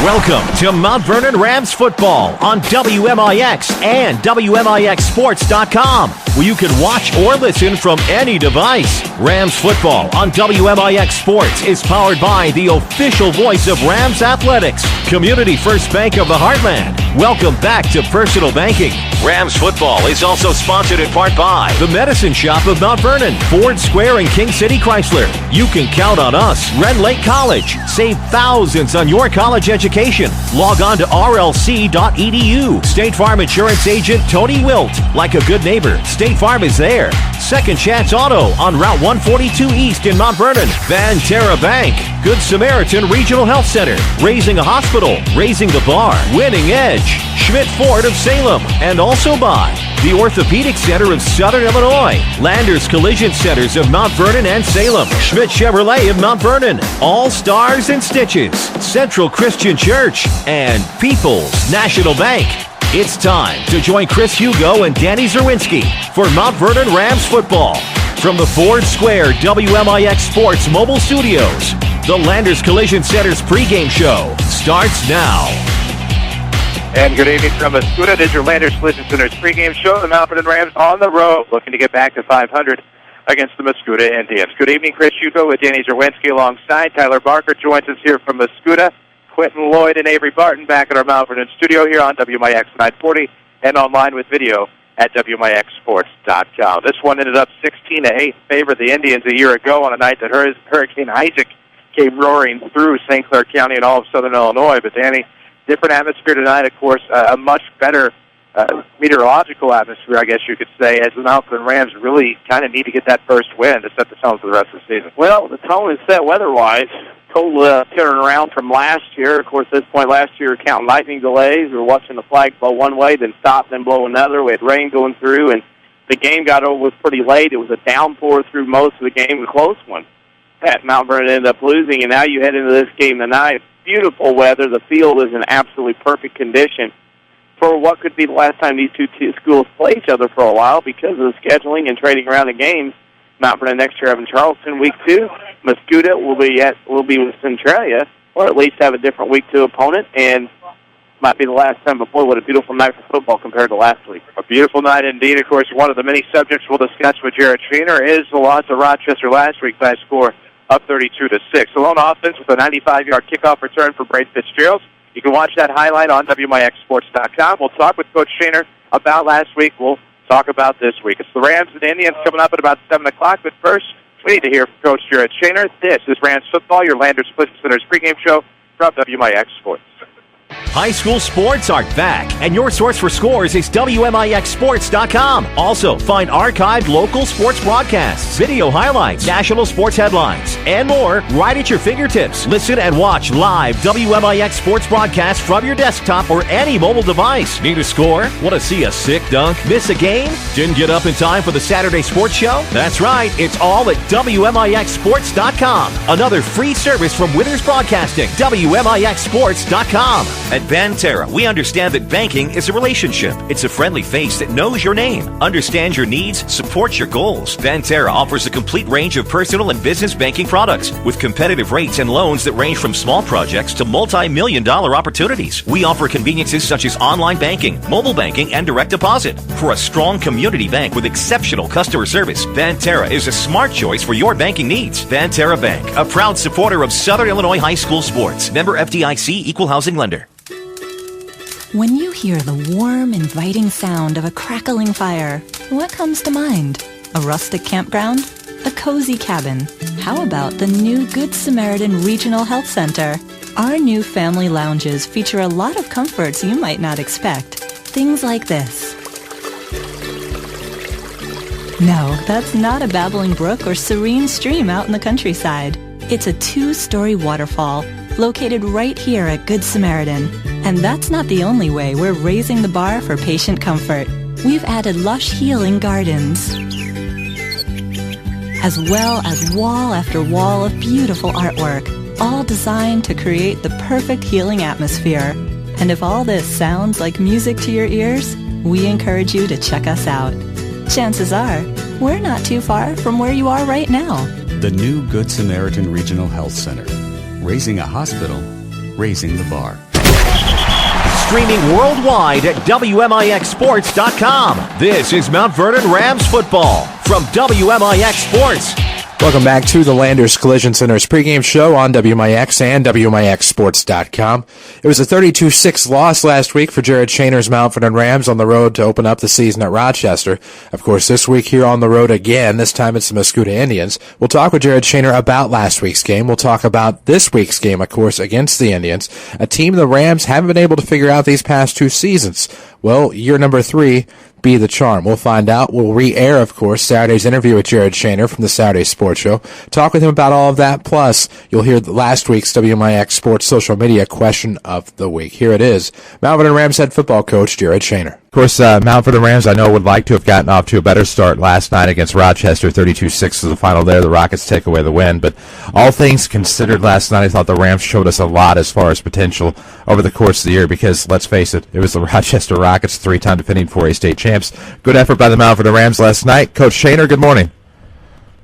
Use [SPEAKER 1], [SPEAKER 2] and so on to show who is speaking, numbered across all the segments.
[SPEAKER 1] Welcome to Mount Vernon Rams football on WMIX and WMIXsports.com, where you can watch or listen from any device. Rams football on WMIX Sports is powered by the official voice of Rams Athletics, Community First Bank of the Heartland. Welcome back to Personal Banking. Rams football is also sponsored in part by the Medicine Shop of Mount Vernon, Ford Square, and King City Chrysler. You can count on us. Red Lake College. Save thousands on your college education. Log on to rlc.edu. State Farm Insurance Agent Tony Wilt. Like a good neighbor, State Farm is there. Second Chance Auto on Route 142 East in Mount Vernon. Banterra Bank. Good Samaritan Regional Health Center. Raising a Hospital. Raising the Bar. Winning Edge. Schmidt Ford of Salem. And also by the Orthopedic Center of Southern Illinois. Landers Collision Centers of Mount Vernon and Salem. Schmidt Chevrolet of Mount Vernon. All Stars and Stitches. Central Christian Church. And People's National Bank. It's time to join Chris Hugo and Danny Czerwinski for Mount Vernon Rams football. From the Ford Square WMIX Sports Mobile Studios, the Landers Collision Center's pregame show starts now.
[SPEAKER 2] And good evening from Mascoutah. This is your Landers Collision Center's pregame show. The Mount Vernon Rams on the road, looking to get back to 500 against the Mascoutah Indians. Good evening, Chris Hugo with Danny Czerwinski alongside. Tyler Barker joins us here from Mascoutah. Quentin Lloyd and Avery Barton back at our Mount Vernon studio here on WMIX 940 and online with video at WMIXsports.com. This one ended up 16-8 favor the Indians a year ago on a night that Hurricane Isaac came roaring through St. Clair County and all of southern Illinois. But, Danny, different atmosphere tonight, of course, a much better meteorological atmosphere, I guess you could say, as the Mount Vernon Rams really kind of need to get that first win to set the tone for the rest of the season.
[SPEAKER 3] Well, the tone is set weather-wise. Total turnaround from last year. Of course, at this point last year, counting lightning delays. We were watching the flag blow one way, then stop, then blow another. We had rain going through, and the game got over with pretty late. It was a downpour through most of the game, a close one. At Mount Vernon ended up losing, and now you head into this game tonight. Beautiful weather. The field is in absolutely perfect condition for what could be the last time these two schools play each other for a while because of the scheduling and trading around the games. Mount Vernon next year having Charleston week 2. Mascoutah will be with Centralia, or at least have a different week 2 opponent, and might be the last time before. What a beautiful night for football compared to last week.
[SPEAKER 2] A beautiful night indeed. Of course, one of the many subjects we'll discuss with Jared Schreiner is the loss of Rochester last week by a score of 32-6. The lone offense with a 95-yard kickoff return for Braden Fitzgerald. You can watch that highlight on WMIXsports.com. We'll talk with Coach Schreiner about last week. We'll talk about this week. It's the Rams and Indians coming up at about 7 o'clock, but first, we need to hear from Coach Jared Schreiner. This is Rams football, your Landers Collision Center's pregame show from WMIX Sports.
[SPEAKER 1] High school sports are back, and your source for scores is WMIXsports.com. Also, find archived local sports broadcasts, video highlights, national sports headlines, and more right at your fingertips. Listen and watch live WMIX sports broadcasts from your desktop or any mobile device. Need a score? Want to see a sick dunk? Miss a game? Didn't get up in time for the Saturday sports show? That's right, it's all at WMIXsports.com. Another free service from Withers Broadcasting, WMIXsports.com. At Banterra, we understand that banking is a relationship. It's a friendly face that knows your name, understands your needs, supports your goals. Banterra offers a complete range of personal and business banking products with competitive rates and loans that range from small projects to multi-million-dollar opportunities. We offer conveniences such as online banking, mobile banking, and direct deposit. For a strong community bank with exceptional customer service, Banterra is a smart choice for your banking needs. Banterra Bank, a proud supporter of Southern Illinois high school sports. Member FDIC, Equal Housing Lender.
[SPEAKER 4] When you hear the warm, inviting sound of a crackling fire, what comes to mind? A rustic campground? A cozy cabin? How about the new Good Samaritan Regional Health Center? Our new family lounges feature a lot of comforts you might not expect. Things like this. No, that's not a babbling brook or serene stream out in the countryside. It's a 2-story waterfall located right here at Good Samaritan. And that's not the only way we're raising the bar for patient comfort. We've added lush healing gardens, as well as wall after wall of beautiful artwork, all designed to create the perfect healing atmosphere. And if all this sounds like music to your ears, we encourage you to check us out. Chances are, we're not too far from where you are right now.
[SPEAKER 5] The new Good Samaritan Regional Health Center. Raising a hospital, raising the bar.
[SPEAKER 1] streaming worldwide at WMIXsports.com. This is Mount Vernon Rams football from WMIX Sports.
[SPEAKER 5] Welcome back to the Landers Collision Center's pregame show on WMIX and WMIXsports.com. It was a 32-6 loss last week for Jared Shainer's Mount Vernon Rams on the road to open up the season at Rochester. Of course, this week here on the road again, this time it's the Mascoutah Indians. We'll talk with Jared Shainer about last week's game. We'll talk about this week's game, of course, against the Indians, a team the Rams haven't been able to figure out these past two seasons. Well, year number 3, be the charm. We'll find out. We'll re-air, of course, Saturday's interview with Jared Shainer from the Saturday Sports Show. Talk with him about all of that. Plus, you'll hear last week's WMIX Sports social media question of the week. Here it is. Mount Vernon Rams head football coach Jared Shainer. Of course, Mount Vernon Rams, I know, would like to have gotten off to a better start last night against Rochester. 32-6 is the final there. The Rockets take away the win. But all things considered last night, I thought the Rams showed us a lot as far as potential over the course of the year because, let's face it, it was the Rochester Rockets, 3-time defending 4A state champs. Good effort by the Mount Vernon Rams last night. Coach Shainer, good morning.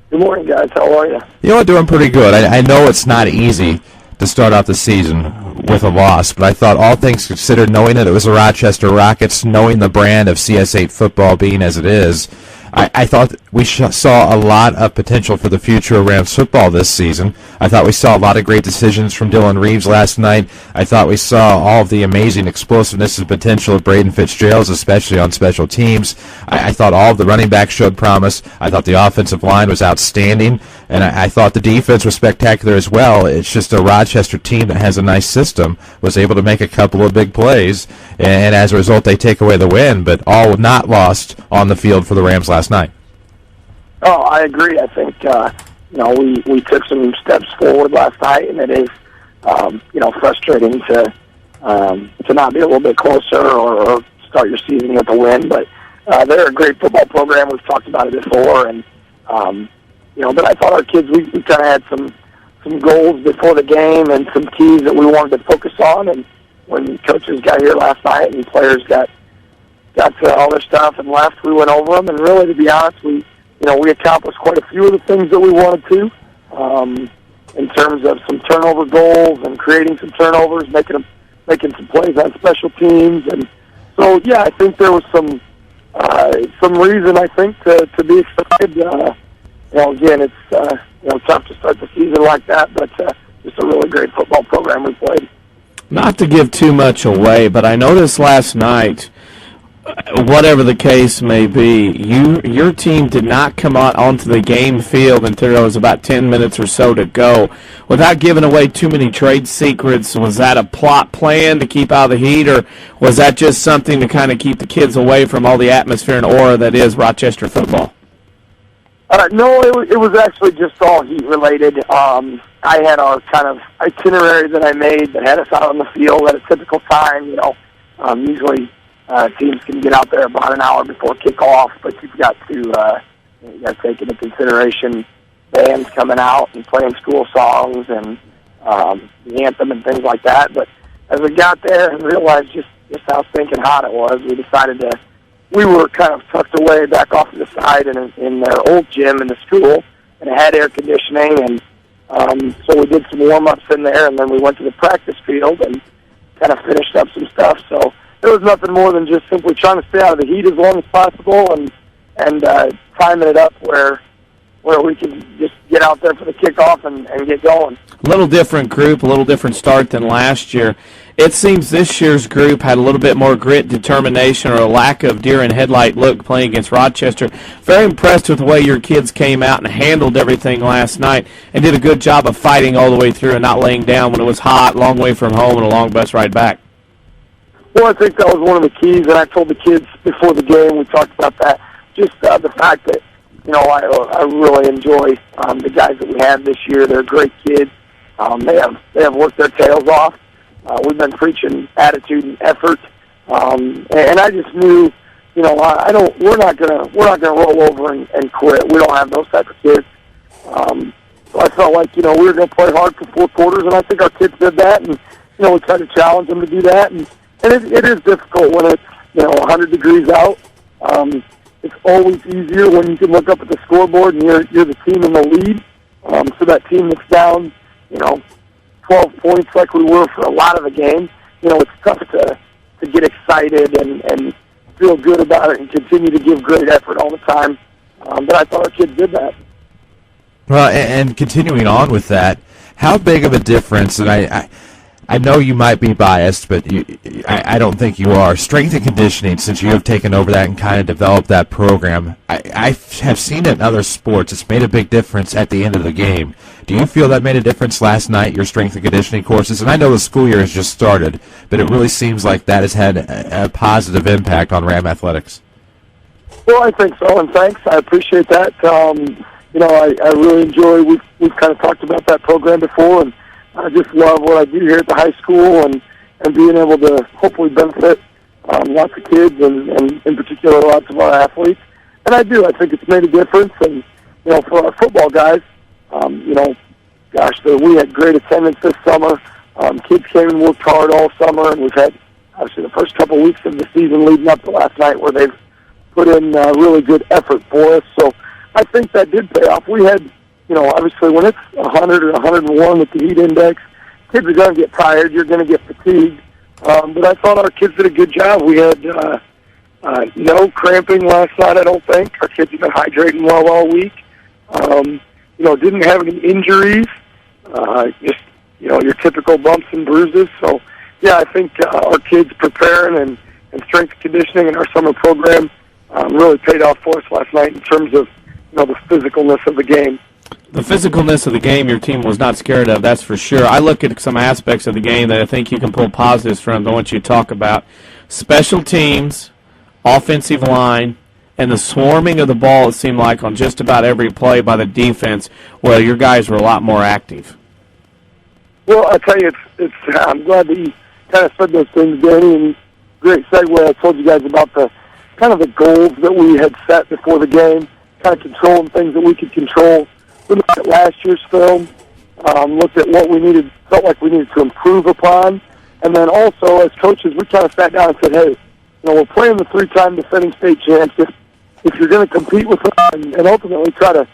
[SPEAKER 6] Good morning, guys. How are you?
[SPEAKER 5] You know what, doing pretty good. I know it's not easy to start off the season with a loss, but I thought all things considered, knowing that it was the Rochester Rockets, knowing the brand of CS8 football being as it is, I thought we saw a lot of potential for the future of Rams football this season. I thought we saw a lot of great decisions from Dylan Reeves last night. I thought we saw all of the amazing explosiveness and potential of Braden Fitzgerald, especially on special teams. I thought all of the running backs showed promise. I thought the offensive line was outstanding, and I thought the defense was spectacular as well. It's just a Rochester team that has a nice system, was able to make a couple of big plays, and as a result, they take away the win, but all not lost on the field for the Rams last night.
[SPEAKER 6] Oh, I agree. I think we took some steps forward last night, and it is frustrating to not be a little bit closer or start your season with a win. But they're a great football program. We've talked about it before, and but I thought our kids we kind of had some goals before the game and some keys that we wanted to focus on. And when coaches got here last night and players got to all their stuff and left, we went over them. And really, to be honest, we accomplished quite a few of the things that we wanted to in terms of some turnover goals and creating some turnovers, making some plays on special teams. And so, yeah, I think there was some reason, I think, to be excited. Again, it's tough to start the season like that, but just a really great football program we played.
[SPEAKER 7] Not to give too much away, but I noticed last night, whatever the case may be, your team did not come out onto the game field until there was about 10 minutes or so to go. Without giving away too many trade secrets, was that a plot plan to keep out of the heat, or was that just something to kind of keep the kids away from all the atmosphere and aura that is Rochester football?
[SPEAKER 6] No, it was actually just all heat-related. I had our kind of itinerary that I made that had us out on the field at a typical time. Usually teams can get out there about an hour before kickoff, but you've got to take into consideration bands coming out and playing school songs and the anthem and things like that. But as we got there and realized just how stinking hot it was, we decided we were kind of tucked away back off to the side in their old gym in the school, and it had air conditioning, and so we did some warm-ups in there, and then we went to the practice field and kind of finished up some stuff. So there was nothing more than just simply trying to stay out of the heat as long as possible and timing it up where we can just get out there for the kickoff and get going.
[SPEAKER 7] A little different group, a little different start than last year. It seems this year's group had a little bit more grit, determination, or a lack of deer in headlight look playing against Rochester. Very impressed with the way your kids came out and handled everything last night and did a good job of fighting all the way through and not laying down when it was hot, long way from home, and a long bus ride back.
[SPEAKER 6] Well, I think that was one of the keys, and I told the kids before the game, we talked about that, just the fact that, I really enjoy the guys that we have this year. They're great kids. They have worked their tails off. We've been preaching attitude and effort, and I just knew, we're not gonna roll over and quit. We don't have those type of kids. So I felt like we were gonna play hard for 4 quarters, and I think our kids did that, and we tried to challenge them to do that, and it is difficult when it's 100 degrees out. It's always easier when you can look up at the scoreboard and you're the team in the lead. So that team that's down, 12 points like we were for a lot of the game, it's tough to get excited and feel good about it and continue to give great effort all the time. But I thought our kids did that.
[SPEAKER 5] Well, and continuing on with that, how big of a difference, and I know you might be biased, but I don't think you are. Strength and conditioning, since you have taken over that and kind of developed that program, I have seen it in other sports. It's made a big difference at the end of the game. Do you feel that made a difference last night, your strength and conditioning courses? And I know the school year has just started, but it really seems like that has had a positive impact on Ram athletics.
[SPEAKER 6] Well, I think so, and thanks. I appreciate that. I really enjoy, we've kind of talked about that program before, and I just love what I do here at the high school and being able to hopefully benefit lots of kids and in particular lots of our athletes. And I do. I think it's made a difference. And, for our football guys, we had great attendance this summer. Kids came and worked hard all summer, and we've had, obviously, the first couple weeks of the season leading up to last night where they've put in really good effort for us. So I think that did pay off. We had, obviously when it's 100 or 101 with the heat index, kids are going to get tired. You're going to get fatigued. But I thought our kids did a good job. We had no cramping last night, I don't think. Our kids have been hydrating well all week. Didn't have any injuries. Just, your typical bumps and bruises. So, yeah, I think our kids preparing and strength conditioning in our summer program really paid off for us last night in terms of, the physicalness of the game.
[SPEAKER 7] The physicalness of the game your team was not scared of, that's for sure. I look at some aspects of the game that I think you can pull positives from, the ones you talk about. Special teams, offensive line, and the swarming of the ball, it seemed like, on just about every play by the defense, where your guys were a lot more active.
[SPEAKER 6] Well, I tell you, I'm glad that you kind of said those things, Danny, and great segue. I told you guys about the kind of the goals that we had set before the game, kind of controlling things that we could control. We looked at last year's film, looked at what felt like we needed to improve upon, and then also as coaches, we kind of sat down and said, hey, we're playing the three-time defending state champs. If you're going to compete with us and ultimately try to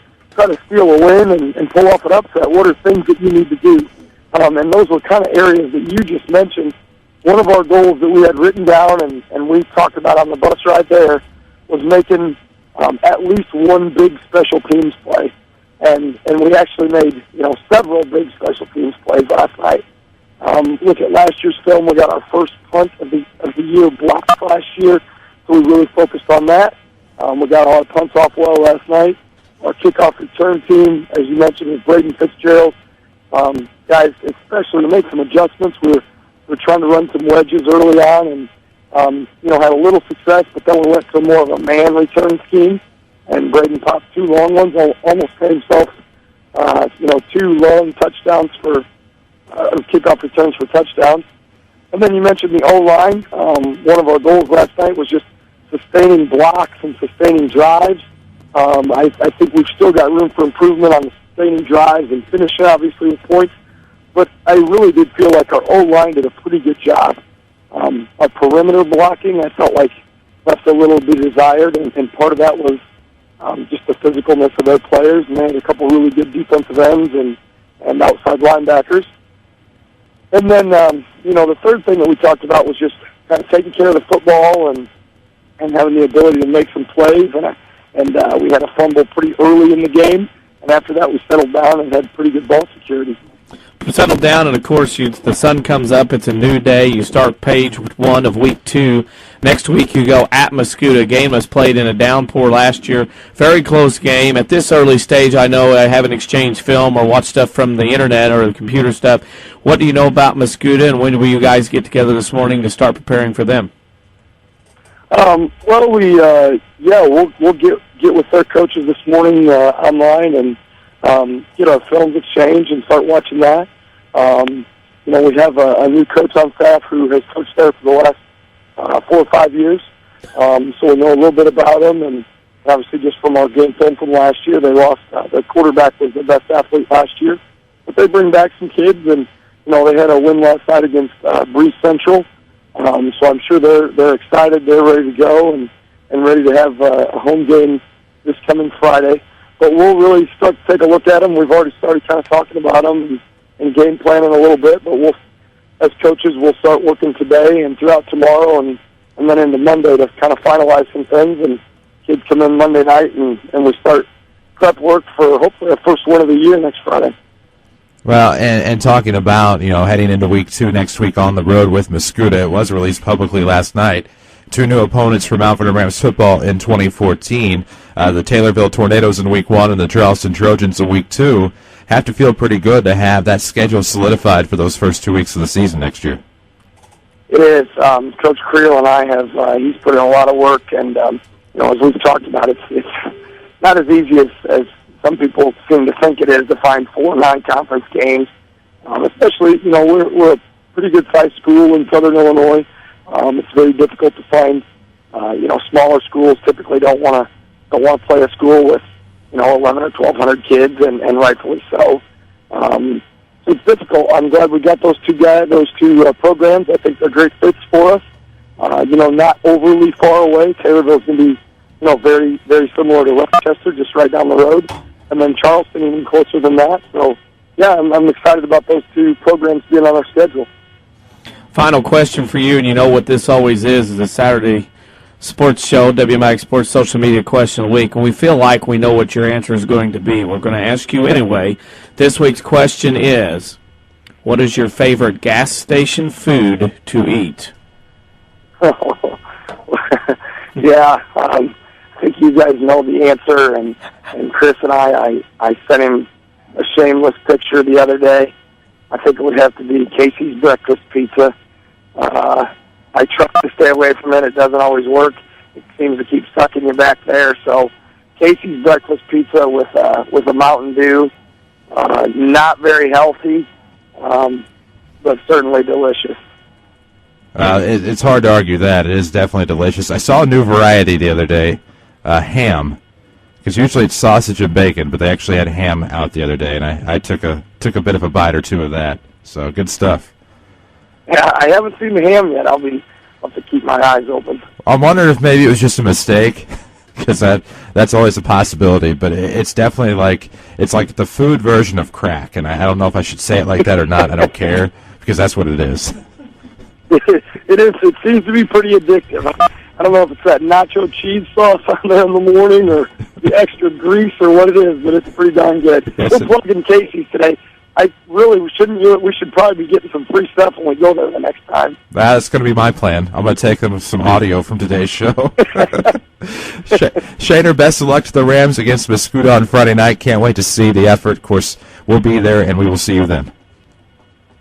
[SPEAKER 6] steal a win and pull off an upset, what are things that you need to do? And those were kind of areas that you just mentioned. One of our goals that we had written down and we talked about on the bus ride there was making at least one big special teams play. And we actually made, several big special teams plays last night. Look at last year's film. We got our first punt of the year blocked last year, so we really focused on that. We got all our punts off well last night. Our kickoff return team, as you mentioned, was Braden Fitzgerald. Guys, especially to make some adjustments, we're trying to run some wedges early on and, had a little success, but then we went to more of a man return scheme, and Braden popped two long ones, almost had himself, 2 long touchdowns for kickoff returns for touchdowns. And then you mentioned the O-line. One of our goals last night was just sustaining blocks and sustaining drives. I think we've still got room for improvement on the sustaining drives and finishing, obviously, with points. But I really did feel like our O-line did a pretty good job. Our perimeter blocking, I felt like, left a little bit desired, and part of that was just the physicalness of their players. And they had a couple really good defensive ends and outside linebackers. And then, the third thing that we talked about was just kind of taking care of the football and having the ability to make some plays. And we had a fumble pretty early in the game. And after that, we settled down and had pretty good ball security.
[SPEAKER 7] Settled down, and of course, the sun comes up. It's a new day. You start page 1 of week 2. Next week, you go at Mascoutah. A game was played in a downpour last year. Very close game. At this early stage, I know I haven't exchanged film or watched stuff from the internet or the computer stuff. What do you know about Mascoutah, and when will you guys get together this morning to start preparing for them?
[SPEAKER 6] We'll get with their coaches this morning online and get our films exchanged and start watching that. We have a new coach on staff who has coached there for the last 4 or 5 years, so we know a little bit about him. And obviously, just from our game film from last year, they lost. Their quarterback was the best athlete last year, but they bring back some kids, and they had a win last night against Breeze Central. So I'm sure they're excited, they're ready to go, and ready to have a home game this coming Friday. But we'll really start to take a look at them. We've already started kind of talking about them and game planning a little bit, but we'll as coaches, we'll start working today and throughout tomorrow and then into Monday to kind of finalize some things. And kids come in Monday night, and we start prep work for hopefully our first win of the year next Friday.
[SPEAKER 5] Well, and talking about, heading into week 2 next week on the road with Mascoutah, it was released publicly last night. 2 new opponents for Mount Vernon Rams football in 2014. The Taylorville Tornadoes in week 1 and the Charleston Trojans in week 2. Have to feel pretty good to have that schedule solidified for those first 2 weeks of the season next year.
[SPEAKER 6] It is. Coach Creel and I have, he's put in a lot of work, and, as we've talked about, it's not as easy as some people seem to think it is to find 4 non-conference games, especially, we're a pretty good-sized school in Southern Illinois. It's very difficult to find, smaller schools typically don't want to play a school with, 11 or 1,200 kids, and rightfully so. It's difficult. I'm glad we got those two programs. I think they're great fits for us. Not overly far away. Taylorville's going to be, very, very similar to Rochester, just right down the road. And then Charleston even closer than that. So, yeah, I'm excited about those 2 programs being on our schedule.
[SPEAKER 7] Final question for you, and you know what this always is a Saturday sports show, WMIX Sports Social Media Question of the Week, and we feel like we know what your answer is going to be. We're going to ask you anyway. This week's question is, what is your favorite gas station food to eat?
[SPEAKER 6] Yeah, I think you guys know the answer, and Chris and I sent him a shameless picture the other day. I think it would have to be Casey's Breakfast Pizza. I try to stay away from it. It doesn't always work. It seems to keep sucking you back there. So Casey's Breakfast Pizza with a Mountain Dew. Not very healthy, but certainly delicious.
[SPEAKER 5] It's hard to argue that. It is definitely delicious. I saw a new variety the other day, ham. Because usually it's sausage and bacon, but they actually had ham out the other day, and I took a bit of a bite or 2 of that. So good stuff.
[SPEAKER 6] Yeah, I haven't seen the ham yet. I'll have to keep my eyes open.
[SPEAKER 5] I'm wondering if maybe it was just a mistake, because that's always a possibility. But it's definitely like the food version of crack, and I don't know if I should say it like that or not. I don't care, because that's what it is.
[SPEAKER 6] It is. It seems to be pretty addictive. I don't know if it's that nacho cheese sauce on there in the morning or the extra grease or what it is, but it's pretty darn good.
[SPEAKER 5] Yes,
[SPEAKER 6] we'll plug in Casey's today. We should probably be getting some free stuff when we go there the next time.
[SPEAKER 5] That's going to be my plan. I'm going to take them some audio from today's show. Shaner, best of luck to the Rams against Mascoutah on Friday night. Can't wait to see the effort. Of course, we'll be there, and we will see you then.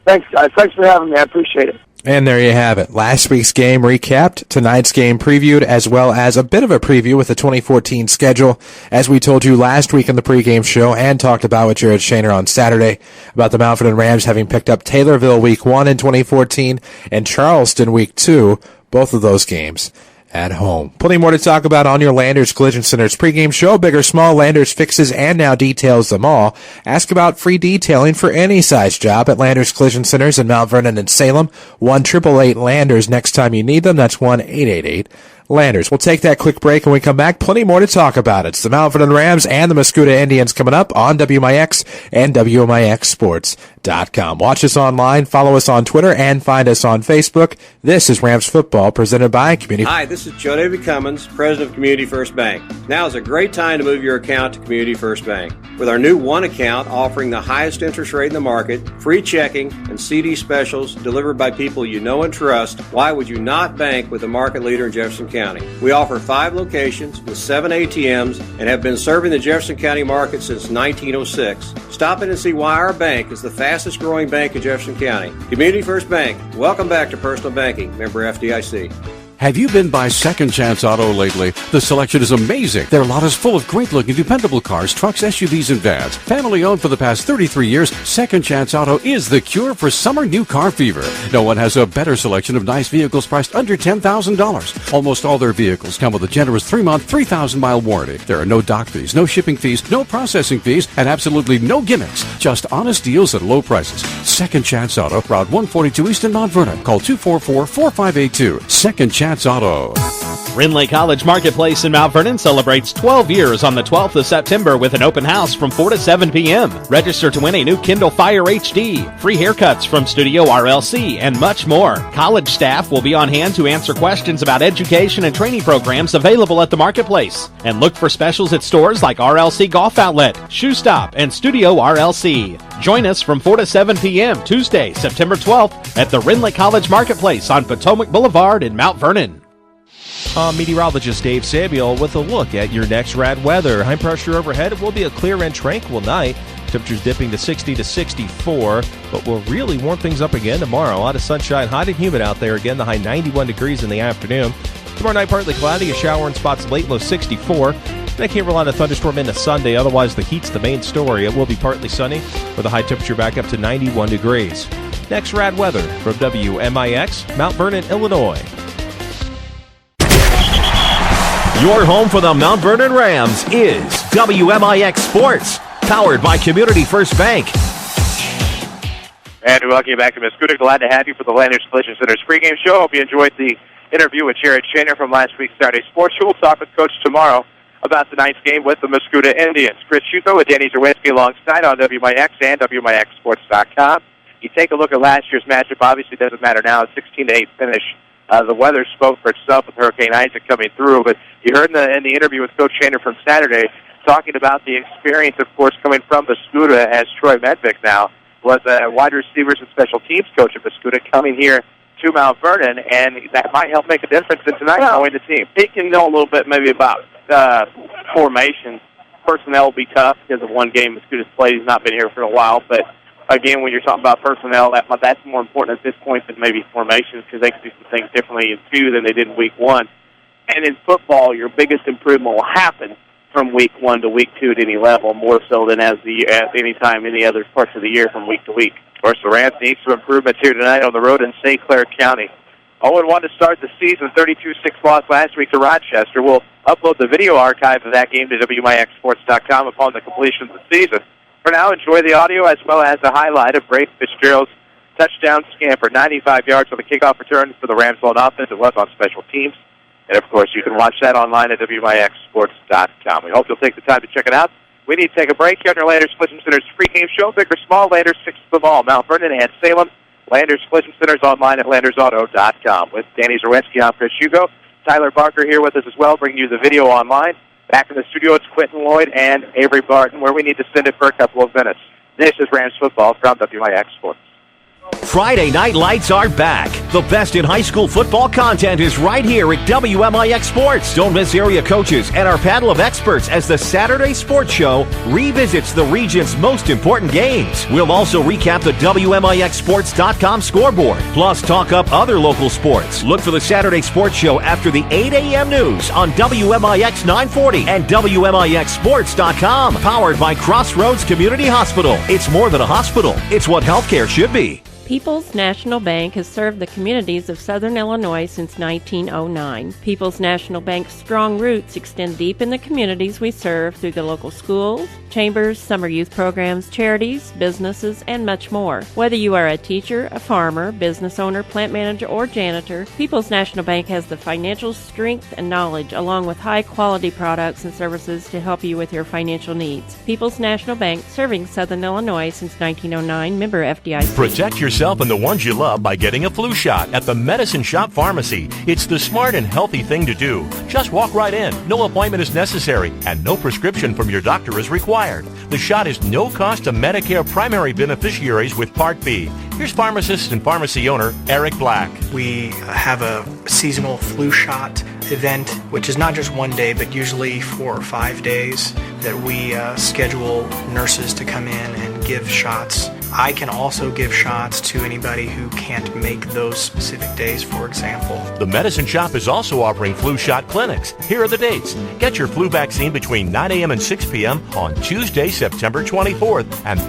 [SPEAKER 6] Thanks, guys. Thanks for having me. I appreciate it.
[SPEAKER 5] And there you have it. Last week's game recapped, tonight's game previewed, as well as a bit of a preview with the 2014 schedule, as we told you last week in the pregame show and talked about with Jared Shaner on Saturday about the Mount Vernon Rams having picked up Taylorville week 1 in 2014 and Charleston week 2, both of those games at home. Plenty more to talk about on your Landers Collision Center's pregame show. Big or small, Landers fixes and now details them all. Ask about free detailing for any size job at Landers Collision Centers in Mount Vernon and Salem. 1-888-LANDERS next time you need them. That's 1-888-LANDERS. We'll take that quick break, and when we come back, plenty more to talk about. It's the Mount Vernon Rams and the Mascoutah Indians coming up on WMIX and WMIXsports.com. Watch us online, follow us on Twitter, and find us on Facebook. This is Rams Football, presented by Community.
[SPEAKER 8] Hi, this is Joe David Cummins, president of Community First Bank. Now is a great time to move your account to Community First Bank. With our new One account offering the highest interest rate in the market, free checking, and CD specials delivered by people you know and trust, why would you not bank with the market leader in Jefferson County? We offer 5 locations with 7 ATMs and have been serving the Jefferson County market since 1906. Stop in and see why our bank is the fastest growing bank in Jefferson County. Community First Bank. Welcome back to personal banking. Member FDIC.
[SPEAKER 9] Have you been by Second Chance Auto lately? The selection is amazing. Their lot is full of great-looking, dependable cars, trucks, SUVs, and vans. Family-owned for the past 33 years, Second Chance Auto is the cure for summer new car fever. No one has a better selection of nice vehicles priced under $10,000. Almost all their vehicles come with a generous 3-month, 3,000-mile warranty. There are no dock fees, no shipping fees, no processing fees, and absolutely no gimmicks. Just honest deals at low prices. Second Chance Auto, Route 142 East in Mount Vernon. Call 244-4582. Second Chance Auto.
[SPEAKER 10] Rinley College Marketplace in Mount Vernon celebrates 12 years on the 12th of September with an open house from 4 to 7 p.m. Register to win a new Kindle Fire HD, free haircuts from Studio RLC, and much more. College staff will be on hand to answer questions about education and training programs available at the marketplace. And look for specials at stores like RLC Golf Outlet, Shoe Stop, and Studio RLC. Join us from 4 to 7 p.m. Tuesday, September 12th at the Rinley College Marketplace on Potomac Boulevard in Mount Vernon.
[SPEAKER 11] I'm meteorologist Dave Samuel with a look at your next rad weather. High pressure overhead. It will be a clear and tranquil night. Temperatures dipping to 60 to 64, but we'll really warm things up again tomorrow. A lot of sunshine, hot and humid out there. Again, the high 91 degrees in the afternoon. Tomorrow night, partly cloudy, a shower in spots late, low 64. I can't rely on a thunderstorm into Sunday. Otherwise, the heat's the main story. It will be partly sunny with a high temperature back up to 91 degrees. Next rad weather from WMIX, Mount Vernon, Illinois.
[SPEAKER 1] Your home for the Mount Vernon Rams is WMIX Sports, powered by Community First Bank.
[SPEAKER 2] And we welcome you back to Mascoutah. Glad to have you for the Landers Collision Center's pregame show. Hope you enjoyed the interview with Jared Shaner from last week's Saturday Sports Show. We'll talk with Coach tomorrow about tonight's game with the Mascoutah Indians. Chris Hugo with Danny Czerwinski alongside on WMIX and WMIXsports.com. You take a look at last year's matchup. Obviously, it doesn't matter now. It's 16-8 finish. The weather spoke for itself with Hurricane Isaac coming through, but you heard in the interview with Coach Shaner from Saturday talking about the experience, of course, coming from Mascoutah, as Troy Medvick now was a wide receivers and special teams coach at Mascoutah, coming here to Mount Vernon, and that might help make a difference in tonight knowing the team.
[SPEAKER 3] He can know a little bit maybe about formation. Personnel will be tough because of one game Mascoutah's played. He's not been here for a while, but again, when you're talking about personnel, that's more important at this point than maybe formations, because they can do some things differently in 2 than they did in week 1. And in football, your biggest improvement will happen from week 1 to week 2 at any level, more so than at any time, any other parts of the year from week to week.
[SPEAKER 2] Of course, the Rams need some improvements here tonight on the road in St. Clair County. 0-1 to start the season, 32-6 loss last week to Rochester. We'll upload the video archive of that game to WMIXsports.com upon the completion of the season. For now, enjoy the audio as well as the highlight of Braden Fitzgerald's touchdown scamper, 95 yards on the kickoff return for the Rams on offense. It was on special teams. And, of course, you can watch that online at WMIXsports.com. We hope you'll take the time to check it out. We need to take a break here on our Landers Collision Center's pregame show. Big or small, Landers, 6 of them all. Mount Vernon and Salem. Landers Collision Center's online at LandersAuto.com. With Danny Czerwinski, I'm Chris Hugo. Tyler Barker here with us as well, bringing you the video online. Back in the studio, it's Quentin Lloyd and Avery Barton, where we need to send it for a couple of minutes. This is Rams football from WMIX Sports.
[SPEAKER 1] Friday Night Lights are back. The best in high school football content is right here at WMIX Sports. Don't miss area coaches and our panel of experts as the Saturday Sports Show revisits the region's most important games. We'll also recap the WMIXsports.com scoreboard, plus talk up other local sports. Look for the Saturday Sports Show after the 8 a.m. news on WMIX 940 and WMIXsports.com. Powered by Crossroads Community Hospital. It's more than a hospital. It's what healthcare should be.
[SPEAKER 12] People's National Bank has served the communities of Southern Illinois since 1909. People's National Bank's strong roots extend deep in the communities we serve through the local schools, chambers, summer youth programs, charities, businesses, and much more. Whether you are a teacher, a farmer, business owner, plant manager, or janitor, People's National Bank has the financial strength and knowledge along with high-quality products and services to help you with your financial needs. People's National Bank, serving Southern Illinois since 1909, member FDIC.
[SPEAKER 13] Protect yourself and the ones you love by getting a flu shot at the Medicine Shop Pharmacy. It's the smart and healthy thing to do. Just walk right in. No appointment is necessary, and no prescription from your doctor is required. The shot is no cost to Medicare primary beneficiaries with Part B. Here's pharmacist and pharmacy owner Eric Black.
[SPEAKER 14] We have a seasonal flu shot event, which is not just one day, but usually 4 or 5 days that we schedule nurses to come in and give shots. I can also give shots to anybody who can't make those specific days, for example.
[SPEAKER 13] The Medicine Shop is also offering flu shot clinics. Here are the dates. Get your flu vaccine between 9 a.m. and 6 p.m. on Tuesday, September 24th, and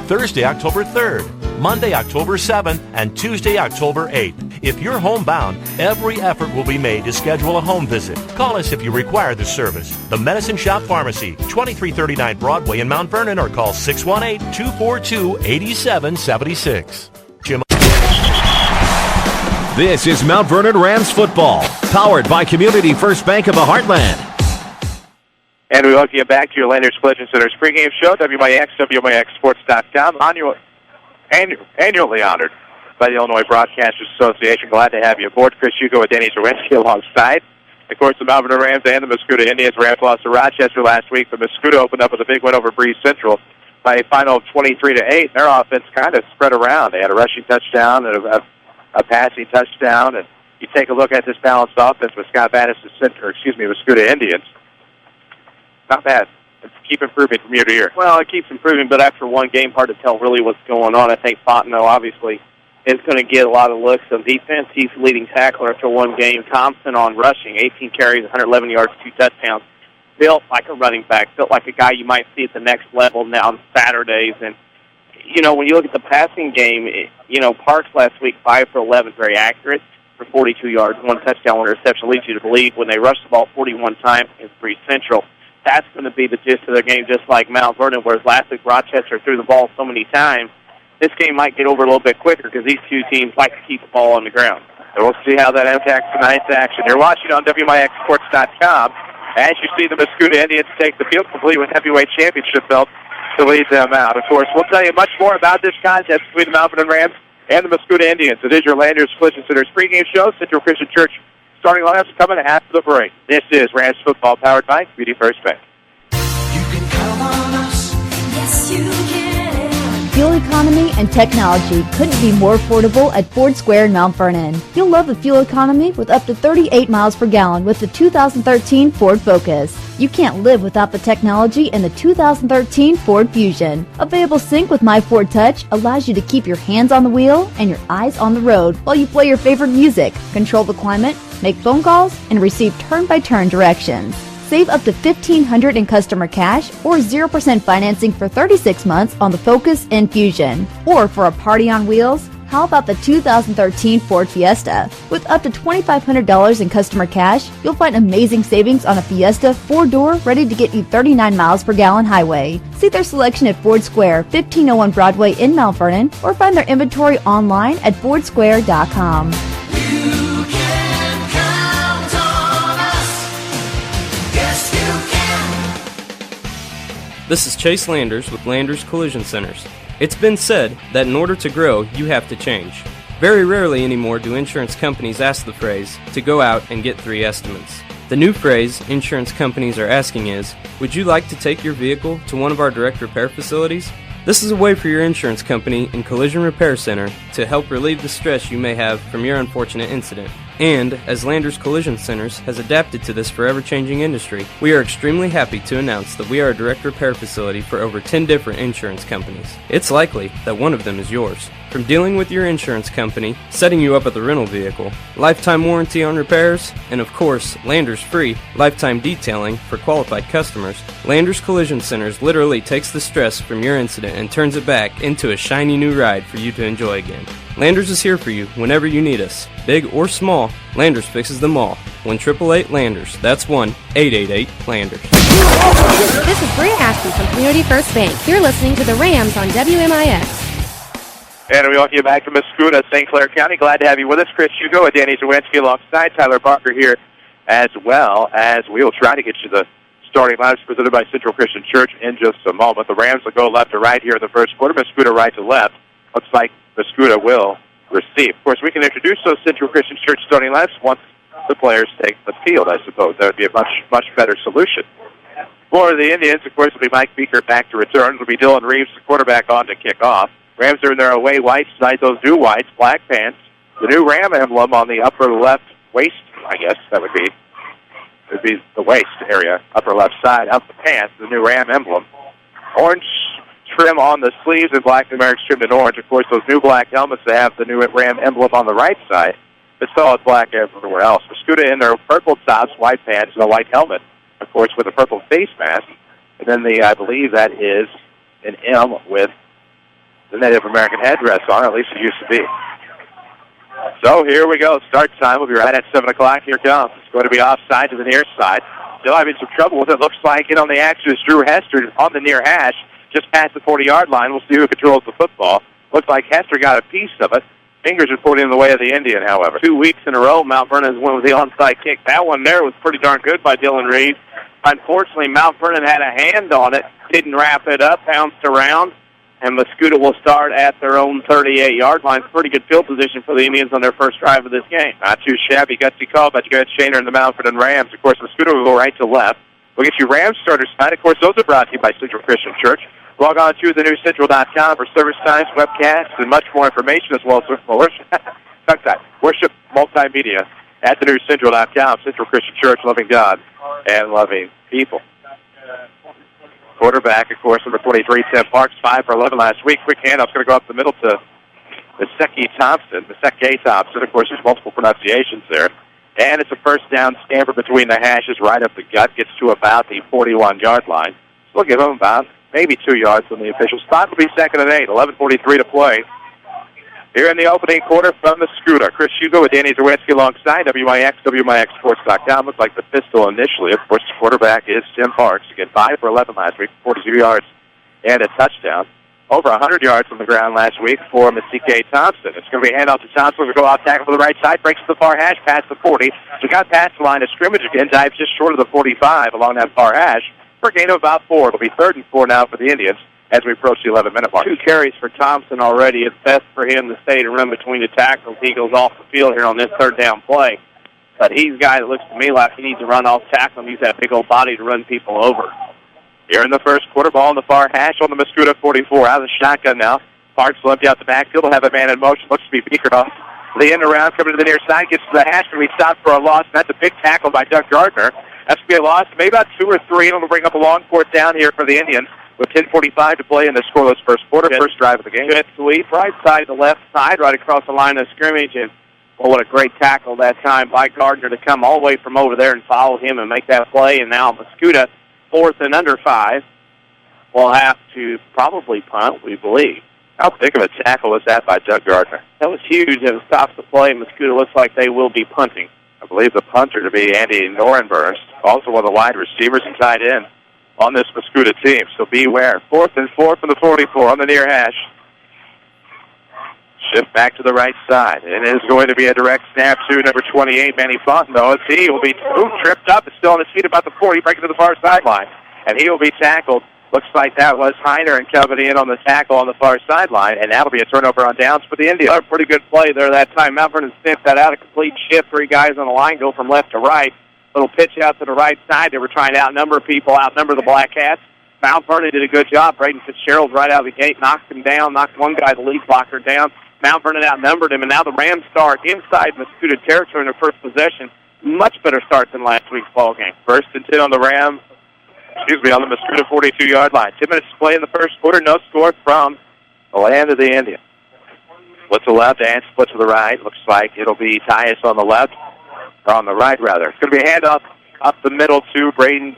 [SPEAKER 13] Thursday, October 3rd, Monday, October 7th, and Tuesday, October 8th. If you're homebound, every effort will be made to schedule a home visit. Call us if you require the service. The Medicine Shop Pharmacy, 2339 Broadway in Mount Vernon, or call 618-242-8776.
[SPEAKER 1] This is Mount Vernon Rams football Powered by Community First Bank of the Heartland.
[SPEAKER 2] And we welcome you back to your Landers Collision Center's pregame show, WMIX, WMIXsports.com, annually honored by the Illinois Broadcasters Association. Glad to have you aboard. Chris Hugo and Danny Czerwinski alongside. Of course, the Vernon Rams and the Mascoutah Indians. Rams lost to Rochester last week, but Mascoutah opened up with a big win over Breeze Central by a final of 23-8. Their offense kind of spread around. They had a rushing touchdown and a passing touchdown. And you take a look at this balanced offense with Mascoutah Indians. Not bad. Keep improving from year to year.
[SPEAKER 3] Well, it keeps improving, but after one game, hard to tell really what's going on. I think Fontenot obviously is going to get a lot of looks on defense. He's leading tackler after one game. Thompson on rushing, 18 carries, 111 yards, 2 touchdowns. Built like a running back, built like a guy you might see at the next level now on Saturdays. And, when you look at the passing game, Parks last week, 5 for 11, very accurate for 42 yards, 1 touchdown, 1 interception. Leads you to believe when they rushed the ball 41 times against Breeze Central, that's going to be the gist of their game, just like Mount Vernon, whereas last week Rochester threw the ball so many times. This game might get over a little bit quicker because these two teams like to keep the ball on the ground.
[SPEAKER 2] And we'll see how that impacts tonight's action. You're watching on WMIXsports.com as you see the Mascoutah Indians take the field, complete with heavyweight championship belt to lead them out. Of course, we'll tell you much more about this contest between the Mount Vernon Rams and the Mascoutah Indians. It is your Landers Collision Center's pregame show. Central Christian Church starting lineups coming after the break. This is Rams football powered by Community First Bank.
[SPEAKER 15] Fuel economy and technology couldn't be more affordable at Ford Square in Mount Vernon. You'll love the fuel economy with up to 38 miles per gallon with the 2013 Ford Focus. You can't live without the technology in the 2013 Ford Fusion. Available sync with My Ford Touch allows you to keep your hands on the wheel and your eyes on the road while you play your favorite music, control the climate, make phone calls, and receive turn-by-turn directions. Save up to $1,500 in customer cash or 0% financing for 36 months on the Focus and Fusion. Or for a party on wheels, how about the 2013 Ford Fiesta? With up to $2,500 in customer cash, you'll find amazing savings on a Fiesta 4-door ready to get you 39 miles per gallon highway. See their selection at Ford Square, 1501 Broadway in Mount Vernon, or find their inventory online at fordsquare.com.
[SPEAKER 16] This is Chase Landers with Landers Collision Centers. It's been said that in order to grow, you have to change. Very rarely anymore do insurance companies ask the phrase to go out and get 3 estimates. The new phrase insurance companies are asking is, would you like to take your vehicle to one of our direct repair facilities? This is a way for your insurance company and collision repair center to help relieve the stress you may have from your unfortunate incident. And, as Landers Collision Centers has adapted to this forever-changing industry, we are extremely happy to announce that we are a direct repair facility for over 10 different insurance companies. It's likely that one of them is yours. From dealing with your insurance company, setting you up with a rental vehicle, lifetime warranty on repairs, and of course, Landers free lifetime detailing for qualified customers, Landers Collision Centers literally takes the stress from your incident and turns it back into a shiny new ride for you to enjoy again. Landers is here for you whenever you need us. Big or small, Landers fixes them all. 1-888-LANDERS. That's 1-888-LANDERS.
[SPEAKER 17] This is Bria Ashby from Community First Bank. You're listening to the Rams on WMIX.
[SPEAKER 2] And we welcome you back to Mascoutah, St. Clair County. Glad to have you with us. Chris Hugo and Danny Czerwinski alongside Tyler Barker here, as well as we will try to get you the starting lineups presented by Central Christian Church in just a moment. The Rams will go left to right here in the first quarter. Mascoutah right to left. Looks like Mascoutah will receive. Of course, we can introduce those Central Christian Church starting lineups once the players take the field, I suppose. That would be a much better solution. For the Indians, of course, will be Mike Beaker back to return. It'll be Dylan Reeves, the quarterback, on to kick off. Rams are in their away whites tonight, those new whites, black pants. The new Ram emblem on the upper left waist, I guess that would be the waist area, upper left side of the pants, the new Ram emblem. Orange trim on the sleeves and black numerics trimmed in orange. Of course, those new black helmets, they have the new Ram emblem on the right side. It's solid black everywhere else. Mascoutah in their purple tops, white pants, and a white helmet, of course, with a purple face mask. And then I believe that is an M with the Native American headdress on, at least it used to be. So here we go. Start time will be right at 7 o'clock. Here it comes. It's going to be offside to the near side. Still having some trouble with it. Looks like in on the action is Drew Hester on the near hash, just past the 40-yard line. We'll see who controls the football. Looks like Hester got a piece of it. Fingers are pointing in the way of the Indian, however.
[SPEAKER 3] 2 weeks in a row, Mount Vernon went with the onside kick. That one there was pretty darn good by Dylan Reed. Unfortunately, Mount Vernon had a hand on it, didn't wrap it up, bounced around, and Mascoutah will start at their own 38-yard line. Pretty good field position for the Indians on their first drive of this game.
[SPEAKER 2] Not too shabby. Gutsy call by Jared Shaner and the Mount Vernon Rams. Of course, Mascoutah will go right to left. We'll get you Rams starters tonight. Of course, those are brought to you by Central Christian Church. Log on to thenewcentral.com for service times, webcasts, and much more information, as well as worship multimedia at thenewcentral.com. Central Christian Church, loving God and loving people. Quarterback, of course, number 23, Tim Parks, 5 for 11 last week. Quick handoff's going to go up the middle to Maseke Thompson. Of course, there's multiple pronunciations there. And it's a first down scamper between the hashes, right up the gut, gets to about the 41-yard line. So we'll give him about maybe 2 yards from the official spot. Will be 2nd and 8, 11:43 to play. Here in the opening quarter from Mascoutah, Chris Hugo with Danny Czerwinski alongside WMIX, WMIXsports.com. Looks like the pistol initially. Of course, the quarterback is Tim Parks. Again, 5 for 11 last week, 42 yards and a touchdown. Over 100 yards on the ground last week for Maseke Thompson. It's going to be a handoff to Thompson. We'll go off tackle to the right side, breaks to the far hash, past the 40. So got past the line of scrimmage again, dives just short of the 45 along that far hash for a gain of about 4. It'll be 3rd and 4 now for the Indians as we approach the 11-minute mark.
[SPEAKER 3] 2 carries for Thompson already. It's best for him to stay to run between the tackles. He goes off the field here on this 3rd down play. But he's a guy that looks to me like he needs to run off tackle and use that big old body to run people over.
[SPEAKER 2] Here in the first quarter, ball in the far hash on the Mascoutah 44. Out of the shotgun now. Parks will empty out the backfield. Will have a man in motion. Looks to be Beaker off. The end around, coming to the near side, gets to the hash, and we stop for a loss. And that's a big tackle by Doug Gardner. That's going to be a loss, maybe about 2 or 3. It'll bring up a long 4th down here for the Indians with 10:45 to play in the scoreless first quarter. First drive of the game.
[SPEAKER 3] Good sweep, right side to left side, right across the line of scrimmage. And, well, what a great tackle that time by Gardner to come all the way from over there and follow him and make that play. And now Mascoutah, 4th and under 5, will have to probably punt, we believe.
[SPEAKER 2] How big of a tackle was that by Doug Gardner?
[SPEAKER 3] That was huge. It stops the play. Mascoutah looks like they will be punting.
[SPEAKER 2] I believe the punter to be Andy Norenburst, also one of the wide receivers and tight end on this Mascoutah team. So beware. 4th and 4 from the 44 on the near hash. Shift back to the right side. It is going to be a direct snap to number 28, Manny Fontenot. As he will be tripped up. It's still on his feet about the 40, breaking to the far sideline. And he will be tackled. Looks like that was Heiner and company in on the tackle on the far sideline, and that'll be a turnover on downs for the Indians.
[SPEAKER 3] A pretty good play there that time. Mount Vernon sniffed that out, a complete shift. 3 guys on the line go from left to right. Little pitch out to the right side. They were trying to outnumber people, outnumber the Black Cats. Mount Vernon did a good job. Braden Fitzgerald right out of the gate knocked him down, knocked one guy, the lead blocker, down. Mount Vernon outnumbered him, and now the Rams start inside Mascoutah territory in their first possession. Much better start than last week's ball game.
[SPEAKER 2] 1st and 10 on the Rams. On the Mascoutah 42-yard line. 10 minutes to play in the first quarter. No score from the land of the Indians. Split to the left and split to the right. Looks like it'll be Tyus on the left, or on the right, rather. It's going to be a handoff up the middle to Braden.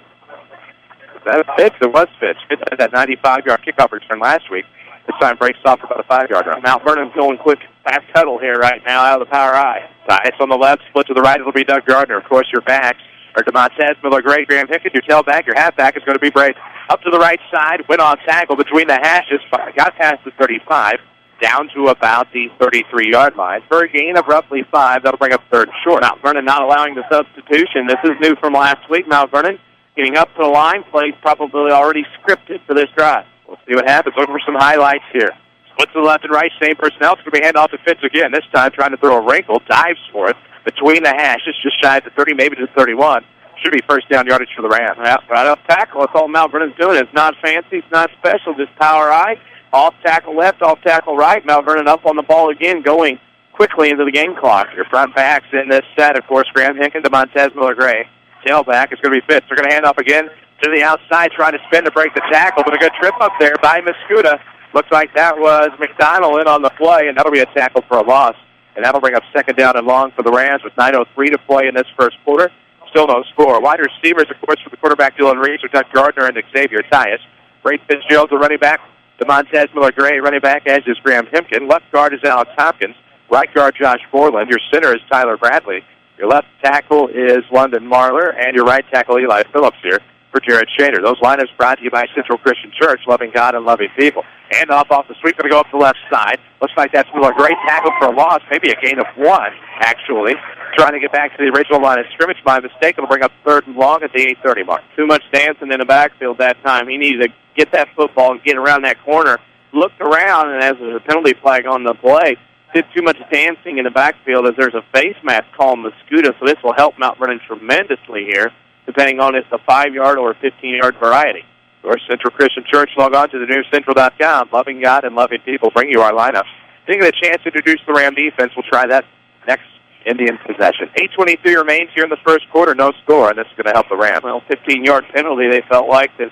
[SPEAKER 2] That Fitz, it was Fitz. Fitz had that 95-yard kickoff return last week. This time breaks off for about a 5-yard run.
[SPEAKER 3] Mount Vernon's going quick, fast huddle here right now out of the power I.
[SPEAKER 2] Tyus on the left, split to the right. It'll be Doug Gardner. Of course, your backs or DeMontez, Miller, Gray, Graham Hickett. Your tailback, your halfback is going to be Braden. Up to the right side, went on tackle between the hashes, got past the 35, down to about the 33-yard line. For a gain of roughly 5, that'll bring up 3rd and short.
[SPEAKER 3] Mount Vernon not allowing the substitution. This is new from last week. Mount Vernon getting up to the line, plays probably already scripted for this drive.
[SPEAKER 2] We'll see what happens. Looking for some highlights here. Split to the left and right, same personnel. It's going to be handoff to Fitz again. This time trying to throw a wrinkle, dives for it. Between the hashes, just shy of the 30, maybe to the 31. Should be first down yardage for the Rams.
[SPEAKER 3] Yeah, right off tackle. That's all Mount Vernon's doing. It's not fancy. It's not special. Just power I. Off tackle left, off tackle right. Mount Vernon up on the ball again, going quickly into the game clock.
[SPEAKER 2] Your front backs in this set, of course, Graham Hinkins, DeMontez, Miller, Gray. Tailback is going to be Fitz. They're going to hand off again to the outside, trying to spin to break the tackle, but a good trip up there by Mascoutah. Looks like that was McDonald in on the play, and that'll be a tackle for a loss. And that'll bring up 2nd down and long for the Rams with 9:03 to play in this first quarter. Still no score. Wide receivers, of course, for the quarterback, Dylan Reed, with Doug Gardner and Xavier Tyus. Braden Fitzgerald, the running back. DeMontez Miller Gray, running back, as is Graham Hempkin. Left guard is Alex Hopkins. Right guard, Josh Borland. Your center is Tyler Bradley. Your left tackle is London Marler. And your right tackle, Eli Phillips here. for Jared Shaner. Those lineups brought to you by Central Christian Church, loving God and loving people. Handoff off the sweep, going to go up the left side. Looks like that's a great tackle for a loss, maybe a gain of 1, actually. Trying to get back to the original line of scrimmage by mistake. It'll bring up 3rd and long at the 8:30 mark.
[SPEAKER 3] Too much dancing in the backfield that time. He needed to get that football and get around that corner. Looked around, and as there's a penalty flag on the play, did too much dancing in the backfield as there's a face mask called Mascoutah, so this will help Mount Vernon tremendously here, depending on if it's a 5-yard or a 15-yard variety.
[SPEAKER 2] Or Central Christian Church, log on to the new central.com. Loving God and loving people bring you our lineups. Taking a chance to introduce the Ram defense. We'll try that next Indian possession. 8:23 remains here in the first quarter. No score, and this is going to help the Rams.
[SPEAKER 3] Well, 15-yard penalty, they felt like that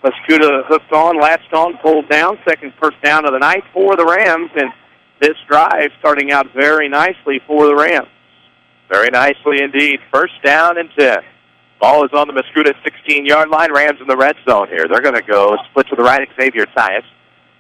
[SPEAKER 3] Mascoutah hooked on, latched on, pulled down. Second first down of the night for the Rams, and this drive starting out very nicely for the Rams.
[SPEAKER 2] Very nicely indeed. First down and 10. Ball is on the Mascoutah 16-yard line. Rams in the red zone here. They're going to go split to the right. Xavier Tyus.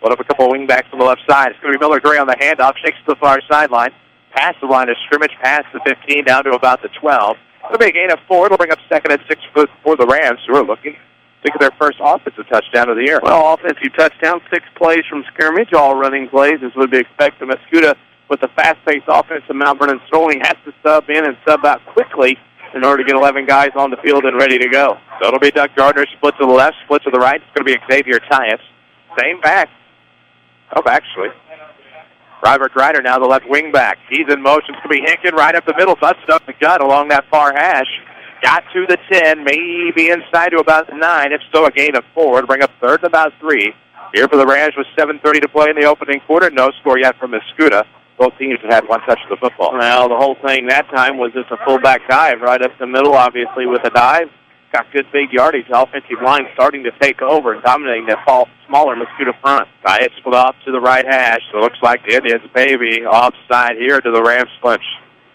[SPEAKER 2] Put up a couple of wingbacks on the left side. It's going to be Miller Gray on the handoff. Shakes to the far sideline. Past the line of scrimmage. Past the 15 down to about the 12. It'll be a gain of 4. It'll bring up 2nd and 6 for the Rams, who are looking to get their first offensive touchdown of the year.
[SPEAKER 3] Well, offensive touchdown, 6 plays from scrimmage, all running plays, as would be expected. Mascoutah, with the fast-paced offense of Mount Vernon throwing, has to sub in and sub out quickly in order to get 11 guys on the field and ready to go.
[SPEAKER 2] So it'll be Doug Gardner, split to the left, split to the right. It's going to be Xavier Tyus. Same back. Oh, actually. Robert Ryder now the left wing back. He's in motion. It's going to be Hinken right up the middle. Busted up the gut along that far hash. Got to the 10, maybe inside to about the 9. If so, a gain of 4 to bring up 3rd and about 3. Here for the Rams with 7:30 to play in the opening quarter. No score yet from Mascoutah. Both teams have had one touch of the football.
[SPEAKER 3] Well, the whole thing that time was just a fullback dive right up the middle, obviously, with a dive. Got good big yardage. The offensive line starting to take over and dominating that smaller Mascoutah front.
[SPEAKER 2] Tyus split off to the right hash. So it looks like the Indians maybe offside here to the Rams clinch.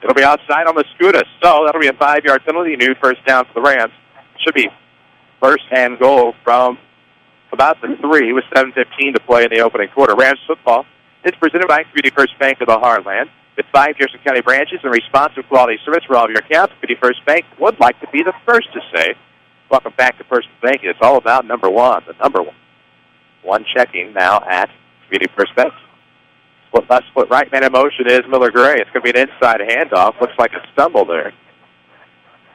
[SPEAKER 2] It'll be outside on Mascoutah, so that'll be a 5-yard penalty. New first down for the Rams. Should be first and goal from about the 3 with 7:15 to play in the opening quarter. Rams football is presented by Community First Bank of the Heartland. With 5 Jefferson County branches and responsive quality service for all of your accounts, Community First Bank would like to be the first to say, welcome back to First Bank. It's all about number 1, the number 1. One checking now at Community First Bank. Split left, split right, man in motion is Miller Gray. It's going to be an inside handoff. Looks like a stumble there.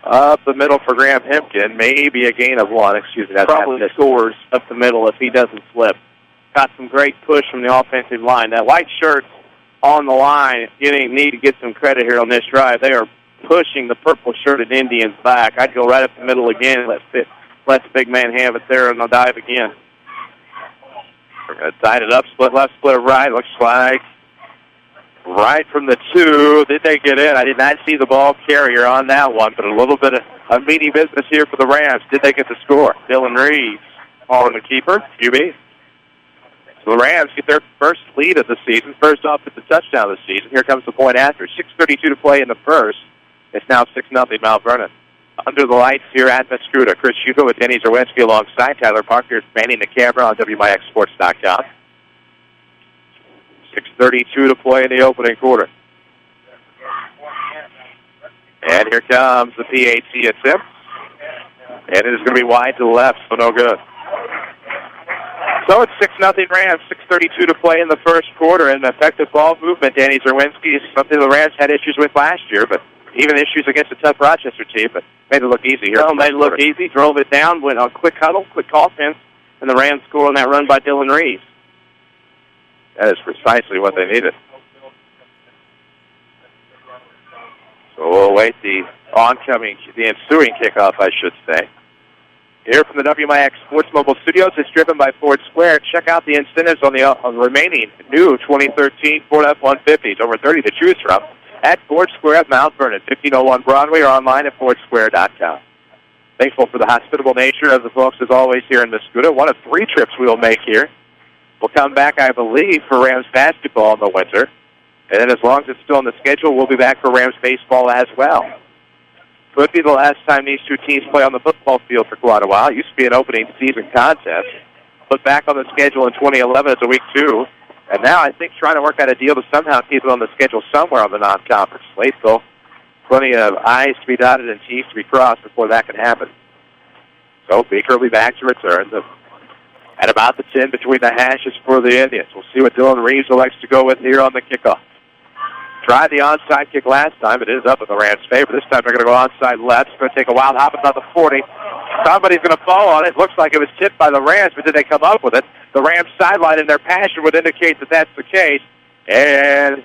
[SPEAKER 2] Up the middle for Graham Hempkin. Maybe a gain of 1. Excuse me. That's
[SPEAKER 3] probably scores up the middle if he doesn't slip. Got some great push from the offensive line. That white shirt on the line, you need to get some credit here on this drive. They are pushing the purple shirted Indians back. I'd go right up the middle again and let the big man have it there and I'll dive again.
[SPEAKER 2] We're going to tie it up, split left, split right. Looks like right from the 2. Did they get in? I did not see the ball carrier on that one, but a little bit of meaty business here for the Rams. Did they get the score? Dylan Reeves calling the keeper, QB. So the Rams get their first lead of the season, first offensive touchdown of the season. Here comes the point after. 6:32 to play in the first. It's now 6-0 Mount Vernon. Under the lights here at Mascoutah, Chris Hugo with Denny Czerwinski alongside Tyler Parker manning the camera on WMIXSports.com. 6:32 to play in the opening quarter. And here comes the PAT attempt. And it is going to be wide to the left, so no good. So it's 6-0 Rams, 6:32 to play in the first quarter. And effective ball movement, Danny Czerwinski, is something the Rams had issues with last year, but even issues against a tough Rochester team, but made it look easy here.
[SPEAKER 3] Well, made it look easy, drove it down, went on quick huddle, quick offense, and the Rams score on that run by Dylan Reeves.
[SPEAKER 2] That is precisely what they needed. So we'll await the ensuing kickoff, I should say. Here from the WMIX Sports Mobile Studios, it's driven by Ford Square. Check out the incentives on the remaining new 2013 Ford F-150s, over 30 to choose from, at Ford Square at Mount Vernon, 1501 Broadway, or online at FordSquare.com. Thankful for the hospitable nature of the folks, as always, here in Mascoutah. One of 3 trips we will make here. We'll come back, I believe, for Rams basketball in the winter. And then as long as it's still on the schedule, we'll be back for Rams baseball as well. Could be the last time these two teams play on the football field for quite a while. It used to be an opening season contest. Put back on the schedule in 2011 as a week 2. And now I think trying to work out a deal to somehow keep it on the schedule somewhere on the non-conference slate. So plenty of I's to be dotted and T's to be crossed before that can happen. So Beaker will be back to return. At about the 10 between the hashes for the Indians. We'll see what Dylan Reeves elects to go with here on the kickoff. Tried the onside kick last time. It is up in the Rams' favor. This time they're going to go onside left. It's going to take a wild hop about the 40. Somebody's going to fall on it. Looks like it was tipped by the Rams, but did they come up with it? The Rams sideline in their passion would indicate that that's the case. And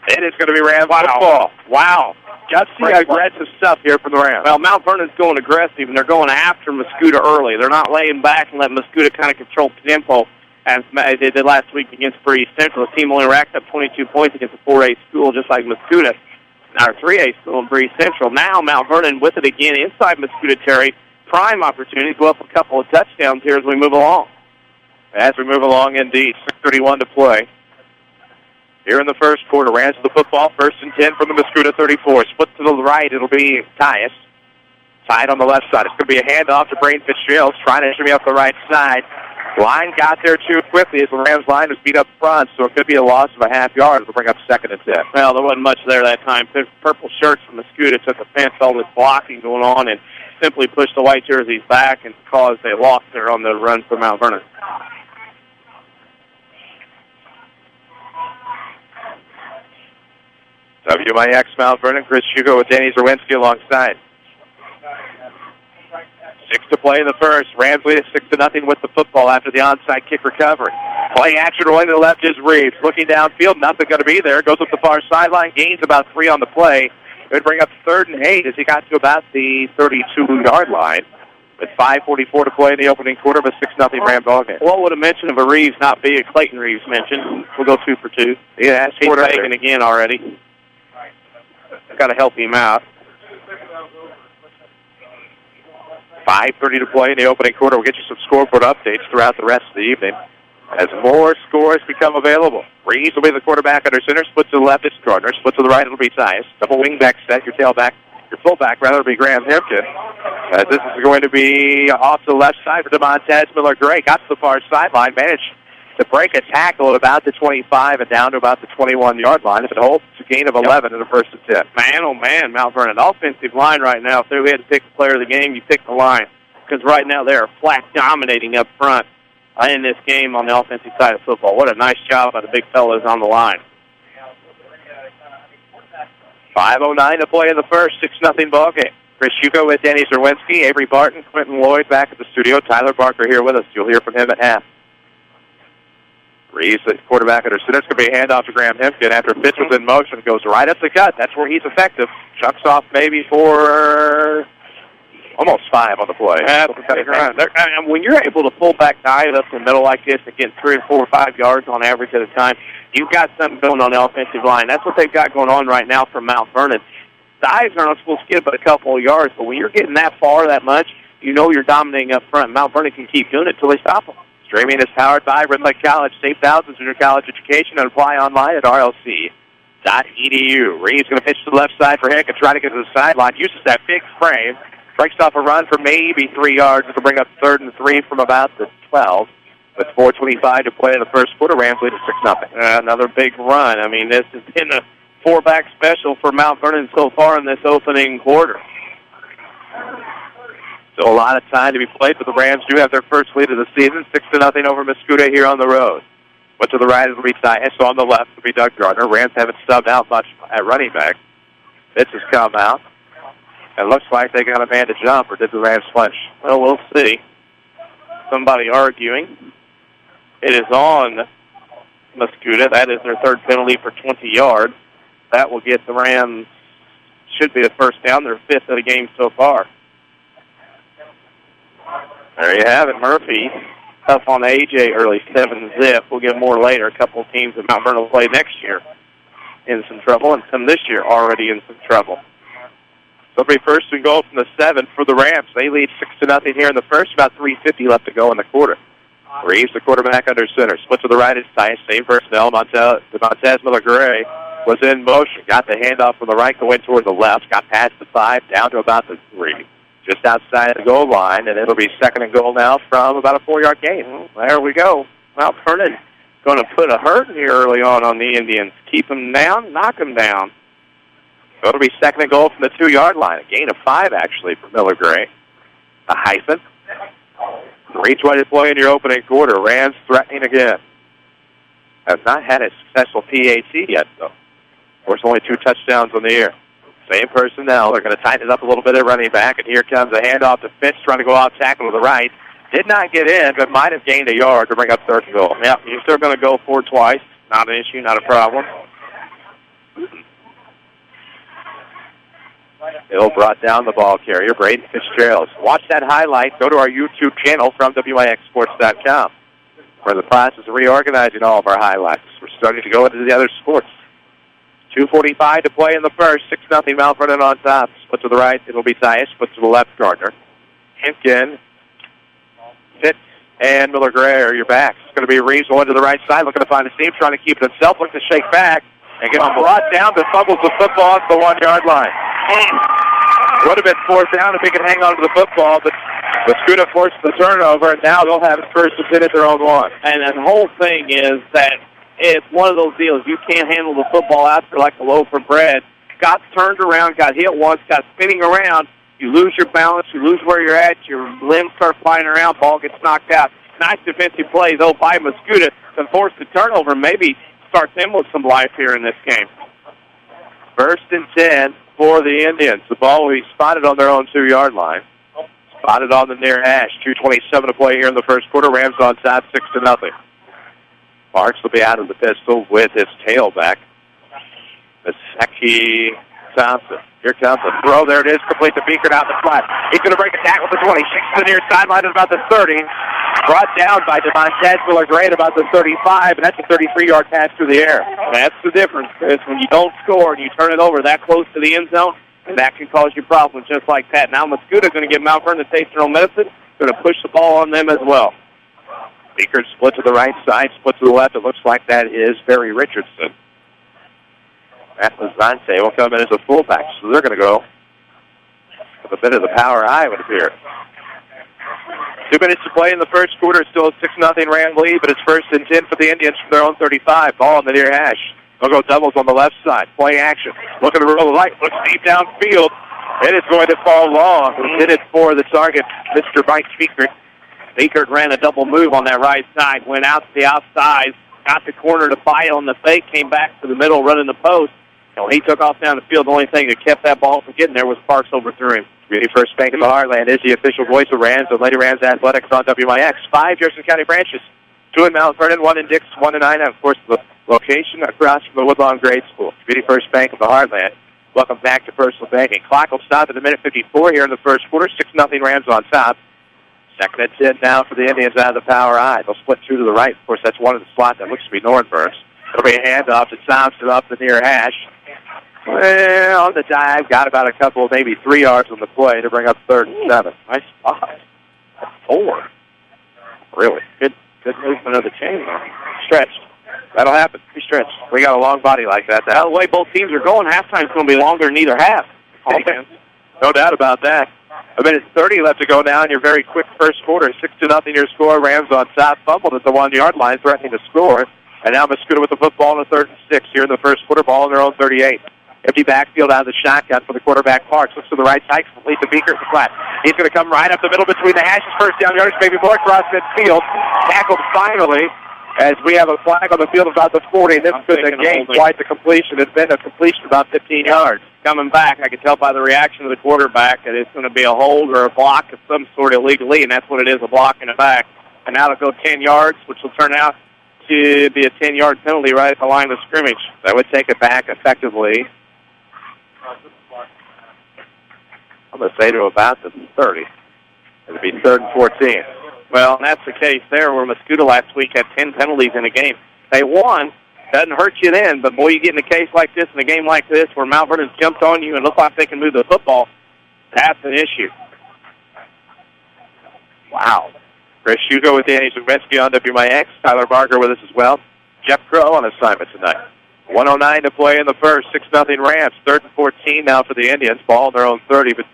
[SPEAKER 2] it is going to be Rams football.
[SPEAKER 3] Wow.
[SPEAKER 2] Gutsy, aggressive stuff here from the Rams.
[SPEAKER 3] Well, Mount Vernon's going aggressive, and they're going after Mascoutah early. They're not laying back and letting Mascoutah kind of control tempo as they did last week against Breeze Central. The team only racked up 22 points against a 4A school just like Mascoutah, our 3A school in Breeze Central. Now Mount Vernon with it again inside Mascoutah Terry. Prime opportunity to go up a couple of touchdowns here as we move along.
[SPEAKER 2] As we move along, indeed. 6:31 to play. Here in the first quarter, Rams with the football, 1st and 10 from the Mascoutah 34. Split to the right, it'll be Tyus. Tied on the left side. It's going to be a handoff to Brain Fitzgerald, trying to shimmy up the right side. Line got there too quickly as the Rams line was beat up front, so it could be a loss of a half yard. It'll bring up 2nd and 10.
[SPEAKER 3] Well, there wasn't much there that time. Purple shirts from Mascoutah took offense to all this blocking going on and simply pushed the white jerseys back and caused a loss there on the run for Mount Vernon.
[SPEAKER 2] WMIX Mount Vernon, Chris Hugo with Danny Czerwinski alongside. 6 to play in the first. Rams lead 6-0 with the football after the onside kick recovery. Play action rolling to the left is Reeves. Looking downfield, nothing going to be there. Goes up the far sideline, gains about 3 on the play. It would bring up 3rd and 8 as he got to about the 32-yard line. With 5:44 to play in the opening quarter of a 6-0 Ram ball game.
[SPEAKER 3] What would a mention of a Reeves not be a Clayton Reeves mention? We'll go 2 for 2.
[SPEAKER 2] Yeah,
[SPEAKER 3] he's taken again already. Got to help him out.
[SPEAKER 2] 5:30 to play in the opening quarter. We'll get you some scoreboard updates throughout the rest of the evening as more scores become available. Reeves will be the quarterback under center. Split to the left, it's Gardner. Split to the right, it'll be Tyus. Double wingback set. Your fullback, rather, will be Graham Hempton. This is going to be off to the left side for DeMontez Miller-Gray. Got to the far sideline, managed to break a tackle at about the 25 and down to about the 21-yard line. If it holds, it's a gain of 11 in the 1st and 10.
[SPEAKER 3] Man, oh man, Mount Vernon offensive line right now. If we had to pick the player of the game, you pick the line. Because right now they are flat dominating up front in this game on the offensive side of football. What a nice job by the big fellas on the line.
[SPEAKER 2] 5:09 to play in the first, 6-0 ball game. Chris Hugo with Danny Czerwinski, Avery Barton, Quentin Lloyd back at the studio. Tyler Barker here with us. You'll hear from him at half. Reeves, the quarterback under center. It's going to be a handoff to Graham Hempton after Fitz was in motion. Goes right up the gut. That's where he's effective. Chucks off maybe for almost 5 on the play.
[SPEAKER 3] And when you're able to pull back the eye up the middle like this and get 3 or 4 or 5 yards on average at a time, you've got something going on the offensive line. That's what they've got going on right now from Mount Vernon. The eyes are not supposed to get but a couple of yards, but when you're getting that far, that much, you know you're dominating up front. Mount Vernon can keep doing it until they stop them.
[SPEAKER 2] Streaming is powered by Red Lake College. Save thousands in your college education and apply online at rlc.edu. Reeves going to pitch to the left side for Hick and try to get to the sideline. Uses that big frame. Breaks off a run for maybe 3 yards. It'll bring up 3rd and 3 from about the 12. With 4:25 to play in the first quarter, Rams lead at 6-0.
[SPEAKER 3] Another big run. I mean, this has been a 4-back special for Mount Vernon so far in this opening quarter.
[SPEAKER 2] Still a lot of time to be played, but the Rams do have their first lead of the season, 6-0 over Mascoutah here on the road. But to the right, it'll be Tyus. On the left, it'll be Doug Gardner. Rams haven't subbed out much at running back. Fitz has come out. It looks like they got a man to jump, or did the Rams flinch?
[SPEAKER 3] Well, we'll see. Somebody arguing. It is on Mascoutah. That is their 3rd penalty for 20 yards. That will get the Rams, should be the first down, their 5th of the game so far. There you have it, Murphy. Tough on AJ early, 7-zip. We'll get more later. A couple of teams that Mount Vernon will play next year in some trouble, and some this year already in some trouble.
[SPEAKER 2] So it'll be 1st and goal from the 7 for the Rams. They lead 6-0 here in the first, about 3:50 left to go in the quarter. Reeves, the quarterback under center. Split to the right is Tyus. Same personnel. Montez Miller-Gray was in motion. Got the handoff from the right, going toward the left. Got past the 5, down to about the 3. Just outside the goal line, and it'll be 2nd and goal now from about a 4-yard gain.
[SPEAKER 3] There we go. Mount Vernon going to put a hurt here early on the Indians. Keep them down, knock them down.
[SPEAKER 2] So it'll be 2nd and goal from the 2-yard line. A gain of 5, actually, for Miller-Gray. A hyphen. 3:20 play in your opening quarter. Rams threatening again. Have not had a successful PAT yet, though. Of course, only 2 touchdowns on the year. Same personnel. They're going to tighten it up a little bit at running back, and here comes a handoff to Fitz trying to go out tackle to the right. Did not get in, but might have gained a yard to bring up 3rd and goal.
[SPEAKER 3] Yeah, if they're going to go for it twice, not an issue, not a problem.
[SPEAKER 2] Hill brought down the ball carrier, Braden Fitzgerald. Watch that highlight. Go to our YouTube channel from WMIXsports.com for the process of reorganizing all of our highlights. We're starting to go into the other sports. 2:45 to play in the first. 6-0 Mount Vernon on top. Split to the right. It'll be Tyus. Split to the left, Gardner. Hempkin, Pitt, and Miller-Gray are your backs. It's going to be Reeves going to the right side, looking to find a seam, trying to keep it himself, looking to shake back, and get brought down to fumbles the football off the 1-yard line. Would have been 4th down if he could hang on to the football, but Mascoutah forced the turnover, and now they'll have it first and 10 at their own 1.
[SPEAKER 3] And the whole thing is that it's one of those deals. You can't handle the football out there like a loaf of bread. Got turned around, got hit once, got spinning around. You lose your balance, you lose where you're at, your limbs start flying around, ball gets knocked out. Nice defensive play, though, by Mascoutah to force the turnover, maybe start them with some life here in this game.
[SPEAKER 2] 1st and 10 for the Indians. The ball will be spotted on their own 2-yard line. Spotted on the near hash. 2:27 to play here in the first quarter. Rams on top, 6-0. Parks will be out of the pistol with his tailback, Misaki Thompson. Here comes the throw. There it is. Complete to Beekert out the flat. He's going to break a tackle at the 20. 6 to the near sideline at about the 30. Brought down by Devontae Miller-Gray at about the 35, and that's a 33-yard pass through the air.
[SPEAKER 3] That's the difference, Chris. When you don't score and you turn it over that close to the end zone, and that can cause you problems just like that. Now Mascoutah going to give Mount Vernon the taste their own medicine. Going to push the ball on them as well.
[SPEAKER 2] Beekert split to the right side, split to the left. It looks like that is Barry Richardson. Matt Lazante will come in as a fullback, so they're going to go with a bit of the power I would appear. 2 minutes to play in the first quarter. Still a 6-0 Ram lead, but it's 1st and 10 for the Indians from their own 35. Ball on the near hash. They'll go doubles on the left side. Play action. Looking to roll the light. Looks deep downfield. It is going to fall long. Intended for the target, Mr. Mike Beekert.
[SPEAKER 3] Beekert ran a double move on that right side. Went out to the outside. Got the corner to File on the fake. Came back to the middle, running the post. And when he took off down the field, the only thing that kept that ball from getting there was Parks overthrew him.
[SPEAKER 2] Community First Bank of the Heartland is the official voice of Rams and Lady Rams Athletics on WMIX. 5 Jefferson County branches. 2 in Mount Vernon, 1 in Dix, 1 in Ina. Of course, the location across from the Woodlawn Grade School. Community First Bank of the Heartland. Welcome back to Personal Banking. Clock will stop at a minute 54 here in the first quarter. 6-0 Rams on top. 2nd and 10 now for the Indians out of the power I. They'll split through to the right. Of course, that's one of the slots that looks to be Nornberg's. It'll be a handoff to Thompson up the near hash. Well, on the dive, got about a couple, maybe 3 yards on the play to bring up 3rd and 7.
[SPEAKER 3] Nice spot.
[SPEAKER 2] 4. Really.
[SPEAKER 3] Good movement of the chain there.
[SPEAKER 2] Stretched. That'll happen. Be stretched. We got a long body like that.
[SPEAKER 3] The way both teams are going, halftime's going to be longer than either half.
[SPEAKER 2] No doubt about that. A minute 30 left to go now in your very quick first quarter. 6-0 your score. Rams on top. Fumbled at the 1-yard line, threatening to score. And now Mascoutah with the football on a 3rd and 6 here in the first quarter. Ball on their own 38. Empty backfield out of the shotgun for the quarterback Parks. Looks to the right side, complete to Beekert in the flat. He's going to come right up the middle between the hashes. First down yardage, maybe more across midfield. Tackled finally as we have a flag on the field about the 40. This could have gained quite the completion. It's been a completion about 15 yards.
[SPEAKER 3] Coming back, I can tell by the reaction of the quarterback that it's going to be a hold or a block of some sort illegally, and that's what it is, a block in the back. And now it'll go 10 yards, which will turn out to be a 10-yard penalty right at the line of scrimmage.
[SPEAKER 2] That would take it back effectively. I'm going to say to about the 30. It'll be 3rd and 14.
[SPEAKER 3] Well, and that's the case there where Mascoutah last week had 10 penalties in a game. They won. Doesn't hurt you then, but boy, you get in a case like this, in a game like this, where Mount Vernon's jumped on you and look like they can move the football, that's an issue.
[SPEAKER 2] Wow. Chris Hugo with Danny Czerwinski on WMIX. Tyler Barker with us as well. Jeff Crow on assignment tonight. 1:09 to play in the first. 6-0 Rams. 3rd and 14 now for the Indians. Ball on their own 30, but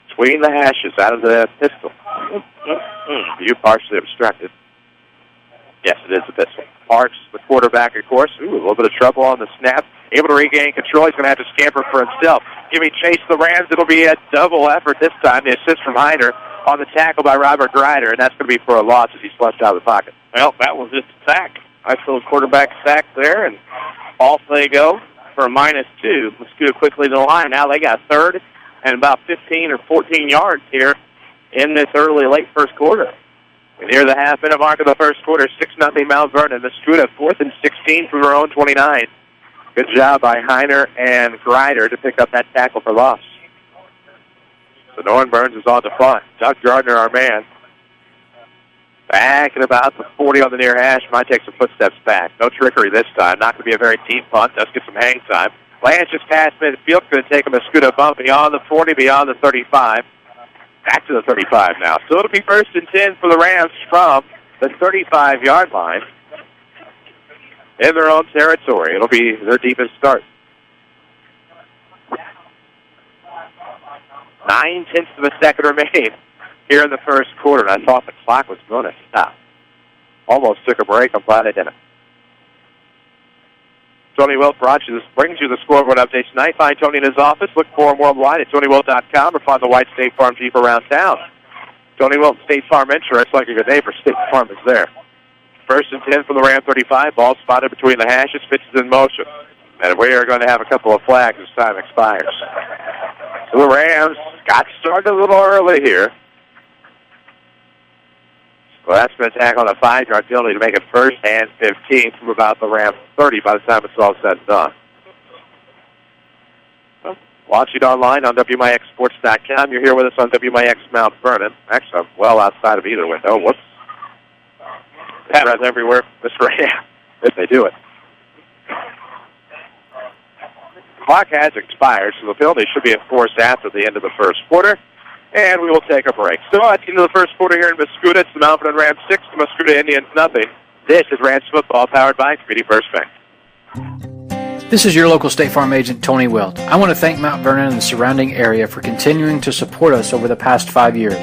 [SPEAKER 2] between the hashes out of the pistol. You partially obstructed. Yes, it is a pistol. Parks, the quarterback, of course. Ooh, a little bit of trouble on the snap. Able to regain control. He's going to have to scamper for himself. Give me chase the Rams. It'll be a double effort this time. The assist from Heiner on the tackle by Robert Grider, and that's going to be for a loss as he's flushed out of the pocket.
[SPEAKER 3] Well, that was just a sack. Nice little quarterback sack there, and off they go for a -2. Mascoutah quickly to the line. Now they got third and about 15 or 14 yards here in this late first quarter.
[SPEAKER 2] We're near the half-minute mark of the first quarter, 6-0 Mount Vernon. Mascoutah 4th and 16 from their own 29. Good job by Heiner and Grider to pick up that tackle for loss. So Norton Burns is on the punt. Doug Gardner, our man. Back at about the 40 on the near hash. Might take some footsteps back. No trickery this time. Not going to be a very deep punt. Does get some hang time. Lance just past midfield. Going to take him a Mascoutah bump beyond the 40, beyond the 35. Back to the 35 now. So it'll be 1st and 10 for the Rams from the 35-yard line in their own territory. It'll be their deepest start. 9/10 of a second remain here in the first quarter, and I thought the clock was going to stop. Almost took a break. I'm glad I didn't. Tony Wilt brings you the scoreboard updates tonight. Find Tony in his office. Look for him worldwide at TonyWilt.com or find the White State Farm Jeep around town. Tony Wilt, State Farm Insurance, like a good neighbor. State Farm is there. 1st and 10 from the Ram 35. Ball spotted between the hashes. Pitch is in motion. And we are going to have a couple of flags as time expires. So the Rams got started a little early here. Well, that's been attack on a 5-yard penalty to make it 1st and 15 from about the Rams 30 by the time it's all said and done. Well, watch it online on WMIXSports.com. You're here with us on WMIX Mount Vernon. Actually, I'm well outside of either window. Whoops. Cameras everywhere. Mr. Ram, if they do it. The clock has expired, so the penalty should be enforced after the end of the first quarter. And we will take a break. So at the end of the first quarter here in Mascoutah, it's the Mount Vernon Rams 6, the Mascoutah Indians nothing. This is Rams football powered by Community First Bank.
[SPEAKER 18] This is your local State Farm agent, Tony Wilt. I want to thank Mount Vernon and the surrounding area for continuing to support us over the past 5 years.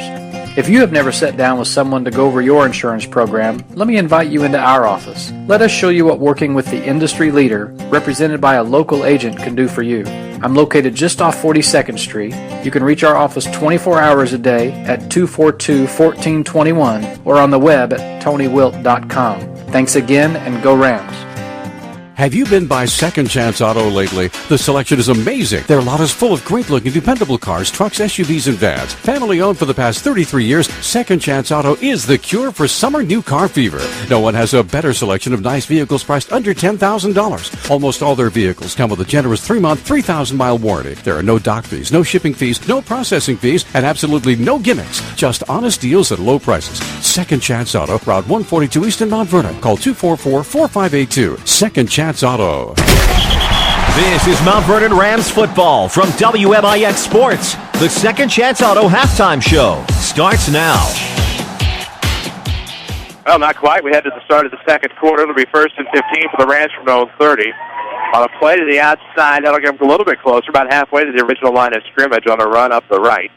[SPEAKER 18] If you have never sat down with someone to go over your insurance program, let me invite you into our office. Let us show you what working with the industry leader, represented by a local agent, can do for you. I'm located just off 42nd Street. You can reach our office 24 hours a day at 242-1421 or on the web at TonyWilt.com. Thanks again, and go Rams.
[SPEAKER 9] Have you been by Second Chance Auto lately? The selection is amazing. Their lot is full of great-looking, dependable cars, trucks, SUVs, and vans. Family owned for the past 33 years, Second Chance Auto is the cure for summer new car fever. No one has a better selection of nice vehicles priced under $10,000. Almost all their vehicles come with a generous 3-month, 3,000-mile warranty. There are no dock fees, no shipping fees, no processing fees, and absolutely no gimmicks. Just honest deals at low prices. Second Chance Auto, Route 142 East in Mount Vernon. Call 244-4582. Second Chance Auto.
[SPEAKER 1] This is Mount Vernon Rams football from WMIX Sports. The Second Chance Auto halftime show starts now.
[SPEAKER 2] Well, not quite. We head to the start of the second quarter. It'll be 1st and 15 for the Rams from their own 30. On a play to the outside, that'll get them a little bit closer, about halfway to the original line of scrimmage on a run up the right.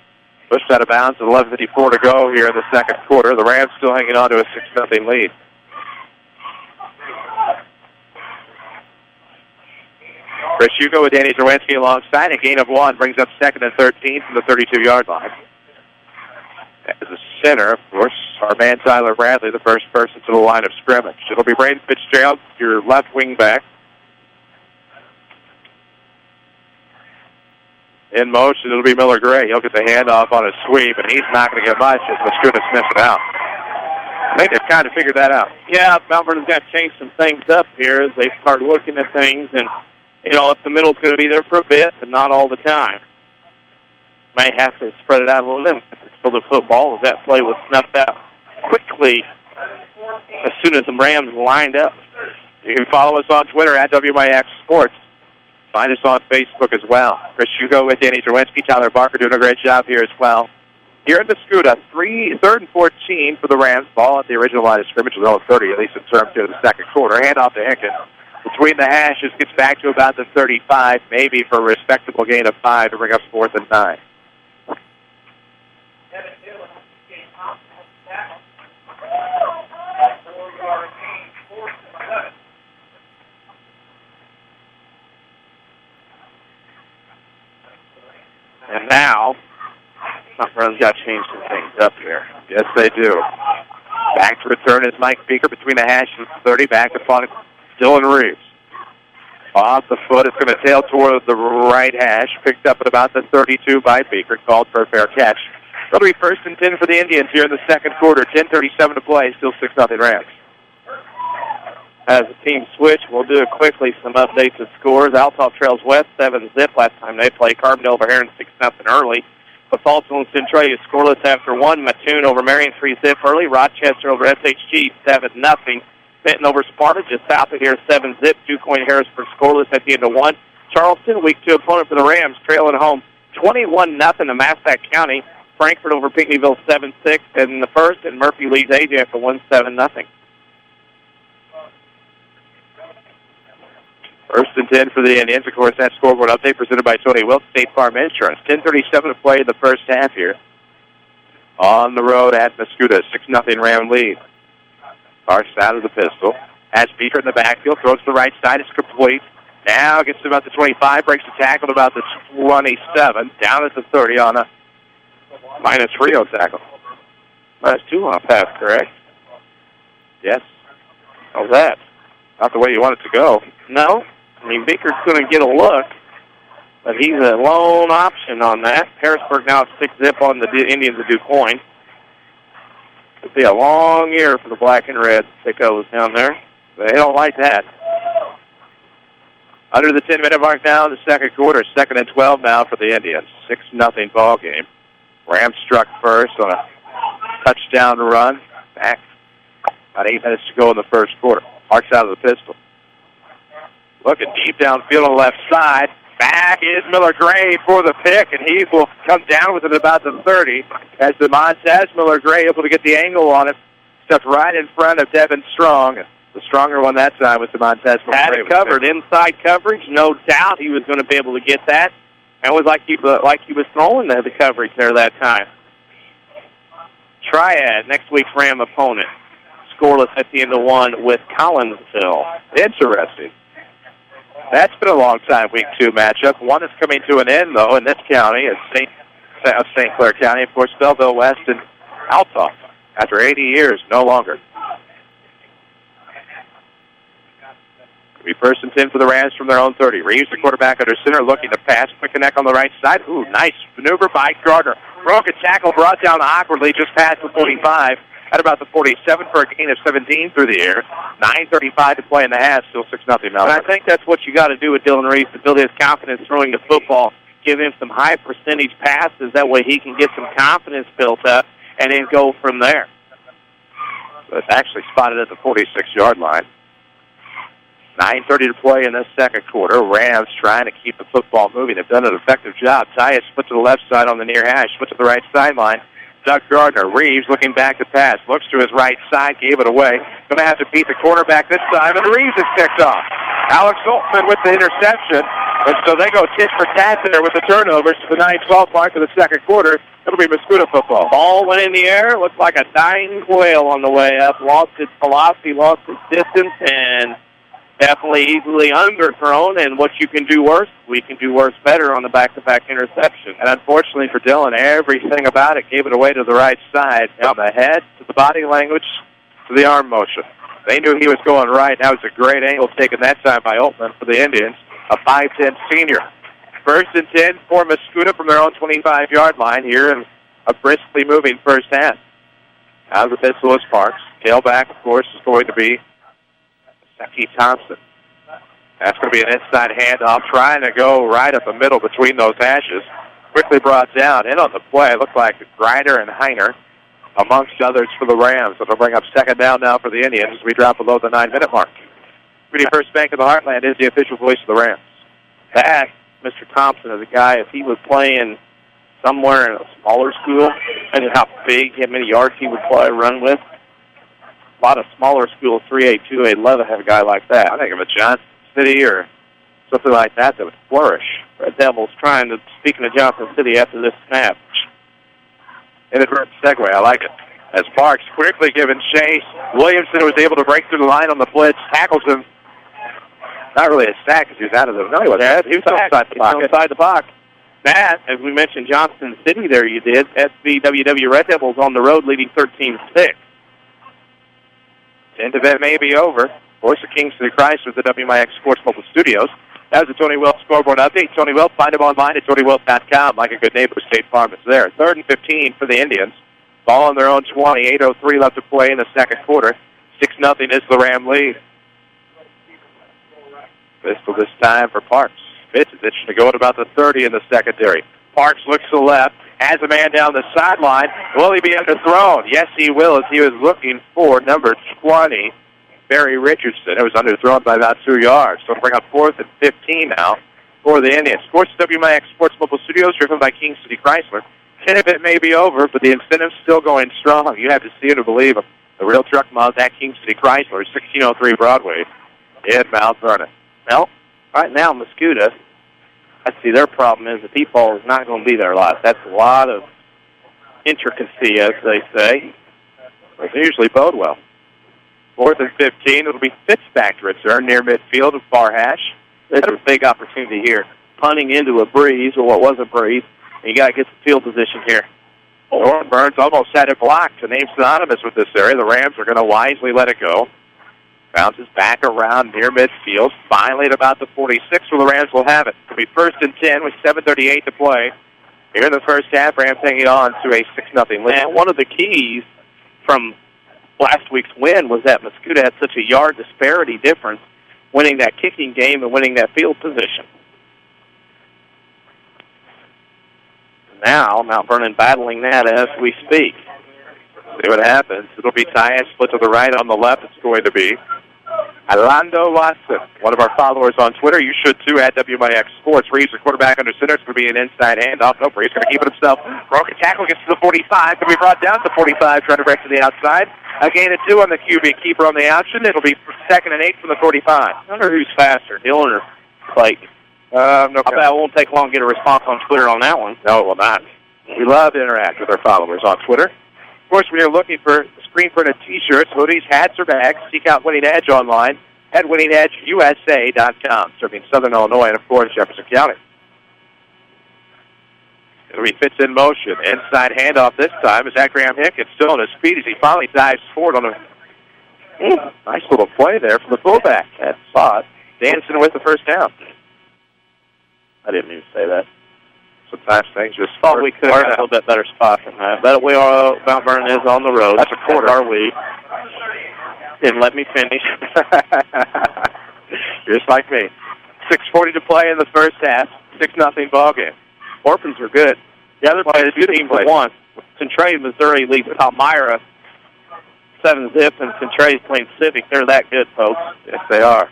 [SPEAKER 2] Pushed out of bounds with 11:54 to go here in the second quarter. The Rams still hanging on to a 6-0 lead. Chris Hugo with Danny Czerwinski alongside. A gain of 1 brings up 2nd and 13 from the 32-yard line. As a center, of course, our man Tyler Bradley, the first person to the line of scrimmage. It'll be Braden Fitzgerald, your left wing back. In motion, it'll be Miller Gray. He'll get the handoff on a sweep, and he's not going to get much as Mascoutah's missing out. I think they've kind of figured that out.
[SPEAKER 3] Yeah, Mount Vernon's got to change some things up here as they start looking at things, and you know, if the middle's going to be there for a bit, but not all the time. May have to spread it out a little bit for the football, as that play was snuffed out quickly as soon as the Rams lined up.
[SPEAKER 2] You can follow us on Twitter at WMIX Sports. Find us on Facebook as well. Chris Hugo with Danny Czerwinski, Tyler Barker doing a great job here as well. Here in Mascoutah, 3rd and 14 for the Rams. Ball at the original line of scrimmage with all 30, at least in terms of the second quarter. Handoff to Hinkins. Between the hashes, gets back to about the 35, maybe for a respectable gain of 5 to bring up 4th and 9. And now, Mount Vernon's got to change some things up here. Yes, they do. Back to return is Mike Beaker between the hash and 30. Back upon Dylan Reeves. Off the foot, it's going to tail toward the right hash. Picked up at about the 32 by Beaker. Called for a fair catch. It'll be 1st and 10 for the Indians here in the second quarter. 10:37 to play. Still 6-0 Rams.
[SPEAKER 3] As a team switch, we'll do it quickly. Some updates of scores. Althoff trails West 7-zip last time they played. Carbondale over Heron 6-0 early. Basalto and Centralia scoreless after one. Mattoon over Marion 3-zip early. Rochester over SHG 7-0. Benton over Sparta just south of here 7-zip. DuQuoin Harrisburg scoreless at the end of one. Charleston, week 2 opponent for the Rams, trailing home 21-0 to Massac County. Frankfort over Pinckneyville 7-6 in the first, and Murphy leads Ajax for 1-7-0.
[SPEAKER 2] 1st and 10 for the Indians. Of course, that scoreboard update presented by Tony Wilkes, State Farm Insurance. 10:37 to play in the first half here. On the road at Mascoutah, 6-0 Ram lead. Parks out of the pistol. Has Beaker in the backfield. Throws to the right side. It's complete. Now gets to about the 25. Breaks the tackle to about the 27. Down at the 30 on a -3 tackle. -2 on a pass, correct? Yes. How's that? Not the way you want it to go.
[SPEAKER 3] No. I mean, Beaker's going to get a look, but he's a lone option on that. Harrisburg now at 6-zip on the Indians of DuQuoin. It'll be a long year for the black and red sickos down there. They don't like that.
[SPEAKER 2] Under the 10-minute mark now in the second quarter. 2nd and 12 now for the Indians. 6-0 ball game. Rams struck first on a touchdown run. Back about 8 minutes to go in the first quarter. Parks out of the pistol. Looking deep downfield on the left side. Back is Miller Gray for the pick, and he will come down with it about the 30 as the Montez Miller Gray able to get the angle on it. Stepped right in front of Devin Strong. The stronger one that time was the Montez Miller
[SPEAKER 3] Had
[SPEAKER 2] Gray.
[SPEAKER 3] it covered. Inside coverage, no doubt he was going to be able to get that. And it was like he was throwing the coverage there that time. Triad, next week's Ram opponent. Scoreless at the end of one with Collinsville.
[SPEAKER 2] Interesting. That's been a long time, week 2 matchup. One is coming to an end, though, in this county. It's St. Clair County, of course, Belleville West and Althoff. After 80 years, no longer. It'll be 1st and 10 for the Rams from their own 30. Reeves, the quarterback under center, looking to pass. Quick connect on the right side. Ooh, nice maneuver by Gardner. Broke a tackle, brought down awkwardly, just past the 45. At about the 47 for a gain of 17 through the air. 9:35 to play in the half. Still 6-0 now.
[SPEAKER 3] And I think that's what you got to do with Dylan Reeves to build his confidence throwing the football. Give him some high percentage passes. That way he can get some confidence built up and then go from there.
[SPEAKER 2] So it's actually spotted at the 46-yard line. 9:30 to play in this second quarter. Rams trying to keep the football moving. They've done an effective job. Tyus split to the left side on the near hash. Split to the right sideline. Doug Gardner. Reeves looking back to pass. Looks to his right side. Gave it away. Going to have to beat the quarterback this time. And Reeves is picked off. Alex Holtman with the interception. And so they go tit for tat there with the turnovers to the 9-12 mark of the second quarter. It'll be Mascoutah football.
[SPEAKER 3] Ball went in the air. Looked like a dying quail on the way up. Lost its velocity, lost its distance, and definitely easily underthrown. And what you can do worse, we can do worse better on the back-to-back interception.
[SPEAKER 2] And unfortunately for Dylan, everything about it gave it away to the right side. From the head to the body language to the arm motion. They knew he was going right. That was a great angle taken that time by Altman for the Indians, a 5'10 senior. 1st and 10 for Mascoutah from their own 25-yard line here in a briskly moving first half. Out of the pistol is Parks. Tailback, of course, is going to be Seki Thompson. That's going to be an inside handoff, trying to go right up the middle between those hashes. Quickly brought down. In on the play, it looked like Grider and Heiner, amongst others for the Rams. It'll bring up 2nd down now for the Indians as we drop below the 9-minute mark. Community First Bank of the Heartland is the official voice of the Rams.
[SPEAKER 3] That, Mr. Thompson is a guy, if he was playing somewhere in a smaller school, and how big, how many yards he would run with. A lot of smaller schools, 3A, 2A, love to have a guy like that.
[SPEAKER 2] I think of a Johnson City or something like that would flourish.
[SPEAKER 3] Red Devils trying to, speaking of Johnson City after this snap.
[SPEAKER 2] Inadvertent segue, I like it. As Parks quickly given chase, Williamson was able to break through the line on the blitz, tackles him. Not really a sack because he was out of the... No, he wasn't.
[SPEAKER 3] Yeah, he was outside the pocket. Outside the box. Matt, as we mentioned, Johnson City there you did. SVWW Red Devils on the road leading 13-6.
[SPEAKER 2] End of it may be over. Voice of King City Chrysler, the WMIX Sports Mobile Studios. That was the Tony Wells scoreboard update. Tony Wells, find him online at TonyWells.com. Like a good neighbor, State Farm is there. 3rd and 15 for the Indians. Ball on their own 20. 8:03 left to play in the second quarter. 6-0 is the Ram lead. Pistol this time for Parks. Fitz is itching to go at about the 30 in the secondary. Parks looks to the left, has a man down the sideline. Will he be underthrown? Yes, he will, as he was looking for number 20, Barry Richardson. It was underthrown by about 2 yards. So it'll bring up 4th and 15 now for the Indians. Sports WMIX Sports Mobile Studios, driven by King City Chrysler. 10 of it may be over, but the incentive's still going strong. You have to see it or believe it. The real truck miles at King City Chrysler, 1603 Broadway in Mount Vernon.
[SPEAKER 3] Well, right now, Mascoutah, I see their problem is the deep ball is not going to be there a lot. That's a lot of intricacy, as they say.
[SPEAKER 2] They usually bode well. 4th and 15, it'll be Fitz back to return near midfield of far hash.
[SPEAKER 3] There's a big opportunity here. Punting into a breeze, or what was a breeze, and you got to get the field position here.
[SPEAKER 2] Lauren Burns almost had it blocked. A name synonymous with this area. The Rams are going to wisely let it go. Bounces back around near midfield. Finally at about the 46 where the Rams will have it. It'll be 1st and 10 with 7:38 to play. Here in the first half, Rams hanging on to a 6-0 lead.
[SPEAKER 3] And one of the keys from last week's win was that Mascoutah had such a yard disparity difference, winning that kicking game and winning that field position. Now, Mount Vernon battling that as we speak.
[SPEAKER 2] See what happens. It'll be Tyus split to the right. On the left, it's going to be Alando Watson, one of our followers on Twitter. You should, too, at WMIX Sports. Reeves, the quarterback under center. It's going to be an inside handoff. Nope, Reeves going to keep it himself. Broken tackle gets to the 45. Going to be brought down to the 45, trying to break to the outside. A gain of 2 on the QB keeper on the option. It'll be 2nd and 8 from the 45.
[SPEAKER 3] I wonder who's faster, Dylan or Blake.
[SPEAKER 2] No,
[SPEAKER 3] I bet it won't take long to get a response on Twitter on that one.
[SPEAKER 2] No, it will not. We love to interact with our followers on Twitter. Of course, when you're looking for screen-printed T-shirts, hoodies, hats, or bags, seek out Winning Edge online at winningedgeusa.com, serving Southern Illinois and, of course, Jefferson County. It'll be Fitz in motion. Inside handoff this time is at Graham Hickett, still on his feet as he finally dives forward on a nice little play there from the fullback. That spot. Dancing with the first down.
[SPEAKER 3] I didn't even say that.
[SPEAKER 2] Sometimes things just
[SPEAKER 3] thought we could have a little bit better spot than that. But we are, Mount Vernon is on the road.
[SPEAKER 2] That's a quarter.
[SPEAKER 3] Are we? Didn't let me finish.
[SPEAKER 2] Just like me. 6:40 to play in the first half. 6-0 ball game.
[SPEAKER 3] Orphans are good. The other play is good team for one. Centralia, Missouri leads Palmyra 7-zip, and Centralia's playing Civic. They're that good, folks.
[SPEAKER 2] Yes, they are.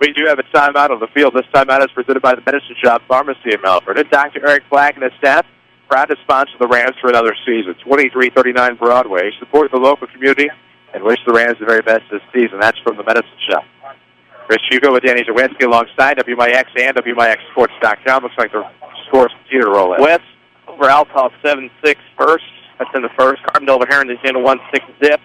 [SPEAKER 2] We do have a timeout on the field. This timeout is presented by the Medicine Shop Pharmacy in Mount Vernon. Dr. Eric Black and his staff proud to sponsor the Rams for another season. 2339 Broadway. Support the local community and wish the Rams the very best this season. That's from the Medicine Shop. Chris Hugo with Danny Czerwinski alongside WMIX and WMIXSports.com. Looks like the scores continue to roll in.
[SPEAKER 3] West over Althoff 7-6 first. That's in the first. Carbondale over Heron is in a 1-6-zip.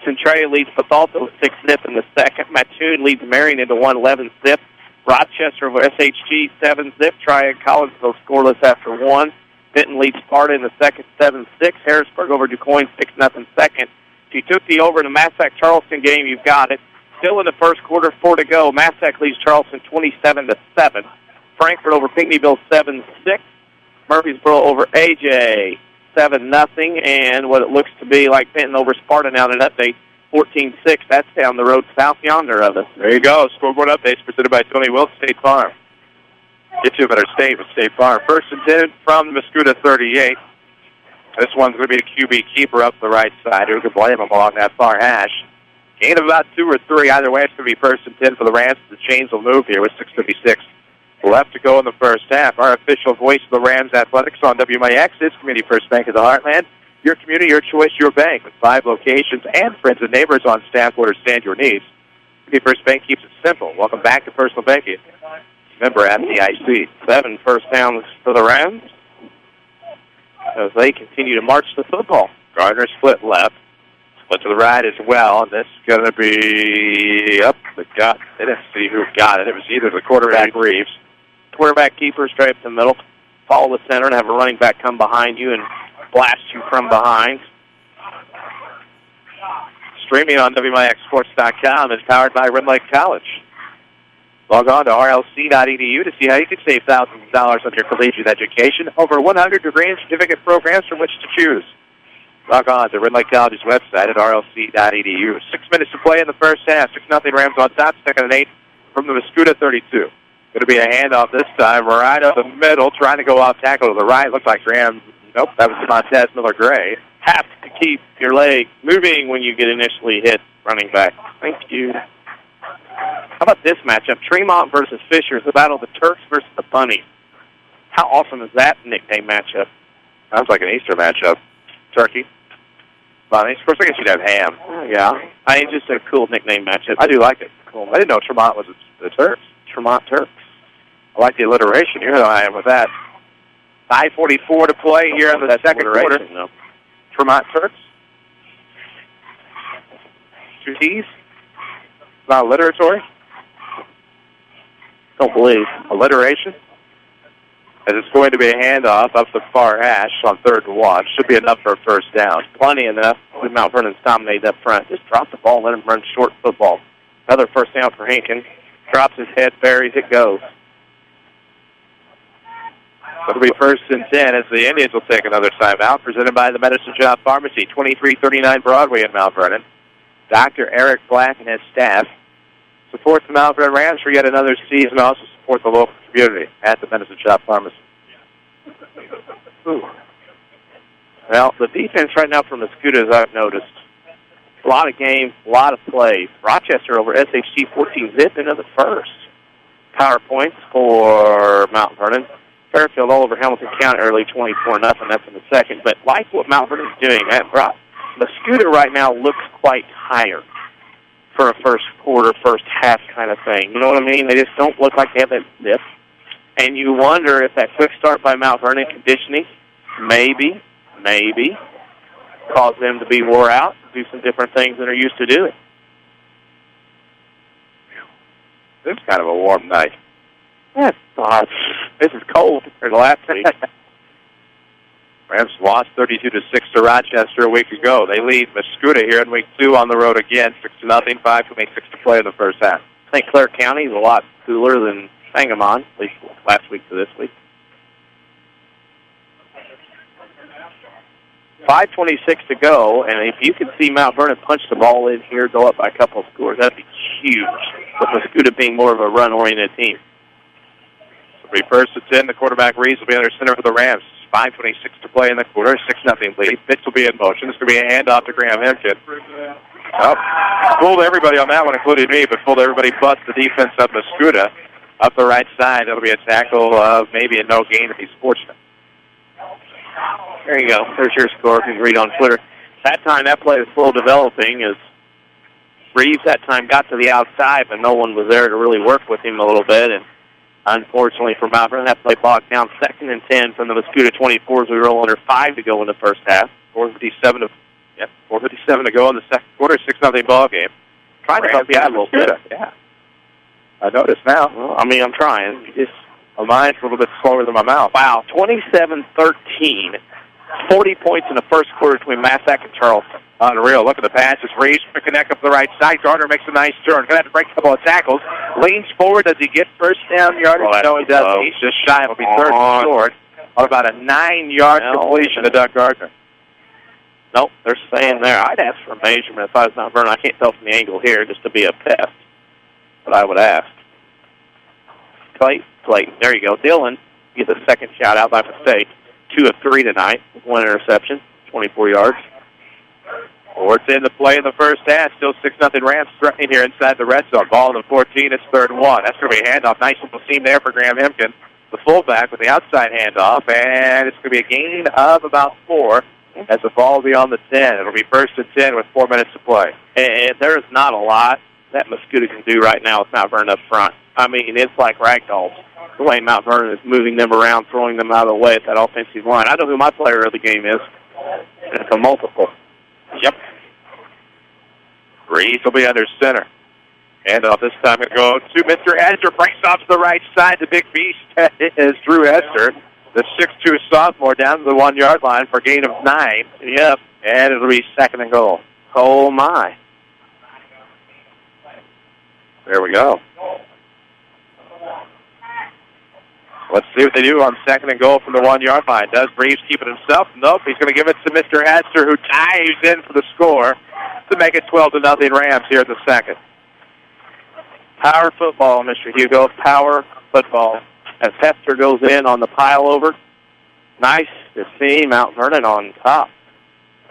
[SPEAKER 3] Centralia leads Bethalto 6-zip in the second. Mattoon leads Marion into 1-11-zip. Rochester over SHG 7-zip. Triad Collinsville scoreless after 1. Benton leads Sparta in the second 7-6. Harrisburg over DuQuoin 6-0 second. If you took the over in the Massac Charleston game, you've got it. Still in the first quarter, 4 to go. Massac leads Charleston 27-7. Frankfort over Pinckneyville 7-6. Murfreesboro over AJ 7-0, and what it looks to be like Benton over Sparta now in an update, 14-6. That's down the road south yonder of us.
[SPEAKER 2] There you go. Scoreboard updates presented by Tony Wilkes, State Farm. Get you a better state with State Farm. 1st and 10 from the Mascoutah 38. This one's going to be a QB keeper up the right side. Who could blame him along that far hash? Gain of about 2 or 3. Either way, it's going to be 1st and 10 for the Rams. The chains will move here with 6:56 left to go in the first half. Our official voice of the Rams Athletics on WMIX is Community First Bank of the Heartland. Your community, your choice, your bank. With 5 locations and friends and neighbors on staff who understand your needs. Community First Bank keeps it simple. Welcome back to personal banking. Member at FDIC.
[SPEAKER 3] 7 first downs for the Rams as they continue to march the football.
[SPEAKER 2] Gardner split left. Split to the right as well. And this is going to be up. They didn't see who got it. It was either the quarterback Reeves.
[SPEAKER 3] Quarterback keeper straight up the middle. follow the center and have a running back come behind you and blast you from behind. Streaming on WMIXsports.com is powered by Red Lake College. Log on to rlc.edu to see how you can save thousands of dollars on your collegiate education. Over 100 degree and certificate programs from which to choose. Log on to Red Lake College's website at rlc.edu. 6 minutes to play in the first half. 6-0 Rams on top, second and 8 from the Mascoutah 32. Going to be a handoff this time right up the middle, trying to go off tackle to the right. Looks like Rams. Nope, that was Montez Miller-Gray. Have to keep your leg moving when you get initially hit, running back. Thank you. How about this matchup? Tremont versus Fisher is the battle of the Turks versus the Bunnies. How awesome is that nickname matchup?
[SPEAKER 2] Sounds like an Easter matchup. Turkey. Bunnies. Of course, I guess you'd have ham.
[SPEAKER 3] Yeah. I mean, just a cool nickname matchup.
[SPEAKER 2] I do like it. Cool. I didn't know Tremont was the Turks.
[SPEAKER 3] Tremont Turks.
[SPEAKER 2] I like the alliteration. You know how I am with that.
[SPEAKER 3] 5:44 to play here in the second quarter.
[SPEAKER 2] No. Tremont Turks. 2 T's. Not alliteratory.
[SPEAKER 3] Don't believe.
[SPEAKER 2] Alliteration. As it's going to be a handoff up the far hash on 3rd and 1. Should be enough for a first down.
[SPEAKER 3] Plenty enough. Mount Vernon's dominated up front. Just drop the ball, let him run short football. Another first down for Hinken. Drops his head, buries it, goes.
[SPEAKER 2] It'll be 1st and 10 as the Indians will take another timeout. Presented by the Medicine Shop Pharmacy, 2339 Broadway in Mount Vernon. Dr. Eric Black and his staff support the Mount Vernon Rams for yet another season. Also support the local community at the Medicine Shop Pharmacy.
[SPEAKER 3] Ooh. Well, the defense right now from Mascoutah, as I've noticed, a lot of games, a lot of plays. Rochester over SHG 14-zip into the first. Power points for Mount Vernon. Fairfield all over Hamilton County early, 24-0. That's in the second. But like what Mount Vernon's doing, Mascoutah right now looks quite tired for a first quarter, first half kind of thing. You know what I mean? They just don't look like they have that zip. And you wonder if that quick start by Mount Vernon conditioning maybe cause them to be wore out, do some different things than they're used to doing.
[SPEAKER 2] This is kind of a warm night.
[SPEAKER 3] Yeah, this is cold compared to last week.
[SPEAKER 2] Rams lost 32-6 to Rochester a week ago. They lead Mascoutah here in week 2 on the road again, 6-0, 5:26 to play in the first half.
[SPEAKER 3] St. Clair County is a lot cooler than Sangamon, at least last week to this week. 5:26 to go, and if you can see Mount Vernon punch the ball in here, go up by a couple of scores, that'd be huge, with Mascoutah being more of a run-oriented team.
[SPEAKER 2] It'll be 1st and 10. The quarterback Reeves will be under center for the Rams. 5:26 to play in the quarter, 6-0 lead. Fitz will be in motion. It's going to be a handoff to Graham Hempkin. Oh, fooled everybody on that one, including me, but fooled everybody but the defense of Mascoutah. Up the right side, it'll be a tackle of maybe a no gain if he's fortunate.
[SPEAKER 3] There you go. There's your score if you can read on Twitter. That time, that play was slow developing as Reeves that time got to the outside, but no one was there to really work with him a little bit. And unfortunately for Mount Vernon, that play bogged down 2nd and 10 from the Mascoutah 24 as we roll under 5 to go in the first half. 4:57 to go in the second quarter, 6-0 ball game. Trying to help you out a little bit.
[SPEAKER 2] Yeah. I noticed now.
[SPEAKER 3] Well, I mean, I'm trying.
[SPEAKER 2] My mind's a little bit slower than my mouth.
[SPEAKER 3] Wow, 27-13. 40 points in the first quarter between Massac and Charleston.
[SPEAKER 2] Unreal. Look at the pass. It's Reeves to connect up the right side. Gardner makes a nice turn. Going to have to break a couple of tackles. Leans forward. Does he get first down yardage? No, he doesn't. He's just shy. It'll be 3rd and short. On about a 9-yard completion to Doug Gardner.
[SPEAKER 3] Nope, they're staying there. I'd ask for a measurement if I was Mount Vernon. I can't tell from the angle here just to be a pest, but I would ask. Clayton, there you go. Dylan gets a second shout out by mistake. 2 of 3 tonight with 1 interception, 24 yards.
[SPEAKER 2] Forward's in the play in the first half. Still 6-0 Rams threatening here inside the red zone. Ball in the 14. It's 3rd and 1. That's going to be a handoff. Nice little seam there for Graham Hempkin, the fullback with the outside handoff, and it's going to be a gain of about 4 as the ball will be on the 10. It'll be 1st and 10 with 4 minutes to play.
[SPEAKER 3] And there is not a lot that Mascoutah can do right now with Mount Vernon up front. I mean, it's like ragdolls. The way Mount Vernon is moving them around, throwing them out of the way at that offensive line. I know who my player of the game is. It's a multiple.
[SPEAKER 2] Yep. Reeves will be under center. Handoff this time. It'll go to Mr. Esther. Breaks off to the right side. The big beast is Drew Esther. The 6'2 sophomore down to the 1-yard line for a gain of 9.
[SPEAKER 3] Yep.
[SPEAKER 2] And it'll be second and goal.
[SPEAKER 3] Oh, my.
[SPEAKER 2] There we go. Let's see what they do on second and goal from the 1-yard line. Does Reeves keep it himself? Nope. He's going to give it to Mr. Hester, who dives in for the score to make it 12-0 Rams here at the second.
[SPEAKER 3] Power football, Mr. Hugo. Power football. As Hester goes in on the pile over. Nice to see Mount Vernon on top.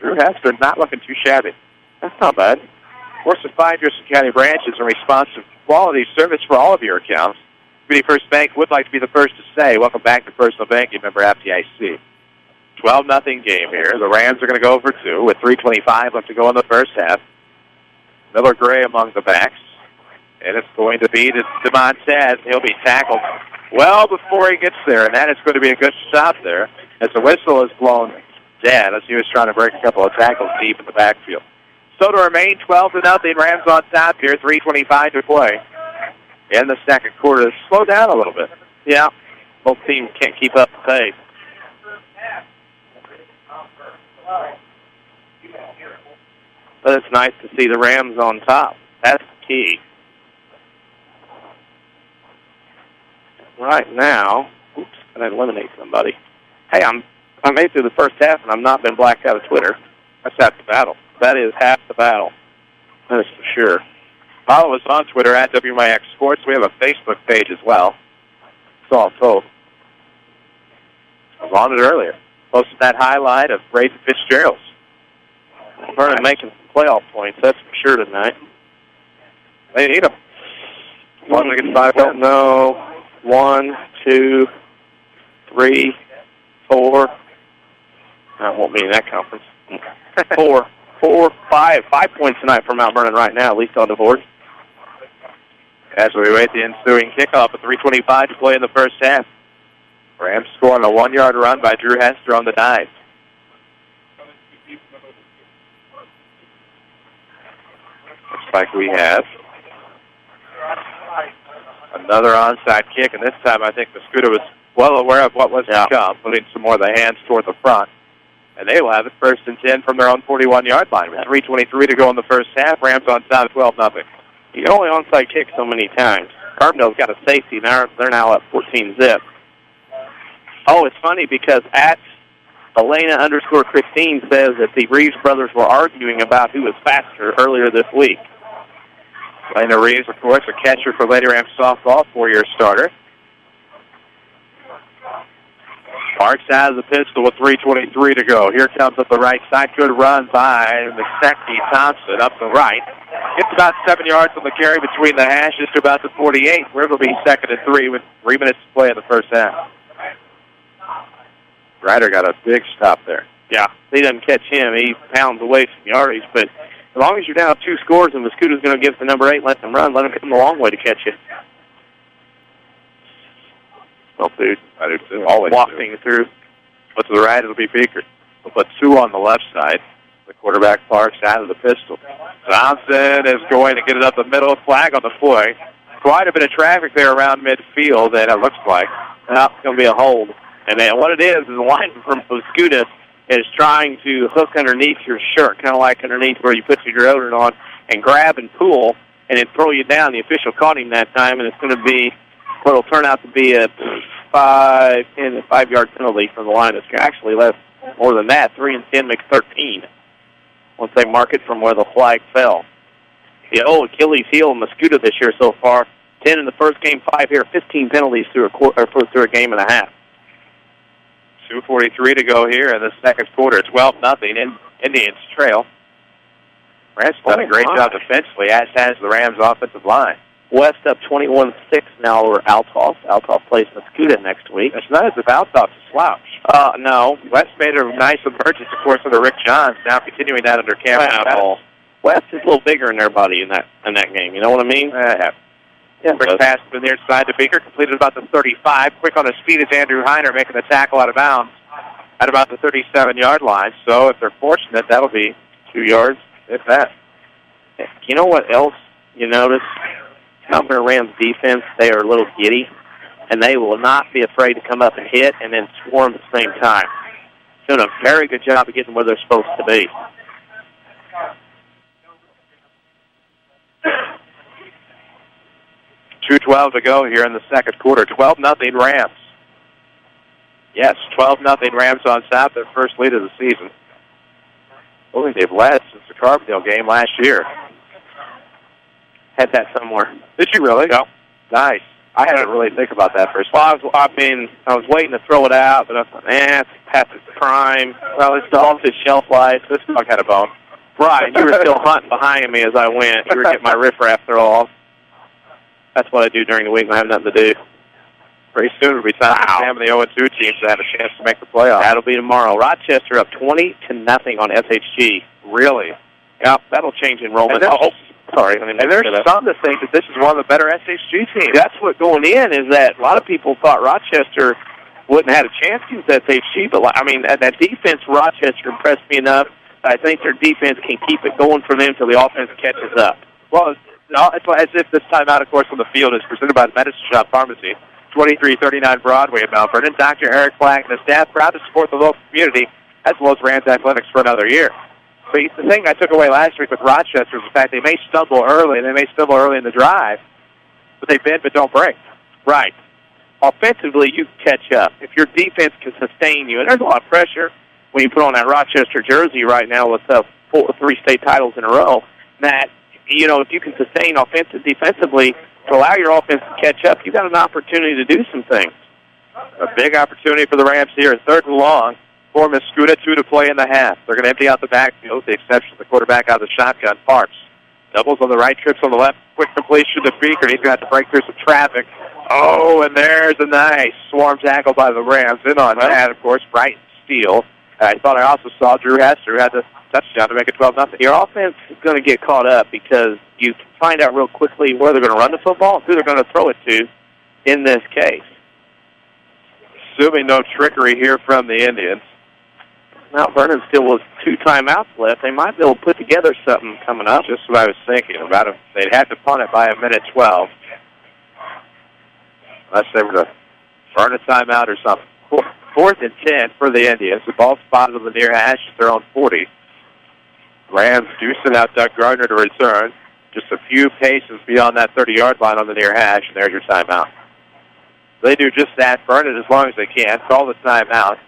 [SPEAKER 2] Drew Hester not looking too shabby.
[SPEAKER 3] That's not bad.
[SPEAKER 2] Of course, the 5 Houston County branches in response to quality service for all of your accounts. Community First Bank would like to be the first to say, welcome back to Personal Banking, member FDIC. 12-0 game here. The Rams are going to go for 2 with 3:25 left to go in the first half. Miller Gray among the backs. And it's going to be to Demontez. He'll be tackled well before he gets there, and that is going to be a good stop there as the whistle is blown dead as he was trying to break a couple of tackles deep in the backfield. So to remain 12-0, Rams on top here, 3:25 to play. In the second quarter, slow down a little bit.
[SPEAKER 3] Yeah, both teams can't keep up the pace. But it's nice to see the Rams on top. That's the key. Right now, oops, I eliminate somebody. Hey, I'm made through the first half, and I've not been blacked out of Twitter.
[SPEAKER 2] That's half the battle.
[SPEAKER 3] That is half the battle. That is for sure.
[SPEAKER 2] Follow us on Twitter at WMIX Sports. We have a Facebook page as well.
[SPEAKER 3] Saw it both.
[SPEAKER 2] I was on it earlier. Posted that highlight of Brady Fitzgerald's.
[SPEAKER 3] Vernon making some playoff points, that's for sure tonight.
[SPEAKER 2] They need them.
[SPEAKER 3] One against 5. Don't know. 1, 2, 3, 4. That won't be in that conference. 4, 5. 5 points tonight for Mount Vernon right now, at least on the board.
[SPEAKER 2] As we wait the ensuing kickoff at 3:25 to play in the first half. Rams scoring a 1-yard run by Drew Hester on the dive. Looks like we have another onside kick, and this time I think Mascoutah was well aware of what was to come, putting some more of the hands toward the front. And they will have it 1st and 10 from their own 41-yard line. With 3:23 to go in the first half, Rams on top 12-0.
[SPEAKER 3] You can only onside kick so many times. Carbondale's got a safety. Now they're now up 14-zip. Oh, it's funny because at Elena_Christine says that the Reeves brothers were arguing about who was faster earlier this week.
[SPEAKER 2] Elena Reeves, of course, a catcher for Lady Rams softball, 4-year starter. Parks out of the pistol with 3:23 to go. Here comes up the right side. Good run by McSexy Thompson up the right. Gets about 7 yards on the carry between the hashes to about the 48, where it'll be 2nd and 3 with 3 minutes to play in the first half. Ryder got a big stop there.
[SPEAKER 3] Yeah, he doesn't catch him. He pounds away from yardage. But as long as you're down 2 scores and Mascoutah's going to give the number 8, let them run. Let them come a long way to catch you.
[SPEAKER 2] Well, dude, I do too. Always
[SPEAKER 3] wafting through.
[SPEAKER 2] But to the right, it'll be Beaker. We'll put 2 on the left side. The quarterback Parks out of the pistol. Thompson is going to get it up the middle. Flag on the play. Quite a bit of traffic there around midfield, and it looks like.
[SPEAKER 3] It's going to be a hold. And then what it is the lineman from Mascoutah is trying to hook underneath your shirt, kind of like underneath where you put your deodorant on, and grab and pull, and then throw you down. The official caught him that time, and it's going to be what will turn out to be a 5-yard penalty from the line. It's actually less, more than that. 3 and 10 makes 13 once they mark it from where the flag fell. The old Achilles heel in Mascoutah this year so far. 10 in the first game, 5 here, 15 penalties through a game and a half.
[SPEAKER 2] 2:43 to go here in the second quarter. 12-0. Indians trail. Rams done a great job defensively, as has the Rams offensive line.
[SPEAKER 3] West up 21-6 now over Althoff. Althoff plays Mascoutah next week.
[SPEAKER 2] It's not as if Althoff's a slouch.
[SPEAKER 3] No.
[SPEAKER 2] West made a nice emergence, of course, under Rick Johns, now continuing that under Cameron.
[SPEAKER 3] West is a little bigger in their body in that game. You know what I mean?
[SPEAKER 2] Yeah. Quick pass to the near side to Beaker, completed about the 35. Quick on his feet is Andrew Heiner making the tackle out of bounds at about the 37-yard line. So if they're fortunate, that'll be
[SPEAKER 3] 2 yards,
[SPEAKER 2] if that.
[SPEAKER 3] You know what else you notice? Mount Vernon Rams defense, they are a little giddy. and they will not be afraid to come up and hit and then swarm at the same time. Doing a very good job of getting where they're supposed to be.
[SPEAKER 2] .2:12 to go here in the second quarter. 12-0 Rams. Yes, 12-0 Rams on top, their first lead of the season. I think they've led since the Carbondale game last year.
[SPEAKER 3] Had that somewhere.
[SPEAKER 2] Did you really? No. Nice. I had to really think about that first.
[SPEAKER 3] Well, I was waiting to throw it out, but I thought, it's past its prime. Well, it's off its shelf life.
[SPEAKER 2] This dog had a bone.
[SPEAKER 3] Right. You were still hunting behind me as I went. You were getting my riffraff throw off. That's what I do during the week when I have nothing to do.
[SPEAKER 2] Pretty soon it'll be time for Sam and the 0-2 teams to have a chance to make the playoffs.
[SPEAKER 3] That'll be tomorrow. Rochester up 20-0 on SHG.
[SPEAKER 2] Really?
[SPEAKER 3] Yep, that'll change enrollment. Sorry.
[SPEAKER 2] And there's some that think that this is one of the better SHG teams.
[SPEAKER 3] That's what going in is that a lot of people thought Rochester wouldn't have a chance against SHG, but that defense Rochester impressed me enough. I think their defense can keep it going for them until the offense catches up.
[SPEAKER 2] Well, it's as if this timeout, of course, on the field is presented by the Medicine Shop Pharmacy, 2339 Broadway in Mount Vernon. Dr. Eric Black and the staff proud to support the local community as well as Rams Athletics for another year. But the thing I took away last week with Rochester is the fact they may stumble early, and they may stumble early in the drive, but they bend but don't break.
[SPEAKER 3] Right. Offensively, you catch up. If your defense can sustain you, and there's a lot of pressure when you put on that Rochester jersey right now with 3 state titles in a row, that, if you can sustain defensively to allow your offense to catch up, you've got an opportunity to do some things.
[SPEAKER 2] A big opportunity for the Rams here, 3rd and long. For Mascoutah, 2 to play in the half. They're going to empty out the backfield, with the exception of the quarterback out of the shotgun, Parks. Doubles on the right, trips on the left, quick completion to Beaker. He's going to have to break through some traffic. Oh, and there's a nice swarm tackle by the Rams. In on that, of course, Brighton Steele. I thought I also saw Drew Hester, who had the touchdown to make it 12-0.
[SPEAKER 3] Your offense is going to get caught up because you can find out real quickly where they're going to run the football and who they're going to throw it to in this case.
[SPEAKER 2] Assuming no trickery here from the Indians.
[SPEAKER 3] Mount Vernon still was 2 timeouts left. They might be able to put together something coming up.
[SPEAKER 2] Just what I was thinking about it. They'd have to punt it by a minute 12. Unless they were to burn a timeout or something. 4th and 10 for the Indians. The ball spotted on the near hash at their own 40. Rams do send out Doug Gardner to return. Just a few paces beyond that 30-yard line on the near hash, and there's your timeout. They do just that, burn it as long as they can, call the timeout.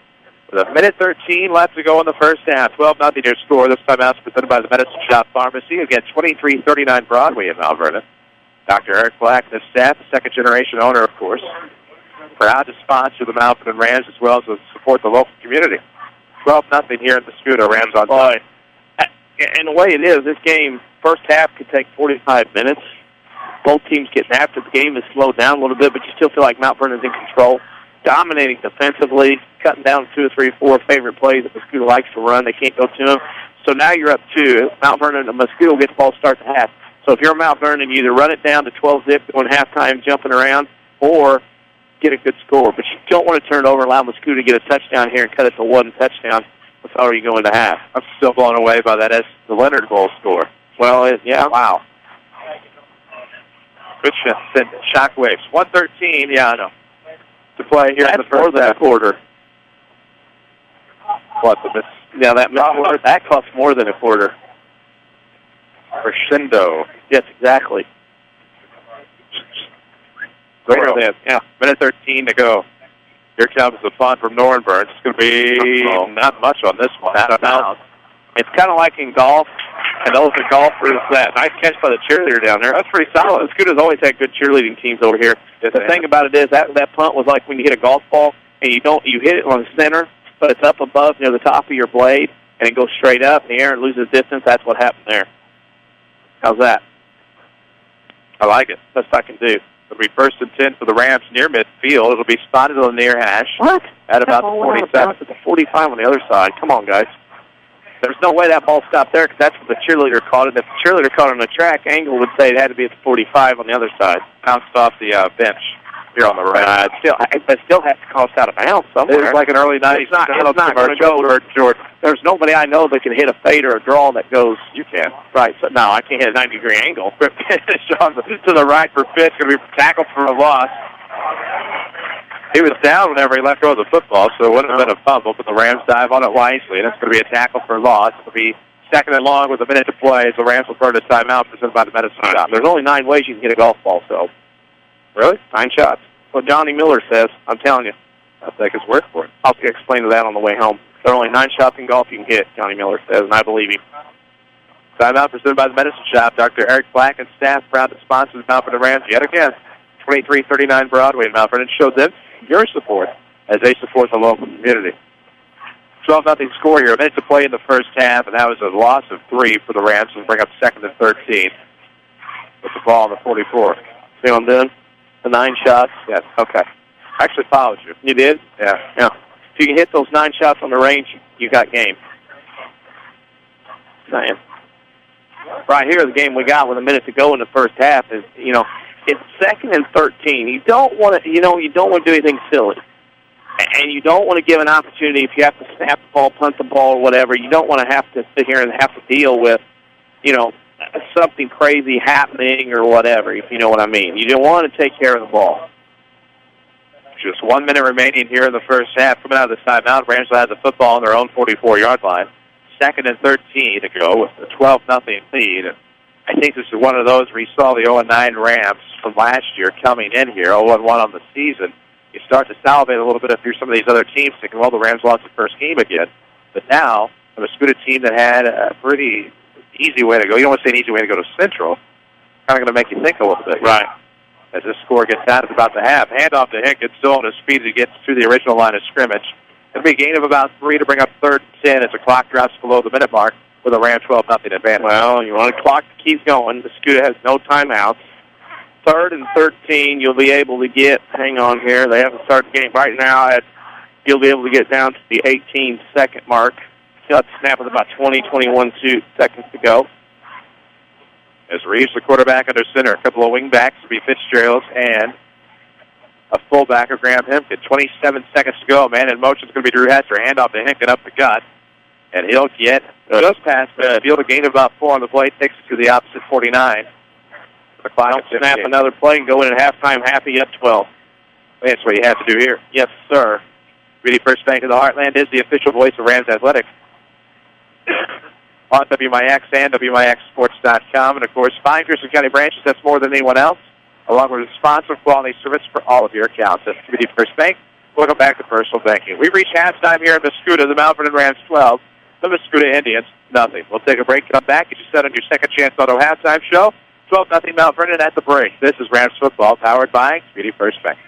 [SPEAKER 2] With a minute 13 left to go in the first half. 12-0 your score. This timeout is presented by the Medicine Shop Pharmacy. Again, 2339 Broadway in Mount Vernon. Dr. Eric Black and his staff, a second-generation owner, of course, proud to sponsor the Mount Vernon Rams as well as to support the local community. 12-0 here at the Mascoutah. Rams on top.
[SPEAKER 3] And the way it is, this game, first half could take 45 minutes. Both teams getting after the game has slowed down a little bit, but you still feel like Mount Vernon's in control. Dominating defensively, cutting down 2 or 3 or 4 favorite plays that Mascoutah likes to run. They can't go to them. So now you're up 2. Mount Vernon and Mascoutah will get the ball start to half. So if you're Mount Vernon, you either run it down to 12-zip going halftime, jumping around, or get a good score. But you don't want to turn it over and allow Mascoutah to get a touchdown here and cut it to 1 touchdown before you go into half.
[SPEAKER 2] I'm still blown away by that the Leonard Bowl score.
[SPEAKER 3] Well, yeah.
[SPEAKER 2] Wow. Good shockwaves. 1:13, yeah, I know. To play here in the first half.
[SPEAKER 3] Quarter.
[SPEAKER 2] What,
[SPEAKER 3] that costs more than a quarter.
[SPEAKER 2] Crescendo.
[SPEAKER 3] Yes, exactly.
[SPEAKER 2] Greater than, minute 13 to go. Here comes the punt from Norrenburg. It's going to be not much on this one.
[SPEAKER 3] It's kind of like in golf, and those are golfers. That nice catch by the cheerleader down there. That's pretty solid. Mascoutah's always had good cheerleading teams over here. The thing about it is that punt was like when you hit a golf ball and you hit it on the center, but it's up above near the top of your blade, and it goes straight up in the air and loses distance. That's what happened there. How's that?
[SPEAKER 2] I like it.
[SPEAKER 3] Best I can do.
[SPEAKER 2] It'll be 1st and 10 for the Rams near midfield. It'll be spotted on the near hash.
[SPEAKER 3] What?
[SPEAKER 2] At about the 47.
[SPEAKER 3] At the 45 on the other side. Come on, guys. There's no way that ball stopped there because that's what the cheerleader caught it. If the cheerleader caught it on the track, Angle would say it had to be at the 45 on the other side.
[SPEAKER 2] Bounced off the bench here on the right.
[SPEAKER 3] It still has to cost out of bounds somewhere.
[SPEAKER 2] It's like an early 90s.
[SPEAKER 3] It's not going to go.
[SPEAKER 2] Jordan.
[SPEAKER 3] There's nobody I know that can hit a fade or a draw that goes.
[SPEAKER 2] You can.
[SPEAKER 3] Right. So, no, I can't hit a 90-degree angle.
[SPEAKER 2] To the right for Fitz. Going to be tackled for a loss. He was down whenever he let go of the football, so it wouldn't have been a fumble, but the Rams dive on it wisely, and it's going to be a tackle for loss. It'll be second and long with a minute to play, so the Rams will burn a timeout presented by the medicine shop.
[SPEAKER 3] There's only 9 ways you can hit a golf ball, so.
[SPEAKER 2] Really?
[SPEAKER 3] 9 shots. What Johnny Miller says, I'm telling you.
[SPEAKER 2] I'll take his word for it.
[SPEAKER 3] I'll explain that on the way home. There are only 9 shots in golf you can hit, Johnny Miller says, and I believe him.
[SPEAKER 2] Timeout presented by the medicine shop. Dr. Eric Black and staff proud to sponsor the Mount Vernon Rams yet again. 2339 Broadway in Mount Vernon. Show them your support as they support the local community. 12-0 score here. A minute to play in the first half, and that was a loss of 3 for the Rams to bring up second and 13 with the ball on the 44.
[SPEAKER 3] See what I'm doing? The 9 shots?
[SPEAKER 2] Yes. Okay. I actually followed you.
[SPEAKER 3] You did?
[SPEAKER 2] Yeah.
[SPEAKER 3] Yeah. If you can hit those 9 shots on the range, you got game. Saying. Right here, the game we got with a minute to go in the first half is, it's second and 13. You don't want to, you don't want to do anything silly. And you don't want to give an opportunity if you have to snap the ball, punt the ball, or whatever. You don't want to have to sit here and have to deal with, something crazy happening or whatever, if you know what I mean. You don't want to take care of the ball.
[SPEAKER 2] Just 1 minute remaining here in the first half. Coming out of the timeout, Rams will have the football on their own 44-yard line. Second and 13 to go with the 12-0 lead. I think this is one of those where you saw the 0-9 Rams from last year coming in here, 0-1 on the season. You start to salivate a little bit if you're some of these other teams thinking, well, the Rams lost the first game again. But now, a Mascoutah team that had a pretty easy way to go. You don't want to say an easy way to go to Central. Kind of going to make you think a little bit.
[SPEAKER 3] Right.
[SPEAKER 2] As this score gets out at about the half. Handoff to Hinkett, still on his feet as he gets to the original line of scrimmage. It'll be a gain of about 3 to bring up 3rd and 10 as the clock drops below the minute mark with a Ram 12-0 advantage.
[SPEAKER 3] Well, you want a clock to keep going. Mascoutah has no timeouts. 3rd and 13, you'll be able to get, hang on here, they haven't started the game right now. You'll be able to get down to the 18-second mark. You'll have to snap with about 21 seconds to go.
[SPEAKER 2] As Reeves, the quarterback, under center, a couple of wingbacks will be Fitzgerald and a fullback of Graham Hempkin. 27 seconds to go. Man in motion is going to be Drew Hester. Handoff to Hempkin up the gut. And he'll get just past midfield. A gain of about 4 on the play. Takes it to the opposite 49. The clock
[SPEAKER 3] Don't snap another play and go in at halftime happy up 12.
[SPEAKER 2] That's what you have to do here.
[SPEAKER 3] Yes, sir.
[SPEAKER 2] Community First Bank of the Heartland is the official voice of Rams Athletics. On WMIX and WMIXsports.com. And, of course, 5 Pearson County branches. That's more than anyone else. Along with a sponsor of quality service for all of your accounts. That's Community First Bank. Welcome back to Personal Banking. We reach halftime here in Mascoutah. The Mount Vernon Rams 12. The Mascoutah Indians, nothing. We'll take a break, come back, get you set on your Second Chance Auto halftime show. 12-0 Mount Vernon at the break. This is Rams football, powered by Community First Bank.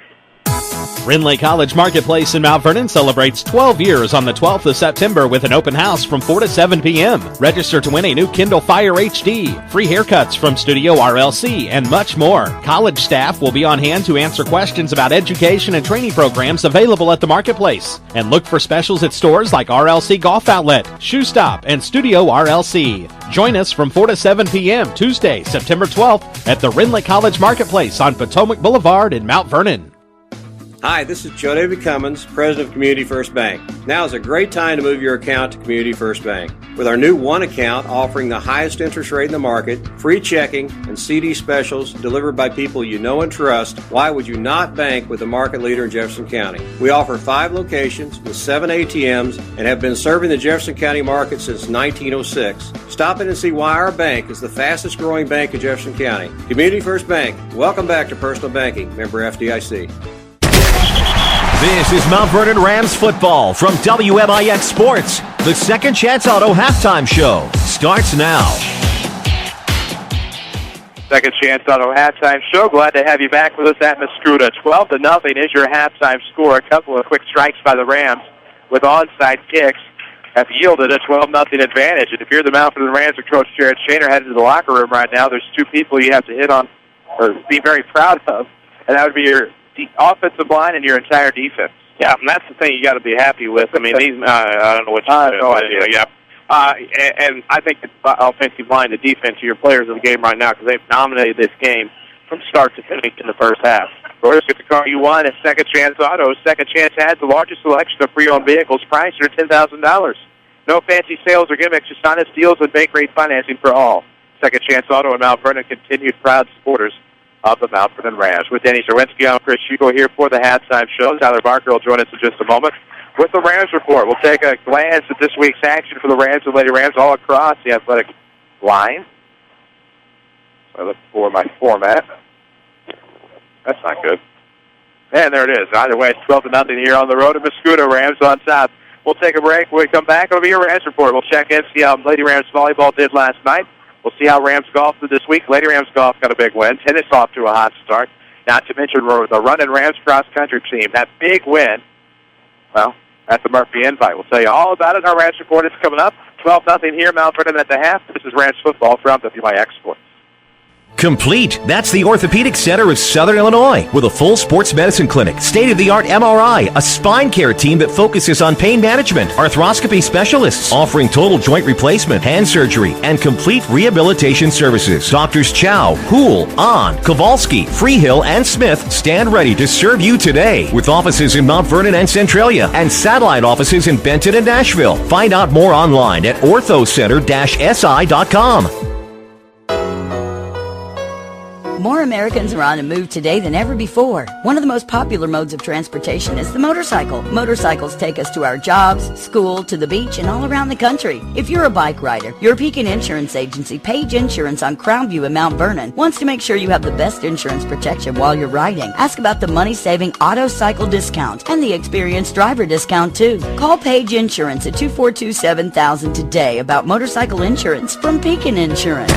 [SPEAKER 10] Rinley College Marketplace in Mount Vernon celebrates 12 years on the 12th of September with an open house from 4 to 7 p.m. Register to win a new Kindle Fire HD, free haircuts from Studio RLC, and much more. College staff will be on hand to answer questions about education and training programs available at the Marketplace. And look for specials at stores like RLC Golf Outlet, Shoe Stop, and Studio RLC. Join us from 4 to 7 p.m. Tuesday, September 12th at the Rinley College Marketplace on Potomac Boulevard in Mount Vernon.
[SPEAKER 8] Hi, this is Joe David Cummins, President of Community First Bank. Now is a great time to move your account to Community First Bank. With our new One account offering the highest interest rate in the market, free checking, and CD specials delivered by people you know and trust, why would you not bank with the market leader in Jefferson County? We offer 5 locations with 7 ATMs and have been serving the Jefferson County market since 1906. Stop in and see why our bank is the fastest growing bank in Jefferson County. Community First Bank. Welcome back to Personal Banking. Member FDIC.
[SPEAKER 1] This is Mount Vernon Rams football from WMIX Sports. The Second Chance Auto halftime show starts now.
[SPEAKER 2] Second Chance Auto halftime show. Glad to have you back with us at Mascoutah. 12-0 is your halftime score. A couple of quick strikes by the Rams with onside kicks have yielded a 12-0 advantage. And if you're the Mount Vernon Rams or Coach Jared Shaner headed to the locker room right now, there's 2 people you have to hit on or be very proud of, and that would be your offensive line and your entire defense.
[SPEAKER 3] Yeah, and that's the thing you got to be happy with. I mean, these I don't know what you said.
[SPEAKER 2] No idea.
[SPEAKER 3] Yeah. And I think the offensive line, the defense are your players of the game right now because they've dominated this game from start to finish in the first half.
[SPEAKER 2] Of course, get the car you want at Second Chance Auto. Second Chance has the largest selection of pre-owned vehicles priced under $10,000. No fancy sales or gimmicks, just honest deals and bank rate financing for all. Second Chance Auto and Mount Vernon continued proud supporters of the Mount Vernon Rams. With Danny Czerwinski, I'm Chris Hugo here for the halftime show. Tyler Barker will join us in just a moment with the Rams report. We'll take a glance at this week's action for the Rams and Lady Rams all across the athletic line. So I look for my format. That's not good. And there it is. Either way, it's 12-0 here on the road at Mascoutah. Rams on top. We'll take a break. When we come back, it'll be your Rams report. We'll check in, see how Lady Rams volleyball did last night. We'll see how Rams golf did this week. Lady Rams golf got a big win. Tennis off to a hot start. Not to mention the Running Rams cross-country team. That big win, well, at the Murphy Invite. We'll tell you all about it. Our Rams report is coming up. 12-0 here, Mount Vernon at the half. This is Rams football from WMIX Sports.
[SPEAKER 1] Complete. That's the Orthopedic Center of Southern Illinois with a full sports medicine clinic, state-of-the-art MRI, a spine care team that focuses on pain management, arthroscopy specialists offering total joint replacement, hand surgery, and complete rehabilitation services. Doctors Chow, Hool, Ahn, Kowalski, Freehill, and Smith stand ready to serve you today with offices in Mount Vernon and Centralia and satellite offices in Benton and Nashville. Find out more online at orthocenter-si.com.
[SPEAKER 19] More Americans are on the move today than ever before. One of the most popular modes of transportation is the motorcycle. Motorcycles take us to our jobs, school, to the beach, and all around the country. If you're a bike rider, your Pekin Insurance Agency, Page Insurance on Crownview in Mount Vernon, wants to make sure you have the best insurance protection while you're riding. Ask about the money-saving auto cycle discount and the experienced driver discount, too. Call Page Insurance at 242-7000 today about motorcycle insurance from Pekin Insurance.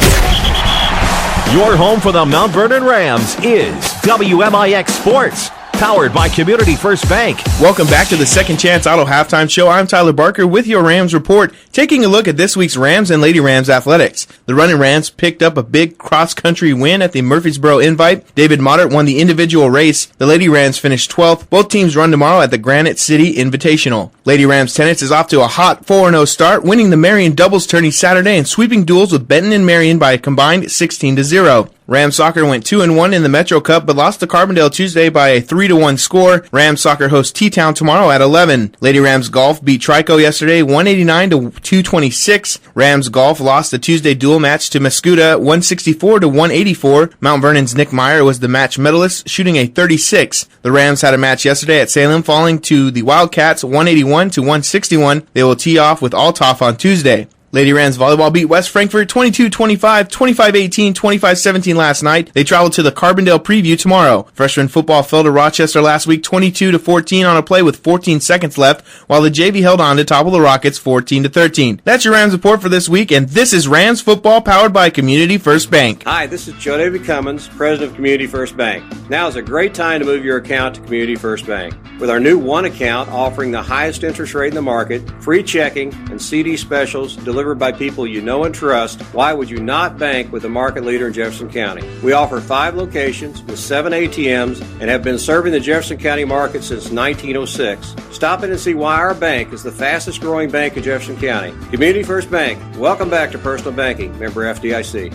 [SPEAKER 1] Your home for the Mount Vernon Rams is WMIX Sports, powered by Community First Bank.
[SPEAKER 20] Welcome back to the Second Chance Auto Halftime Show. I'm Tyler Barker with your Rams report, taking a look at this week's Rams and Lady Rams athletics. The Running Rams picked up a big cross-country win at the Murfreesboro Invite. David Moddert won the individual race. The Lady Rams finished 12th. Both teams run tomorrow at the Granite City Invitational. Lady Rams tennis is off to a hot 4-0 start, winning the Marion doubles tourney Saturday and sweeping duels with Benton and Marion by a combined 16-0. Rams soccer went 2-1 in the Metro Cup, but lost to Carbondale Tuesday by a 3-1 score. Rams soccer hosts T-Town tomorrow at 11. Lady Rams golf beat Trico yesterday 189-226. Rams golf lost the Tuesday dual match to Mascoutah 164-184. Mount Vernon's Nick Meyer was the match medalist, shooting a 36. The Rams had a match yesterday at Salem, falling to the Wildcats 181-161. They will tee off with Althoff on Tuesday. Lady Rams volleyball beat West Frankfort 22-25, 25-18, 25-17 last night. They travel to the Carbondale preview tomorrow. Freshman football fell to Rochester last week 22-14 on a play with 14 seconds left, while the JV held on to topple the Rockets 14-13. That's your Rams report for this week, and this is Rams football powered by Community First Bank.
[SPEAKER 8] Hi, this is Joe David Cummins, president of Community First Bank. Now is a great time to move your account to Community First Bank. With our new one account offering the highest interest rate in the market, free checking, and CD specials delivered by people you know and trust, why would you not bank with the market leader in Jefferson County? We offer 5 locations with 7 ATMs and have been serving the Jefferson County market since 1906. Stop in and see why our bank is the fastest growing bank in Jefferson County. Community First Bank. Welcome back to personal banking. Member FDIC.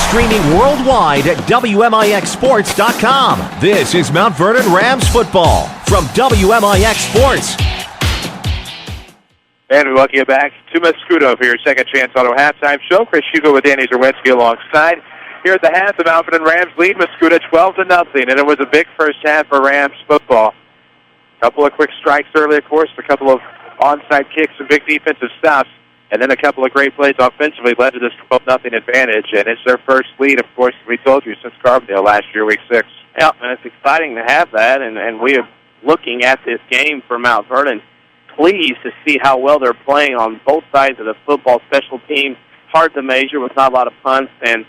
[SPEAKER 1] Streaming worldwide at WMIXsports.com. This is Mount Vernon Rams football from WMIX Sports.
[SPEAKER 2] And we welcome you back to Mascoutah for your Second Chance Auto halftime show. Chris Hugo with Danny Czerwinski alongside. Here at the half, the Mount Vernon Rams lead Mascoutah 12-0, and it was a big first half for Rams football. A couple of quick strikes early, of course, a couple of onside kicks and big defensive stops, and then a couple of great plays offensively led to this 12-0 advantage, and it's their first lead, of course, we told you, since Carbondale last year, Week 6.
[SPEAKER 3] Yeah, and it's exciting to have that, and we are looking at this game for Mount Vernon, pleased to see how well they're playing on both sides of the football. Special teams, hard to measure with not a lot of punts and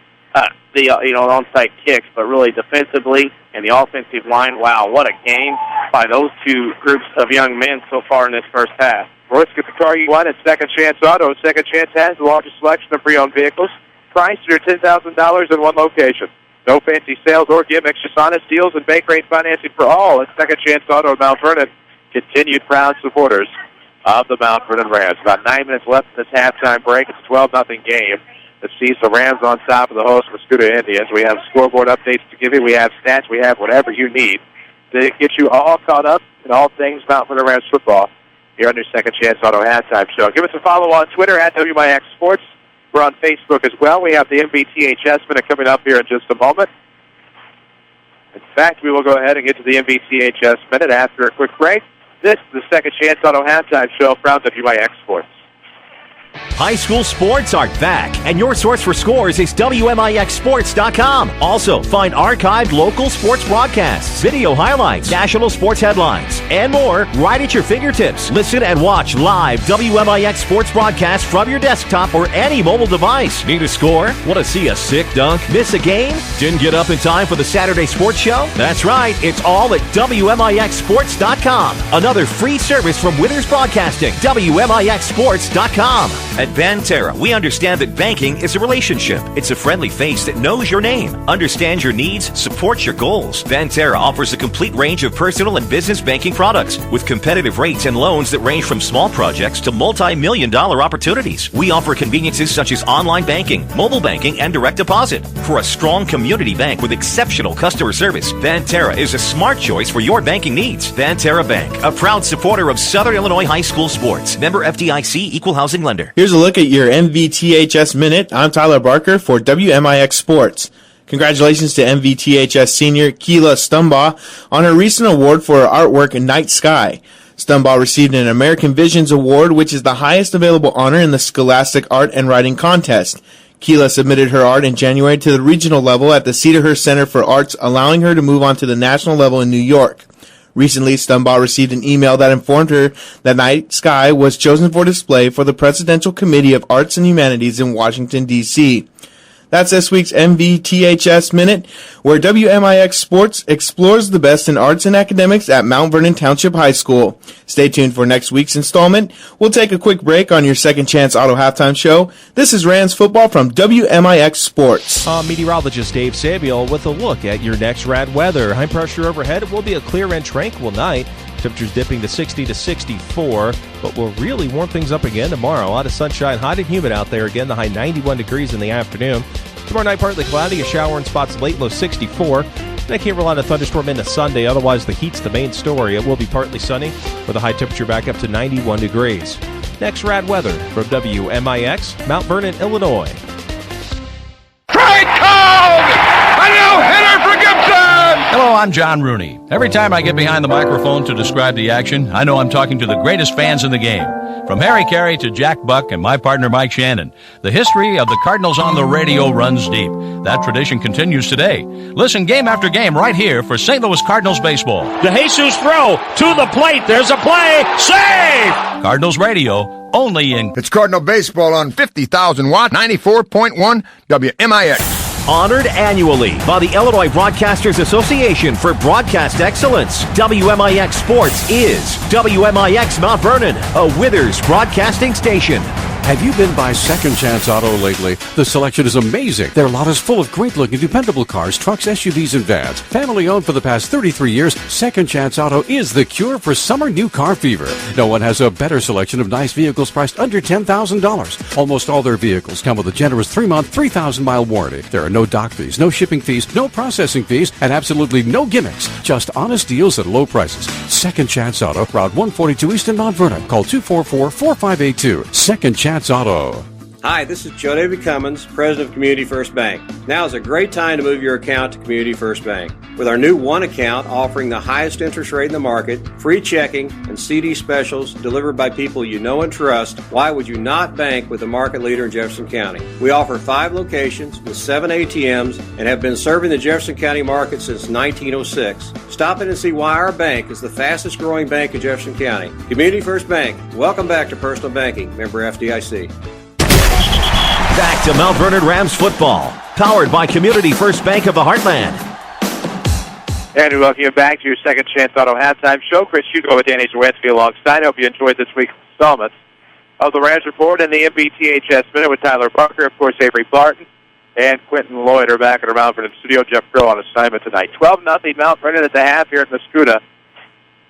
[SPEAKER 3] the onside kicks, but really defensively and the offensive line, wow, what a game by those two groups of young men so far in this first half.
[SPEAKER 2] Let's get the car you want at Second Chance Auto. Second Chance has the largest selection of pre-owned vehicles, priced under $10,000 in one location. No fancy sales or gimmicks, just honest deals and bank rate financing for all at Second Chance Auto in Mount Vernon. Continued proud supporters of the Mount Vernon Rams. About 9 minutes left in this halftime break. It's a 12-0 game that sees the Rams on top of the host Mascoutah Indians. We have scoreboard updates to give you. We have stats. We have whatever you need to get you all caught up in all things Mount Vernon Rams football here on your Second Chance Auto halftime show. Give us a follow on Twitter at WMIX Sports. We're on Facebook as well. We have the MVTHS Minute coming up here in just a moment. In fact, we will go ahead and get to the MVTHS Minute after a quick break. This is the Second Chance Auto Halftime Show from WMIX Sports.
[SPEAKER 1] High school sports are back, and your source for scores is WMIXsports.com. Also, find archived local sports broadcasts, video highlights, national sports headlines, and more right at your fingertips. Listen and watch live WMIX sports broadcasts from your desktop or any mobile device. Need a score? Want to see a sick dunk? Miss a game? Didn't get up in time for the Saturday sports show? That's right, it's all at WMIXsports.com. Another free service from Withers Broadcasting, WMIXsports.com. At Banterra, we understand that banking is a relationship. It's a friendly face that knows your name, understands your needs, supports your goals. Banterra offers a complete range of personal and business banking products with competitive rates and loans that range from small projects to multi-million-dollar opportunities. We offer conveniences such as online banking, mobile banking, and direct deposit. For a strong community bank with exceptional customer service, Banterra is a smart choice for your banking needs. Banterra Bank, a proud supporter of Southern Illinois high school sports. Member FDIC, Equal Housing Lender.
[SPEAKER 20] Here's a look at your MVTHS Minute. I'm Tyler Barker for WMIX Sports. Congratulations to MVTHS senior Keela Stumbaugh on her recent award for her artwork Night Sky. Stumbaugh received an American Visions Award, which is the highest available honor in the Scholastic Art and Writing Contest. Keela submitted her art in January to the regional level at the Cedarhurst Center for Arts, allowing her to move on to the national level in New York. Recently, Stumbaugh received an email that informed her that Night Sky was chosen for display for the Presidential Committee of Arts and Humanities in Washington, D.C. That's this week's MVTHS Minute, where WMIX Sports explores the best in arts and academics at Mount Vernon Township High School. Stay tuned for next week's installment. We'll take a quick break on your Second Chance Auto Halftime Show. This is Rams Football from WMIX Sports.
[SPEAKER 11] Meteorologist Dave Samuel with a look at your next rad weather. High pressure overhead. It will be a clear and tranquil night. Temperatures dipping to 60 to 64, but we'll really warm things up again tomorrow. A lot of sunshine, hot and humid out there. Again, the high 91 degrees in the afternoon. Tomorrow night, partly cloudy, a shower in spots late, low 64. And I can't rely on a thunderstorm into Sunday, otherwise the heat's the main story. It will be partly sunny with a high temperature back up to 91 degrees. Next rad weather from WMIX, Mount Vernon, Illinois.
[SPEAKER 21] Strike called! A no-hitter for Gibson!
[SPEAKER 22] Hello, I'm John Rooney. Every time I get behind the microphone to describe the action, I know I'm talking to the greatest fans in the game. From Harry Carey to Jack Buck and my partner Mike Shannon, the history of the Cardinals on the radio runs deep. That tradition continues today. Listen game after game right here for St. Louis Cardinals baseball.
[SPEAKER 23] DeJesus throw to the plate. There's a play. Save!
[SPEAKER 22] Cardinals radio, only in...
[SPEAKER 21] It's Cardinal baseball on 50,000 watt, 94.1 WMIX.
[SPEAKER 1] Honored annually by the Illinois Broadcasters Association for broadcast excellence. WMIX Sports is WMIX Mount Vernon, a Withers broadcasting station.
[SPEAKER 9] Have you been by Second Chance Auto lately? The selection is amazing. Their lot is full of great-looking, dependable cars, trucks, SUVs, and vans. Family owned for the past 33 years, Second Chance Auto is the cure for summer new car fever. No one has a better selection of nice vehicles priced under $10,000. Almost all their vehicles come with a generous 3-month, 3,000-mile warranty. There are no dock fees, no shipping fees, no processing fees, and absolutely no gimmicks. Just honest deals at low prices. Second Chance Auto, Route 142 East in Mount Vernon. Call 244-4582. Second Chance Auto.
[SPEAKER 8] Hi, this is Joe David Cummins, President of Community First Bank. Now is a great time to move your account to Community First Bank. With our new One account offering the highest interest rate in the market, free checking, and CD specials delivered by people you know and trust, why would you not bank with the market leader in Jefferson County? We offer 5 locations with 7 ATMs and have been serving the Jefferson County market since 1906. Stop in and see why our bank is the fastest growing bank in Jefferson County. Community First Bank. Welcome back to personal banking. Member FDIC.
[SPEAKER 1] Back to Mount Vernon Rams football, powered by Community First Bank of the Heartland.
[SPEAKER 2] And we welcome you back to your Second Chance Auto Halftime Show. Chris Hugo with Danny Czerwinski alongside. I hope you enjoyed this week's installment of the Rams Report and the MVTHS Minute with Tyler Barker, of course, Avery Barton, and Quentin Lloyd are back at our Mount Vernon studio. Jeff Crow on assignment tonight. 12-0 Mount Vernon at the half here at Mascoutah.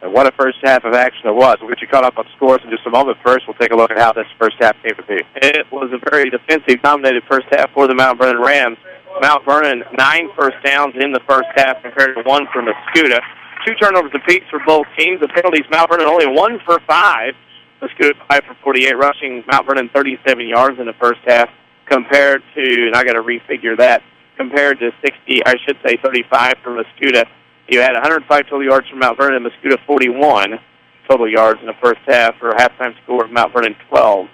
[SPEAKER 2] And what a first half of action it was. We'll get you caught up on scores in just a moment. First, we'll take a look at how this first half came to be.
[SPEAKER 3] It was a very defensive-dominated first half for the Mount Vernon Rams. Mount Vernon, 9 first downs in the first half compared to 1 for Mascoutah. 2 turnovers apiece for both teams. The penalties, Mount Vernon only 1 for 5. Mascoutah 5 for 48, rushing Mount Vernon 37 yards in the first half. compared to, and I got to refigure that, compared to 35 for Mascoutah. You had 105 total yards from Mount Vernon, Mascoutah 41 total yards in the first half for a halftime score of Mount Vernon 12,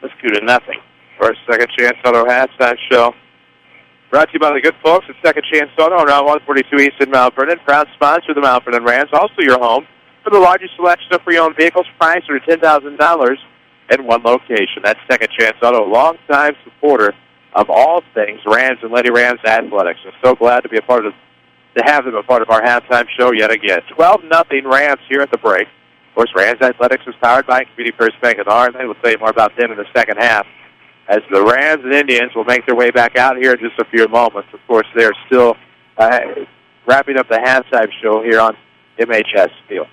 [SPEAKER 3] Mascoutah nothing.
[SPEAKER 2] First Second Chance Auto halftime show. Brought to you by the good folks at Second Chance Auto on Route 142 East in Mount Vernon. Proud sponsor of the Mount Vernon Rams. Also your home for the largest selection of pre-owned vehicles priced under $10,000 in one location. That's Second Chance Auto, longtime supporter of all things Rams and Lady Rams athletics. I'm so glad to have them a part of our halftime show yet again. 12-0 Rams here at the break. Of course, Rams athletics is powered by Community First Bank of the Heartland. We'll tell you more about them in the second half, as the Rams and Indians will make their way back out here in just a few moments. Of course, they're still wrapping up the halftime show here on MHS Field.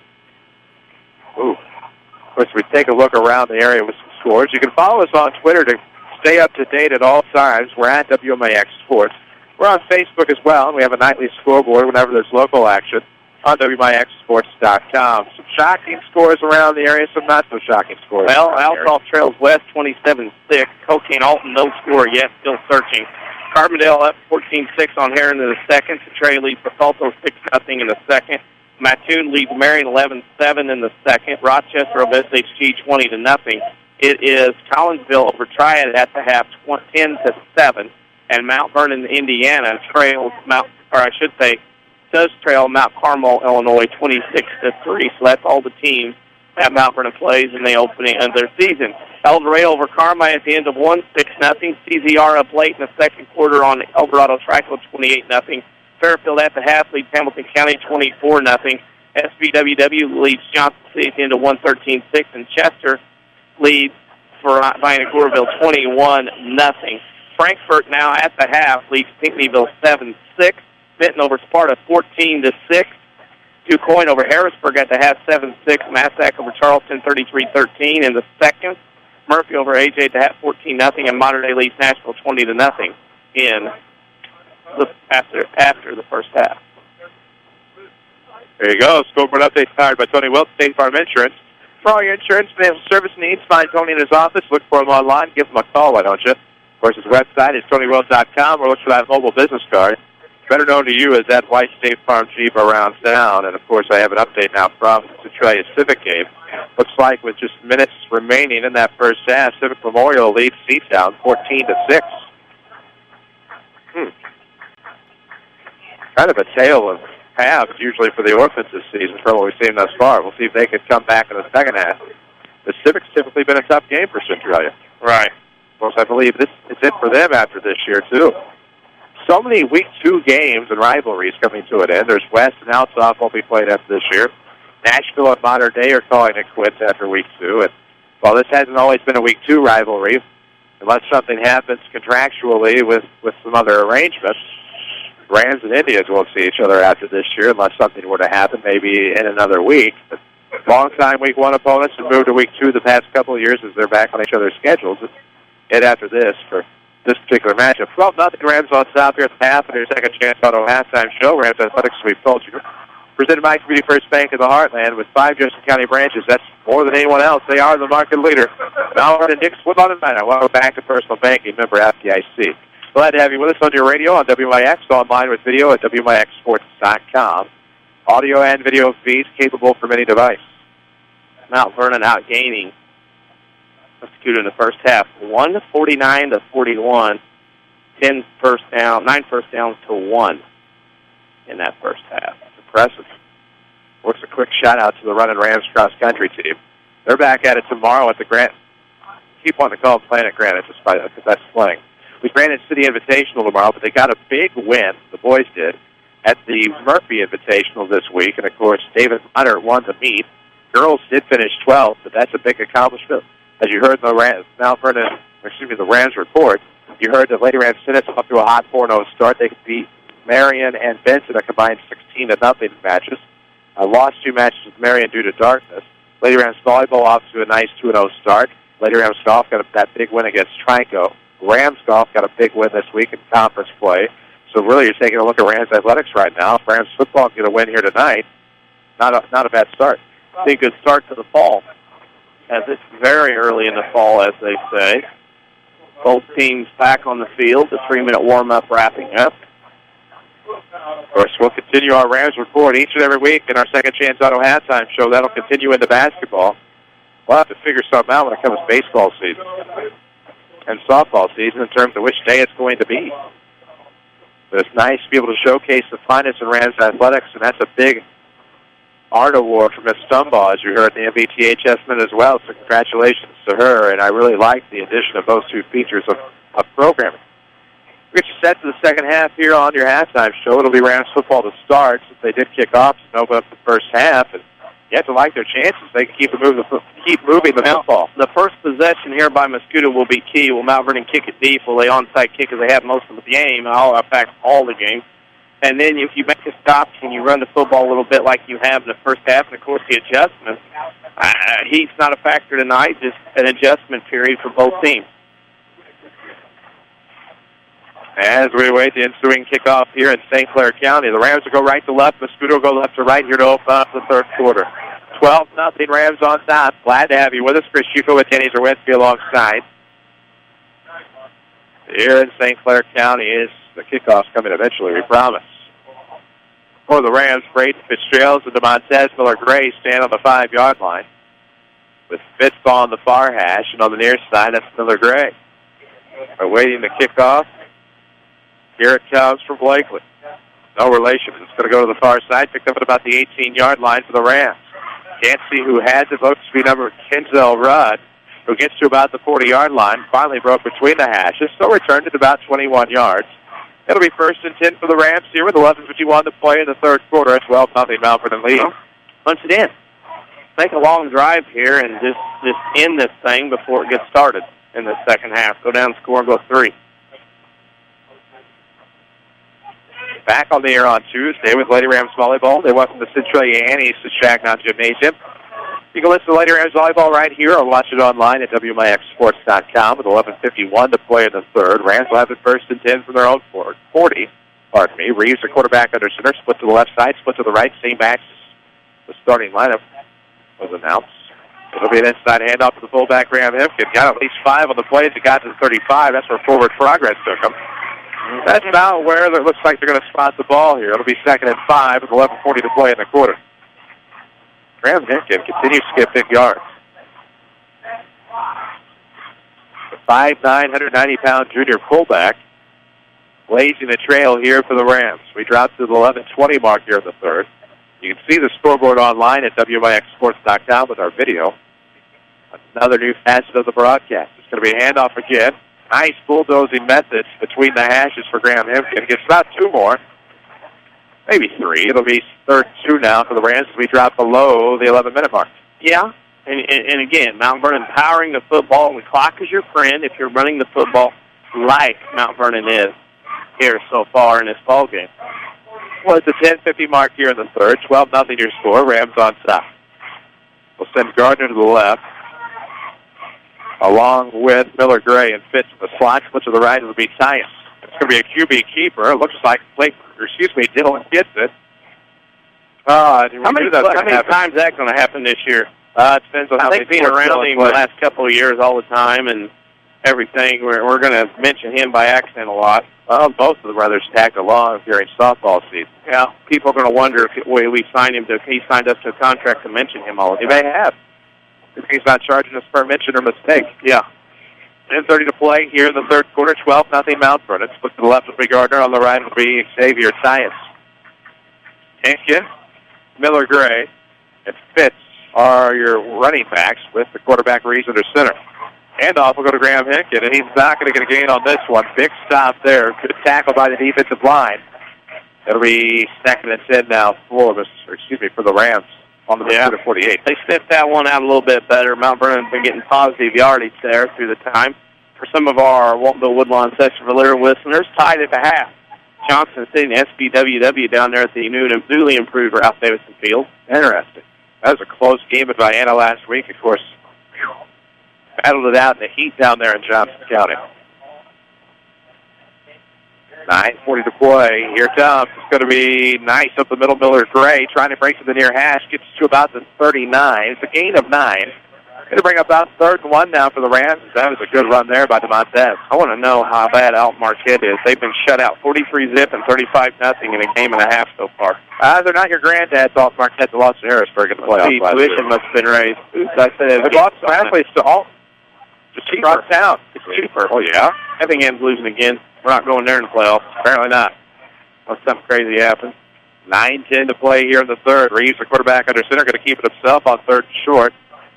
[SPEAKER 2] Ooh. Of course, we take a look around the area with some scores. You can follow us on Twitter to stay up to date at all times. We're at WMIX Sports. We're on Facebook as well, and we have a nightly scoreboard whenever there's local action on WMIXsports.com. Some shocking scores around the area, some not-so-shocking scores.
[SPEAKER 3] Well, Alcoff trails West 27-6. Cocaine Alton, no score yet, still searching. Carbondale up 14-6 on Heron in the second. Centralia leads Basalto 6-0 in the second. Mattoon leads Marion 11-7 in the second. Rochester over SHG 20-0. It is Collinsville over Triad at the half 10-7. And Mount Vernon, Indiana trails does trail Mount Carmel, Illinois 26-3. So that's all the teams that Mount Vernon plays in the opening of their season. El Dorado over Carmi at the end of 1-6-0. CZR up late in the second quarter on Eldorado Trico 28-0. Fairfield at the half leads Hamilton County 24-0. SVWW leads Johnson City at the end of 1-13-6. And Chester leads for Viana Goreville 21-0. Frankfort now at the half leads Pinckneyville 7-6. Benton over Sparta 14-6. DuQuoin over Harrisburg at the half 7-6. Massac over Charleston 33-13 in the second. Murphy over AJ at the half 14-0. And Modern Day leads Nashville 20-0 in after the first half.
[SPEAKER 2] There you go. Scoreboard update powered by Tony Wilt, State Farm Insurance. For all your insurance financial service needs, find Tony in his office. Look for him online. Give him a call, why don't you? Of course, his website is TonyWilt.com, or look for that mobile business card. Better known to you as that white State Farm Jeep around town. And, of course, I have an update now from the Centralia Civic game. Looks like with just minutes remaining in that first half, Civic Memorial leads Seatown 14-6. Kind of a tale of halves usually for the Orphans this season from what we've seen thus far. We'll see if they can come back in the second half. The Civic's typically been a tough game for Centralia.
[SPEAKER 3] Right.
[SPEAKER 2] Of course, I believe this is it for them after this year, too. So many Week 2 games and rivalries coming to an end. There's West and Outsoft won't be played after this year. Nashville and Modern Day are calling it quits after Week 2. And while this hasn't always been a Week 2 rivalry, unless something happens contractually with some other arrangements, Rams and Indians won't see each other after this year unless something were to happen maybe in another week. But long-time Week 1 opponents have moved to Week 2 the past couple of years as they're back on each other's schedules. And after this, for this particular matchup, 12-0 Rams on top here at the half of their Second Chance Auto halftime show. Rams Athletics, as we've told you, presented by Community First Bank in the Heartland with 5 Jefferson County branches. That's more than anyone else. They are the market leader. Now we're in Nick's Football tonight. Welcome back to Personal Banking, member FDIC. Glad to have you with us on your radio, on WMIX, online with video at WMIXsports.com. Audio and video feeds capable from any device.
[SPEAKER 3] Mount Vernon outgaining Mascoutah in the first half, 149-41, 9 first downs to 1 in that first half.
[SPEAKER 2] Impressive. Works a quick shout-out to the Running Rams cross-country team. They're back at it tomorrow at the keep wanting to call it Planet Granite, because that's slang. The Granite City Invitational tomorrow, but they got a big win, the boys did, at the Murphy Invitational this week. And, of course, David Hunter won the meet. Girls did finish 12th, but that's a big accomplishment. As you heard in the the Rams report, you heard that Lady Rams finished up to a hot 4-0 start. They could beat Marion and Benson a combined 16-0 matches. Lost 2 matches with Marion due to darkness. Lady Rams volleyball off to a nice 2-0 start. Lady Rams golf got that big win against Trico. Rams golf got a big win this week in conference play. So really, you're taking a look at Rams athletics right now. If Rams football can get a win here tonight, not a bad start.
[SPEAKER 3] I think a good start to the fall, as it's very early in the fall, as they say. Both teams back on the field. The 3-minute warm-up wrapping up.
[SPEAKER 2] Of course, we'll continue our Rams report each and every week in our Second Chance Auto halftime show. That'll continue into basketball. We'll have to figure something out when it comes to baseball season and softball season in terms of which day it's going to be. But it's nice to be able to showcase the finest in Rams athletics, and that's a big art award from Miss Stumbaugh, as you heard in the MBTA adjustment as well. So congratulations to her, and I really like the addition of those two features of programming. We'll get you set to the second half here on your halftime show. It'll be Rams football to start, since they did kick off and open up the first half. And you have to like their chances. They can keep moving the football.
[SPEAKER 3] The first possession here by Mascoutah will be key. Will Mount Vernon kick it deep? Will they onside kick as they have most of the game? In fact, all the game. And then if you make a stop, can you run the football a little bit like you have in the first half? And, of course, the adjustment. He's not a factor tonight, just an adjustment period for both teams.
[SPEAKER 2] As we await the ensuing kickoff here in St. Clair County, the Rams will go right to left. Mascoutah will go left to right here to open up the third quarter. 12-0 Rams on top. Glad to have you with us. Chris Hugo with Danny Czerwinski alongside. Here in St. Clair County is the kickoff's coming eventually, we promise. For the Rams, Braden Fitzgerald and DeMontez Miller-Gray stand on the 5-yard line, with Fitz on the far hash, and on the near side, that's Miller-Gray. Awaiting the kickoff. Here it comes from Blakely. No relation. It's going to go to the far side, picked up at about the 18-yard line for the Rams. Can't see who has it. Looks to be number Kenzel Rudd, who gets to about the 40-yard line. Finally broke between the hashes, so returned at about 21 yards. It'll be 1st and 10 for the Rams here with 11:51 to play in the third quarter. 12-0 Mount Vernon lead.
[SPEAKER 3] Punch it in. Make a long drive here and just end this thing before it gets started in the second half. Go down, score, and go 3.
[SPEAKER 2] Back on the air on Tuesday with Lady Rams Volleyball. They welcome the Centralia Annies to Shagnon Gymnasium. You can listen to Lady Rams Volleyball right here or watch it online at WMIXSports.com with 11:51 to play in the third. Rams will have it 1st and 10 from their own 40. Reeves, the quarterback under center, split to the left side, split to the right. Same backs. The starting lineup was announced. It'll be an inside handoff to the fullback, Graham Hempkin. Got at least 5 on the plays. It got to the 35. That's where forward progress took him. That's about where it looks like they're going to spot the ball here. It'll be 2nd and 5 with 11:40 to play in the quarter. Graham Hempkin continues to get big yards. The 5'9", 190-pound junior fullback blazing the trail here for the Rams. We drop to the 11:20 mark here in the third. You can see the scoreboard online at WMIXSports.com with our video. Another new facet of the broadcast. It's going to be a handoff again. Nice bulldozing methods between the hashes for Graham Hempkin. Gets about 2 more, maybe 3. It'll be 3rd and 2 now for the Rams as we drop below the 11-minute mark.
[SPEAKER 3] Yeah, and again, Mount Vernon powering the football. The clock is your friend if you're running the football like Mount Vernon is here so far in this ball game.
[SPEAKER 2] Well, it's a 10:50 mark here in the third. 12-0 your score. Rams on top. We'll send Gardner to the left, along with Miller-Gray and Fitz in the slot. Split to the right, it'll be Tyus. It's going to be a QB keeper. It looks like Dylan gets it.
[SPEAKER 3] How many times is that going to happen this year?
[SPEAKER 2] It depends on how
[SPEAKER 3] they've been around him the last couple of years all the time and everything. We're going to mention him by accident a lot.
[SPEAKER 2] Well, both of the brothers tagged along during softball season.
[SPEAKER 3] Yeah, people are going to wonder if he signed us to a contract to mention him all the time.
[SPEAKER 2] He may have. If he's not charging us per mention or mistake.
[SPEAKER 3] Yeah.
[SPEAKER 2] 10:30 to play here in the third quarter. 12-0 Mount Vernon. Split to the left will be Gardner. On the right will be Xavier Tyus. Hempkin, Miller-Gray, and Fitz are your running backs with the quarterback Reeves under center. Handoff will go to Graham Hempkin, and he's not going to get a gain on this one. Big stop there. Good tackle by the defensive line. It'll be 2nd and 10 now for the Rams on the Mascoutah 48.
[SPEAKER 3] They sniffed that one out a little bit better. Mount Vernon has been getting positive yardage there through the time. For some of our Waltonville Woodlawn Section for Little listeners, tied at the half. Johnson City and SBWW down there at the newly improved Ralph Davidson Field.
[SPEAKER 2] Interesting. That was a close game at Vienna last week, of course. Battled it out in the heat down there in Johnson County. 9:40 to play. Here it comes. It's going to be nice up the middle. Miller-Gray trying to break to the near hash. Gets to about the 39. It's a gain of 9. Going to bring up about 3rd and 1 now for the Rams. That was a good run there by DeMontez.
[SPEAKER 3] I want to know how bad Alton Marquette is. They've been shut out 43-0 and 35-0 in a game and a half so far.
[SPEAKER 2] They're not your granddad's Alton Marquette. They lost to Harrisburg in the playoffs last year.
[SPEAKER 3] Tuition must have been raised. I said
[SPEAKER 2] They lost some athletes to all.
[SPEAKER 3] It's cheaper.
[SPEAKER 2] Town.
[SPEAKER 3] It's cheaper.
[SPEAKER 2] Oh, yeah?
[SPEAKER 3] Effingham's losing again. We're not going there in the playoffs.
[SPEAKER 2] Apparently not.
[SPEAKER 3] Unless something crazy happens.
[SPEAKER 2] 9:10 to play here in the 3rd. Reeves, the quarterback under center, going to keep it himself on 3rd and short.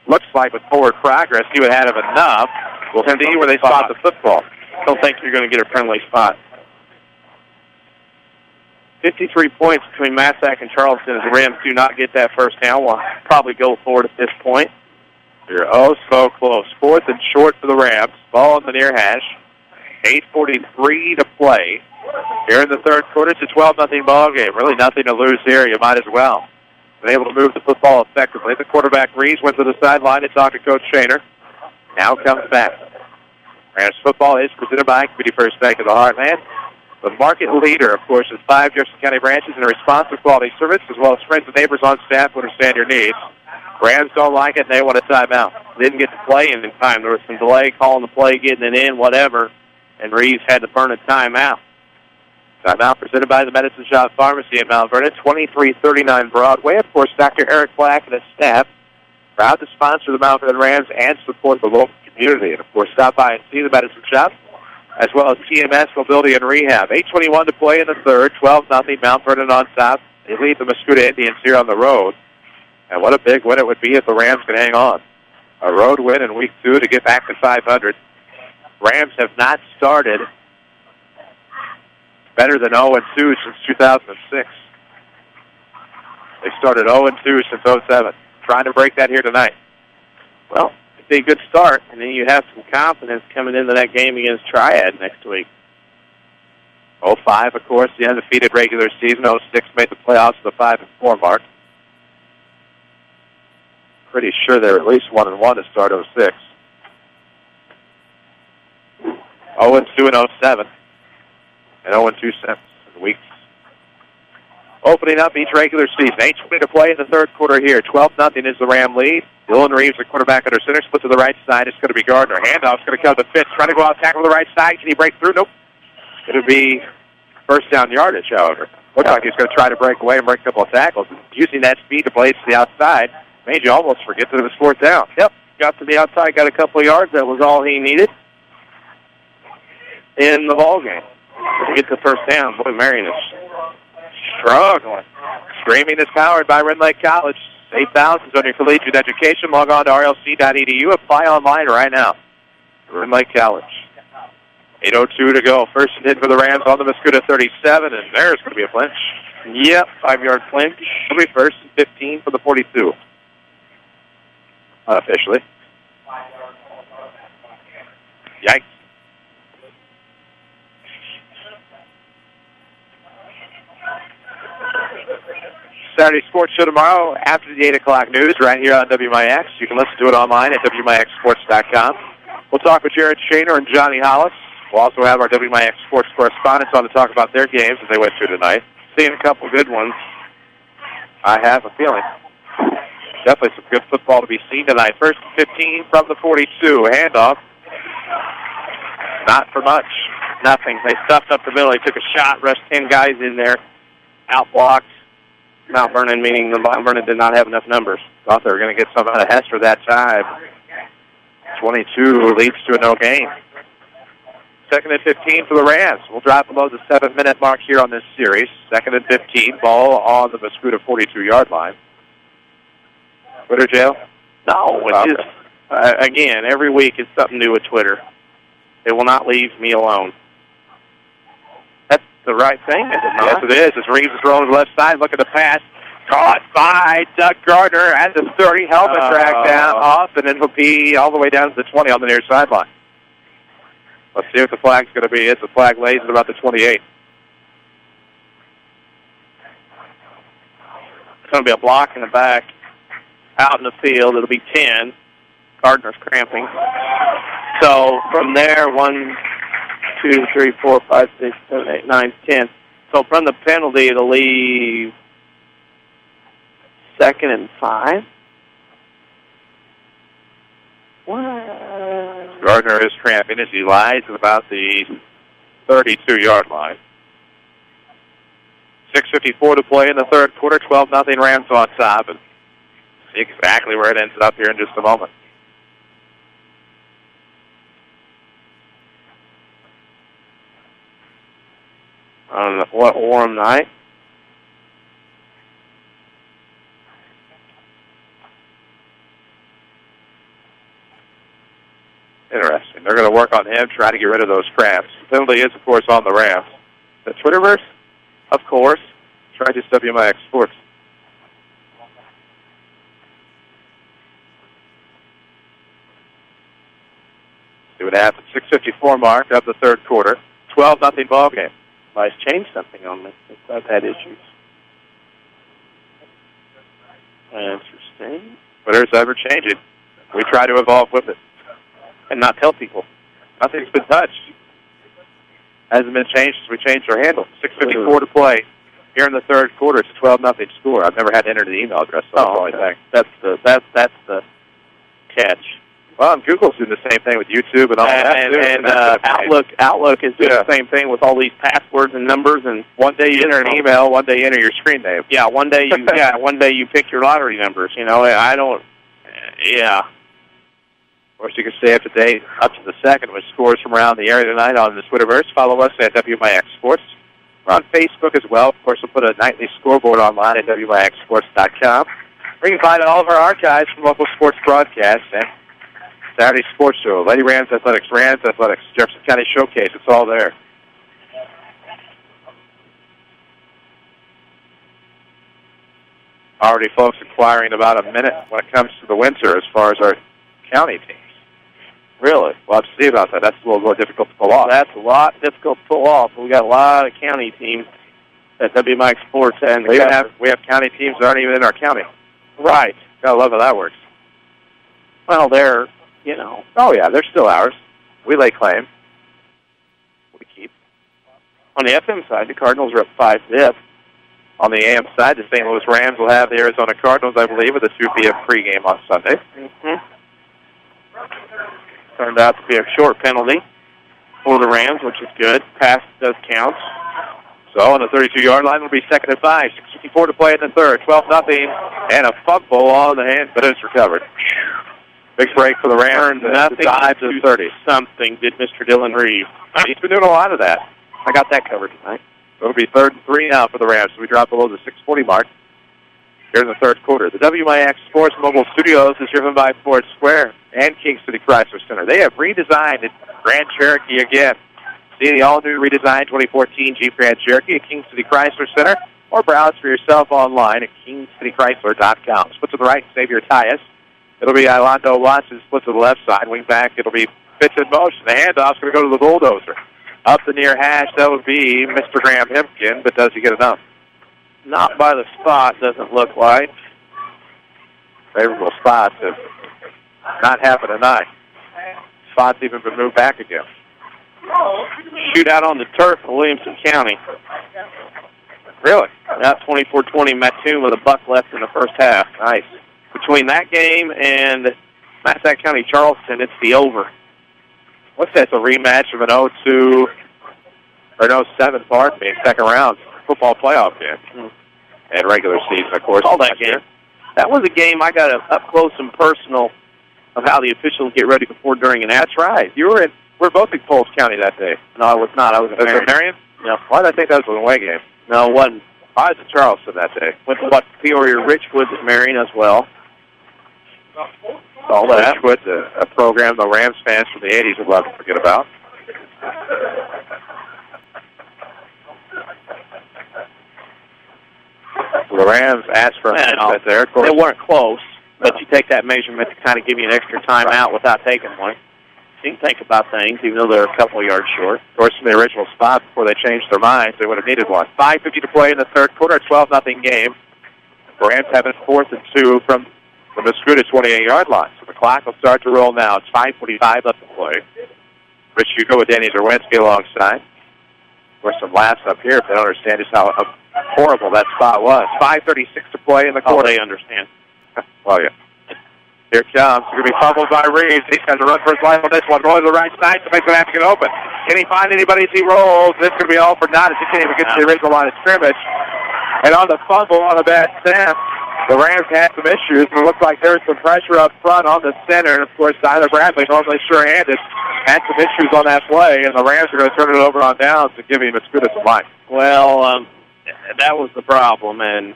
[SPEAKER 2] Looks like with forward progress, he would have enough. We'll see where they spot the football.
[SPEAKER 3] Don't think you're going to get a friendly spot. 53 points between Massac and Charleston as the Rams do not get that first down. We'll probably go for it at this point.
[SPEAKER 2] You're so close. 4th and short for the Rams. Ball on the near hash. 8:43 to play. Here in the 3rd quarter, it's a 12-0 ball game. Really nothing to lose here. You might as well. Been able to move the football effectively. The quarterback, Reeves, went to the sideline to talk to Coach Shaner. Now comes back. Rams football is presented by Community First Bank of the Heartland. The market leader, of course, is 5 Jefferson County branches and a response to quality service, as well as friends and neighbors on staff who understand your needs. Rams don't like it, and they want a timeout. Didn't get to play in time. There was some delay calling the play, getting it in, whatever, and Reeves had to burn a timeout. Timeout presented by the Medicine Shop Pharmacy in Mount Vernon, 2339 Broadway. Of course, Dr. Eric Black and his staff proud to sponsor the Mount Vernon Rams and support the local community. And, of course, stop by and see the Medicine Shop, as well as TMS Mobility and Rehab. 8:21 to play in the 3rd, 12-0 Mount Vernon on top. They lead the Mascoutah Indians here on the road. And what a big win it would be if the Rams could hang on. A road win in Week 2 to get back to 500. Rams have not started better than 0-2 since 2006. They started 0-2 since 2007. Trying to break that here tonight.
[SPEAKER 3] Well, it'd be a good start, and then you have some confidence coming into that game against Triad next week.
[SPEAKER 2] 05, of course, the undefeated regular season. 06 made the playoffs with a 5-4 mark. Pretty sure they're at least 1-1 to start 06. 0-2 in 07. And 0-2 since weeks. Opening up each regular season. 8:20 to play in the 3rd quarter here. 12-0 is the Ram lead. Dylan Reeves, the quarterback under center, split to the right side. It's going to be Gardner. Handoff's going to come to Fitz. Trying to go out, tackle the right side. Can he break through? Nope. It'll be first down yardage, however. Looks like he's going to try to break away and break a couple of tackles. Using that speed to blaze to the outside made you almost forget that it was 4th down.
[SPEAKER 3] Yep. Got to the outside, got a couple of yards. That was all he needed in the ball game to get the first down. Boy, Marion is struggling.
[SPEAKER 2] Streaming is powered by Red Lake College. 8,000 on your collegiate education. Log on to rlc.edu. Apply online right now. Red Lake College. 8:02 to go. First and 10 for the Rams on the Mascoutah 37, and there's going to be a flinch.
[SPEAKER 3] Yep, 5-yard flinch.
[SPEAKER 2] It'll be first and 15 for the 42. Unofficially. Yikes. Saturday Sports Show tomorrow after the 8 o'clock news right here on WMIX. You can listen to it online at WMIXsports.com. We'll talk with Jared Shaner and Johnny Hollis. We'll also have our WMIX Sports correspondents on to talk about their games as they went through tonight.
[SPEAKER 3] Seeing a couple good ones.
[SPEAKER 2] I have a feeling. Definitely some good football to be seen tonight. First and 15 from the 42. Handoff. Not for much.
[SPEAKER 3] Nothing. They stuffed up the middle. They took a shot, rushed 10 guys in there, outblocked. Mount Vernon, meaning the Mount Vernon did not have enough numbers.
[SPEAKER 2] Thought they were going to get some out of Hester that time. 22 leads to a no gain. Second and 15 for the Rams. We'll drop below the 7-minute mark here on this series. Second and 15, ball on the Mascoutah 42-yard line. Twitter jail?
[SPEAKER 3] No, it's just, again, every week it's something new with Twitter. They will not leave me alone. That's the right thing, is it not?
[SPEAKER 2] Yes, it is. As Reeves is rolling to the left side, looking to pass. Caught by Doug Gardner at the 30, helmet drag down off, and then he'll be all the way down to the 20 on the near sideline. Let's see what the flag's going to be. It's a flag lays at about the 28.
[SPEAKER 3] It's going to be a block in the back. Out in the field, it'll be 10. Gardner's cramping. So from there, 1, 2, 3, 4, 5, 6, 7, 8, 9, 10. So from the penalty, it'll leave 2nd and 5.
[SPEAKER 2] Gardner is cramping as he lies at about the 32-yard line. 6:54 to play in the third quarter. 12-0 Rams on top. And see exactly where it ends up here in just a moment.
[SPEAKER 3] On what warm night?
[SPEAKER 2] Interesting. They're going to work on him, try to get rid of those cramps. The penalty is, of course, on the Rams. The Twitterverse? Of course. Try just WMIX Sports. See what happens. 6:54 mark of the third quarter. 12-0 ball game.
[SPEAKER 3] Well, it's changed something on me. I've had issues. Interesting.
[SPEAKER 2] Whatever's ever changing, we try to evolve with it and not tell people. Nothing's been touched. Hasn't been changed since we changed our handle. 6:54 to play here in the third quarter. It's a 12-0 score. I've never had to enter the email address, so that's all I think.
[SPEAKER 3] That's the catch.
[SPEAKER 2] Well, and Google's doing the same thing with YouTube and all that.
[SPEAKER 3] And Outlook is doing the same thing with all these passwords and numbers. And
[SPEAKER 2] one day you enter an email, one day you enter your screen name.
[SPEAKER 3] Yeah, one day you pick your lottery numbers. You know, I don't. Yeah.
[SPEAKER 2] Of course, you can stay up to date up to the second with scores from around the area tonight on the Twitterverse. Follow us at WMIX Sports. We're on Facebook as well. Of course, we'll put a nightly scoreboard online at WMIXsports.com. We can find all of our archives from local sports broadcasts and Saturday Sports Show, Lady Rams Athletics, Rams Athletics, Jefferson County Showcase. It's all there. Already folks inquiring about a minute when it comes to the winter as far as our county teams. Really? We'll have to see about that. That's a little more difficult to pull off.
[SPEAKER 3] That's a lot difficult to pull off. We got a lot of county teams at WMIX Sports, and
[SPEAKER 2] we have county teams that aren't even in our county.
[SPEAKER 3] Right.
[SPEAKER 2] Gotta love how that works.
[SPEAKER 3] Well, they're, you know.
[SPEAKER 2] Oh yeah, they're still ours. We lay claim. We keep.
[SPEAKER 3] On the FM side, the Cardinals are up 5-zip.
[SPEAKER 2] On the AM side, the St. Louis Rams will have the Arizona Cardinals, I believe, with a 2 p.m. pregame on Sunday.
[SPEAKER 3] Turned out to be a short penalty for the Rams, which is good. Pass does count.
[SPEAKER 2] So on the 32-yard line, it'll be 2nd and 5. 6:54 to play in the third. 12-0, and a fumble on the hand, but it's recovered. Big break for the Rams.
[SPEAKER 3] Nothing
[SPEAKER 2] 5 to 30.
[SPEAKER 3] Something did Mr. Dylan Reeves.
[SPEAKER 2] He's been doing a lot of that. I got that covered tonight. So it'll be 3rd and 3 now for the Rams. So we drop below the 6:40 mark here in the third quarter. The WMIX Sports Mobile Studios is driven by Ford Square and King City Chrysler Center. They have redesigned it, Grand Cherokee again. See the all-new redesigned 2014 Jeep Grand Cherokee at King City Chrysler Center, or browse for yourself online at kingcitychrysler.com. Split to the right, save your tires. It'll be Ilando Watson, split to the left side. Wing back, it'll be pitch in motion. The handoff's going to go to the bulldozer. Up the near hash, that would be Mr. Graham Hempkin, but does he get enough?
[SPEAKER 3] Not by the spot, doesn't look like.
[SPEAKER 2] Favorable spots have not happened tonight. Spots even been moved back again.
[SPEAKER 3] Shootout on the turf in Williamson County.
[SPEAKER 2] Really?
[SPEAKER 3] Now 24-20 Mattoon with a buck left in the first half.
[SPEAKER 2] Nice.
[SPEAKER 3] Between that game and Massac County Charleston, it's the over.
[SPEAKER 2] What's that? It's a rematch of an 0-2 or an 0-7, pardon me, second round football playoff game. And regular season, of course.
[SPEAKER 3] All that game. That was a game I got up close and personal of how the officials get ready before, during, and after.
[SPEAKER 2] That's right. You were in. We're both in Coles County that day.
[SPEAKER 3] No, I was not. I was in Marion.
[SPEAKER 2] Marion?
[SPEAKER 3] Yeah.
[SPEAKER 2] Why did I think that was an away game?
[SPEAKER 3] No, it wasn't.
[SPEAKER 2] I was in Charleston that day.
[SPEAKER 3] Went to watch Peoria Richwood at Marion as well.
[SPEAKER 2] All that. Richwood, a program the Rams fans from the 80s would love to forget about. So the Rams asked for a measurement there. Of course,
[SPEAKER 3] they weren't close, but you take that measurement to kind of give you an extra timeout without taking one. You can think about things, even though they're a couple of yards short.
[SPEAKER 2] Of course, from the original spot, before they changed their minds, they would have needed one. 5:50 to play in the third quarter, 12-0 game. The Rams have it 4th and 2 from the Mascoutah 28-yard line. So the clock will start to roll now. It's 5:45 left to play. Rich Hugo with Danny Czerwinski alongside. Of course, some laughs up here if they don't understand just how horrible that spot was. 5:36 to play in the quarter.
[SPEAKER 3] Oh, they understand.
[SPEAKER 2] Well, yeah. Here it comes. It's going to be fumbled by Reeves. He's got to run for his life on this one. Going to the right side to make him have to get open. Can he find anybody as he rolls? This could be all for naught as he can't even get to the original line of scrimmage. And on the fumble, on a bad snap, the Rams had some issues. It looked like there was some pressure up front on the center. And, of course, Tyler Bradley, normally sure-handed, had some issues on that play. And the Rams are going to turn it over on downs to give him Mascoutah some life.
[SPEAKER 3] Well, that was the problem. And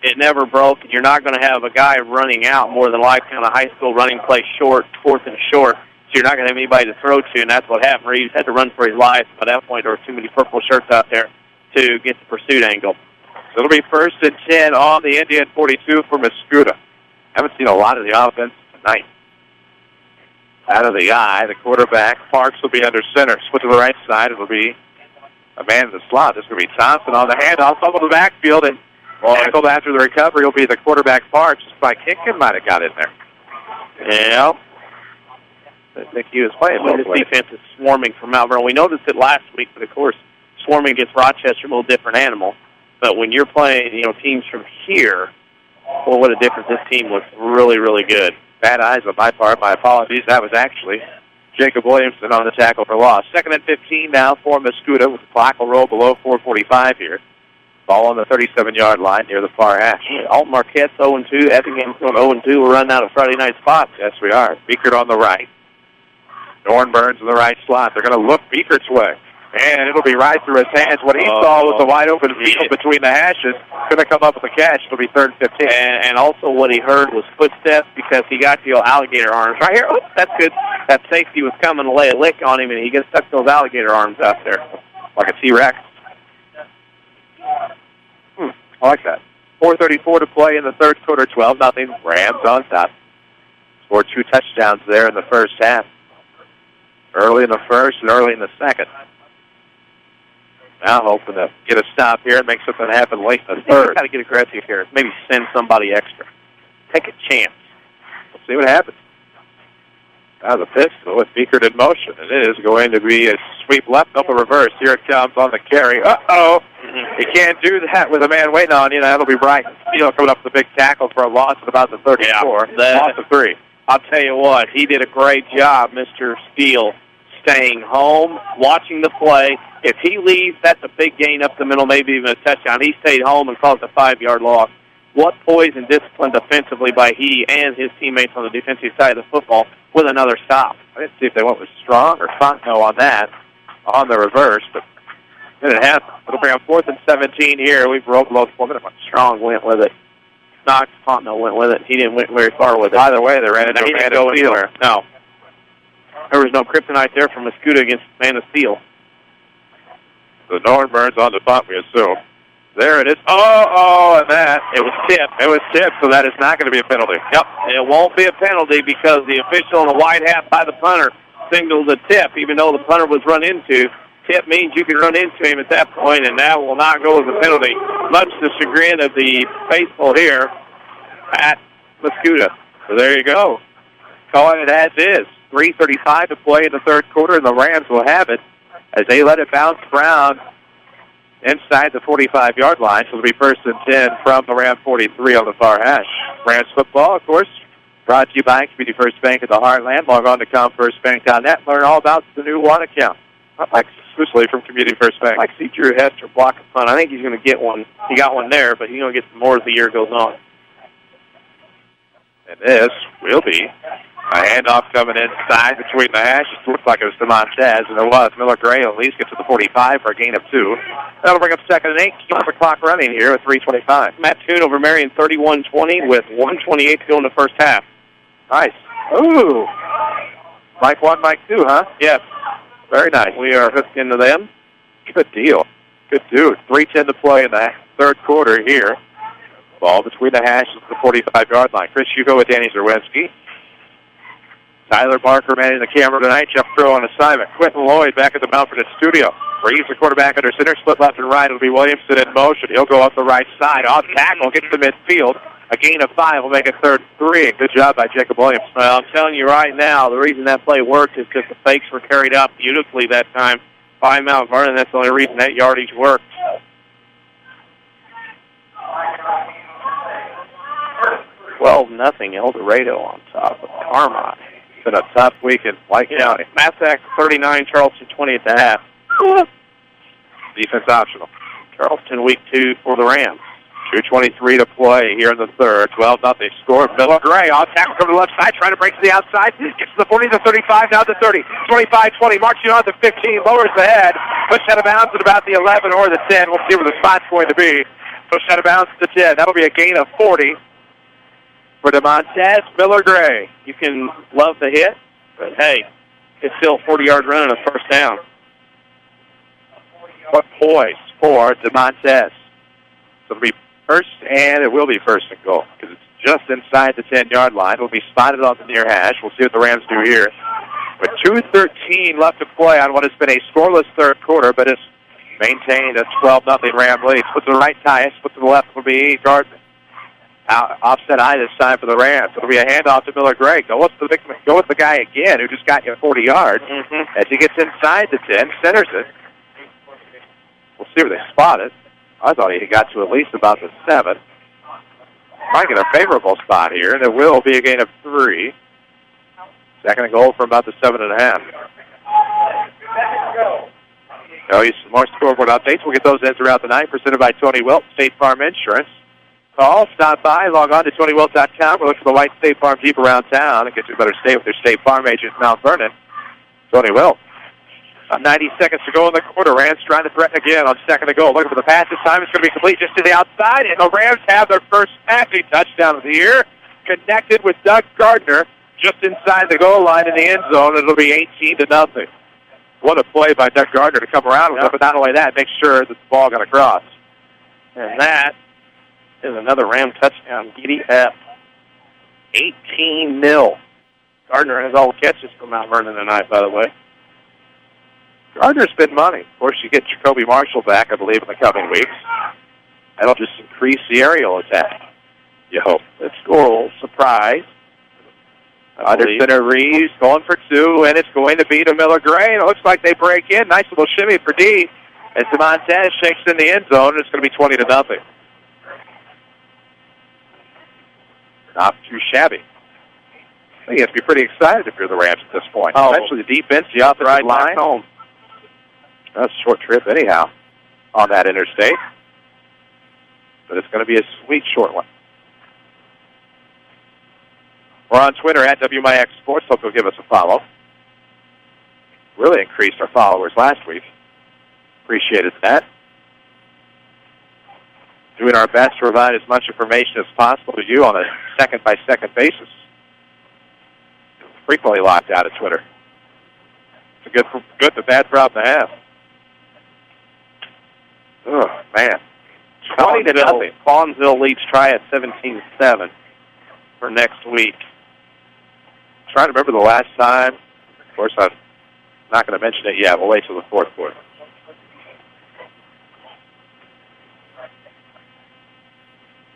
[SPEAKER 3] it never broke. And you're not going to have a guy running out more than likely on a high school running play short, fourth and short. So you're not going to have anybody to throw to. And that's what happened. Reeves had to run for his life. By that point, there were too many purple shirts out there to get the pursuit angle.
[SPEAKER 2] So it'll be 1st and 10 on the Indian 42 for Mascoutah. Haven't seen a lot of the offense tonight. Out of the eye, the quarterback, Parks, will be under center. Split to the right side. It'll be a man in the slot. This will be Thompson on the handoff, fumble to the backfield, and tackled after the recovery will be the quarterback, Parks. Spike Hickman might have got in there.
[SPEAKER 3] Yeah.
[SPEAKER 2] I think he was playing.
[SPEAKER 3] This defense is swarming from Mount Vernon. We noticed it last week, but, of course, swarming against Rochester, a little different animal. But when you're playing, teams from here, well, what a difference. This team looks really, really good.
[SPEAKER 2] Bad eyes on my part. My apologies. That was actually Jacob Williamson on the tackle for loss. 2nd and 15 now for Mascoutah with the clock will roll below 4:45 here. Ball on the 37-yard line near the far hash.
[SPEAKER 3] Alton Marquette's 0-2. Effingham's going 0-2. We're running out of Friday night spots.
[SPEAKER 2] Yes, we are. Beekert on the right. Norn Burns in the right slot. They're going to look Beekert's way. And it'll be right through his hands. What he saw was a wide-open field between the hashes. Going to come up with a catch. It'll be 3rd and 15.
[SPEAKER 3] And also what he heard was footsteps because he got the alligator arms. Right here. Oops, that's good. That safety was coming to lay a lick on him, and he gets stuck those alligator arms out there.
[SPEAKER 2] Like a T-Rex. I like that. 4:34 to play in the third quarter. 12-0. Rams on top. Scored 2 touchdowns there in the first half. Early in the first and early in the second. Now hoping to get a stop here and make something happen late in the third.
[SPEAKER 3] Got to get aggressive here. Maybe send somebody extra. Take a chance.
[SPEAKER 2] We'll see what happens. Now the pistol with Beekert in motion. It is going to be a sweep left, up a reverse. Here it comes on the carry. Uh-oh. You can't do that with a man waiting on you. That'll be Bright Steele coming up with a big tackle for a loss at about the 34. Loss of 3.
[SPEAKER 3] I'll tell you what, he did a great job, Mr. Steele, staying home, watching the play. If he leaves, that's a big gain up the middle, maybe even a touchdown. He stayed home and caused a 5-yard loss. What poise and discipline defensively by he and his teammates on the defensive side of the football with another stop.
[SPEAKER 2] I didn't see if they went with Strong or Fontenot on that, on the reverse, but it didn't happen. It'll bring up 4th and 17 here. We've rolled below the 4-minute mark.
[SPEAKER 3] Strong went with it. Knox Fontenot went with it. He didn't went very far with it.
[SPEAKER 2] Either way, they ran into a man of steel.
[SPEAKER 3] No. There was no kryptonite there from Mascoutah against Man of Steel.
[SPEAKER 2] The Norn Burns on the punt, we assume. There it is. And that.
[SPEAKER 3] It was tipped.
[SPEAKER 2] It was tipped, so that is not going to be a penalty.
[SPEAKER 3] Yep. It won't be a penalty because the official in the white hat by the punter signaled a tip, even though the punter was run into. Tip means you can run into him at that point, and that will not go as a penalty, much to the chagrin of the faithful here at Mascoutah.
[SPEAKER 2] So there you go. Calling it as is. 3:35 to play in the third quarter, and the Rams will have it as they let it bounce around inside the 45-yard line. So it'll be 1st and 10 from the Ram 43 on the far hash. Rams football, of course, brought to you by Community First Bank of the Heartland. Log on to ComFirstBank.net. Learn all about the new One account. Exclusively from Community First Bank.
[SPEAKER 3] I like to see Drew Hester block a punt. I think he's going to get one. He got one there, but he's going to get some more as the year goes on.
[SPEAKER 2] And this will be a handoff coming inside between the hashes. Looked like it was to Montez, and it was. Miller Gray will at least get to the 45 for a gain of 2. That'll bring up 2nd and 8. Keep the clock running here at 3:25.
[SPEAKER 3] Matt Toon over Marion 31-20 with 1:28 to go in the first half.
[SPEAKER 2] Nice. Ooh. Mike 1, Mike 2, huh?
[SPEAKER 3] Yes.
[SPEAKER 2] Very nice.
[SPEAKER 3] We are hooked into them.
[SPEAKER 2] Good deal. Good dude. 3:10 to play in the third quarter here. Ball between the hashes at the 45-yard line. Chris Hugo with Danny Czerwinski. Tyler Barker manning the camera tonight. Jeff Throw on assignment. Quentin Lloyd back at the Mount Vernon studio. Reeves, the quarterback under center, split left and right. It'll be Williamson in motion. He'll go up the right side. Off tackle, gets to midfield. A gain of 5 will make it 3rd and 3. Good job by Jacob Williamson.
[SPEAKER 3] Well, I'm telling you right now, the reason that play worked is because the fakes were carried out beautifully that time by Mount Vernon. That's the only reason that yardage worked. 12-0 El Dorado on top of Carmine.
[SPEAKER 2] It's been a tough week in White County.
[SPEAKER 3] Massac 39, Charleston 20 at the half.
[SPEAKER 2] Defense optional.
[SPEAKER 3] Charleston week 2 for the Rams.
[SPEAKER 2] 2:23 to play here in the third. 12-0 score. Miller Gray on tackle from the left side, trying to break to the outside. Gets to the 40, the 35, now the 30. 25-20, marching on the 15, lowers the head. Pushed out of bounds at about the 11 or the 10. We'll see where the spot's going to be. Pushed out of bounds to 10. That'll be a gain of 40 for DeMontez Miller Gray.
[SPEAKER 3] You can love the hit, but hey, it's still 40 yards running a first down.
[SPEAKER 2] What poise for DeMontez. So it'll be first, and it will be first and goal because it's just inside the 10-yard line. It'll be spotted on the near hash. We'll see what the Rams do here. With 2:13 left to play on what has been a scoreless third quarter, but it's maintained a 12-0 Ram lead. Split to the right, Tyus. Split to the left will be Gardner. Offset eye this time for the Rams. It'll be a handoff to Miller Gray. Go with the guy again who just got you 40 yards. As he gets inside the 10, centers it. We'll see where they spot it. I thought he got to at least about the 7. Might get a favorable spot here, and it will be a gain of 3. Second and goal from about the 7.5. Some more scoreboard updates. We'll get those in throughout the night. Presented by Tony Wilt, State Farm Insurance. Call, stop by, log on to TonyWilt.com. We'll look for the white State Farm Jeep around town and get you a better stay with your State Farm agent in Mount Vernon. Tony Wilt. 90 seconds to go in the quarter. Rams trying to threaten again on second and goal. Looking for the pass this time. It's going to be complete just to the outside, and the Rams have their first passing touchdown of the year. Connected with Doug Gardner just inside the goal line in the end zone. It'll be 18-0. What a play by Doug Gardner to come around with it, but not only that, make sure that the ball got across.
[SPEAKER 3] And that is another Ram touchdown. Giddy up. 18-0. Gardner has all the catches from Mount Vernon tonight, by the way.
[SPEAKER 2] Gardner's been money. Of course, you get Jacoby Marshall back, I believe, in the coming weeks. That'll just increase the aerial attack, you hope.
[SPEAKER 3] Let's score a little surprise.
[SPEAKER 2] Under center Reeves going for 2, and it's going to be to Miller Gray. And it looks like they break in. Nice little shimmy for D. As DeMontez shakes in the end zone, and it's going to be 20-0. Not too shabby. I think you have to be pretty excited if you're the Rams at this point. Especially the defense, the offensive line.
[SPEAKER 3] Home.
[SPEAKER 2] That's a short trip anyhow on that interstate. But it's going to be a sweet short one. We're on Twitter at WMIX Sports. Hope you'll give us a follow. Really increased our followers last week. Appreciated that. Doing our best to provide as much information as possible to you on a second-by-second basis. Frequently locked out of Twitter. It's a good to bad problem to have. Oh, man. 20-0.
[SPEAKER 3] Fawnville leads Triad 17-7 for next week.
[SPEAKER 2] Trying to remember the last time. Of course, I'm not going to mention it yet. We'll wait till the fourth quarter.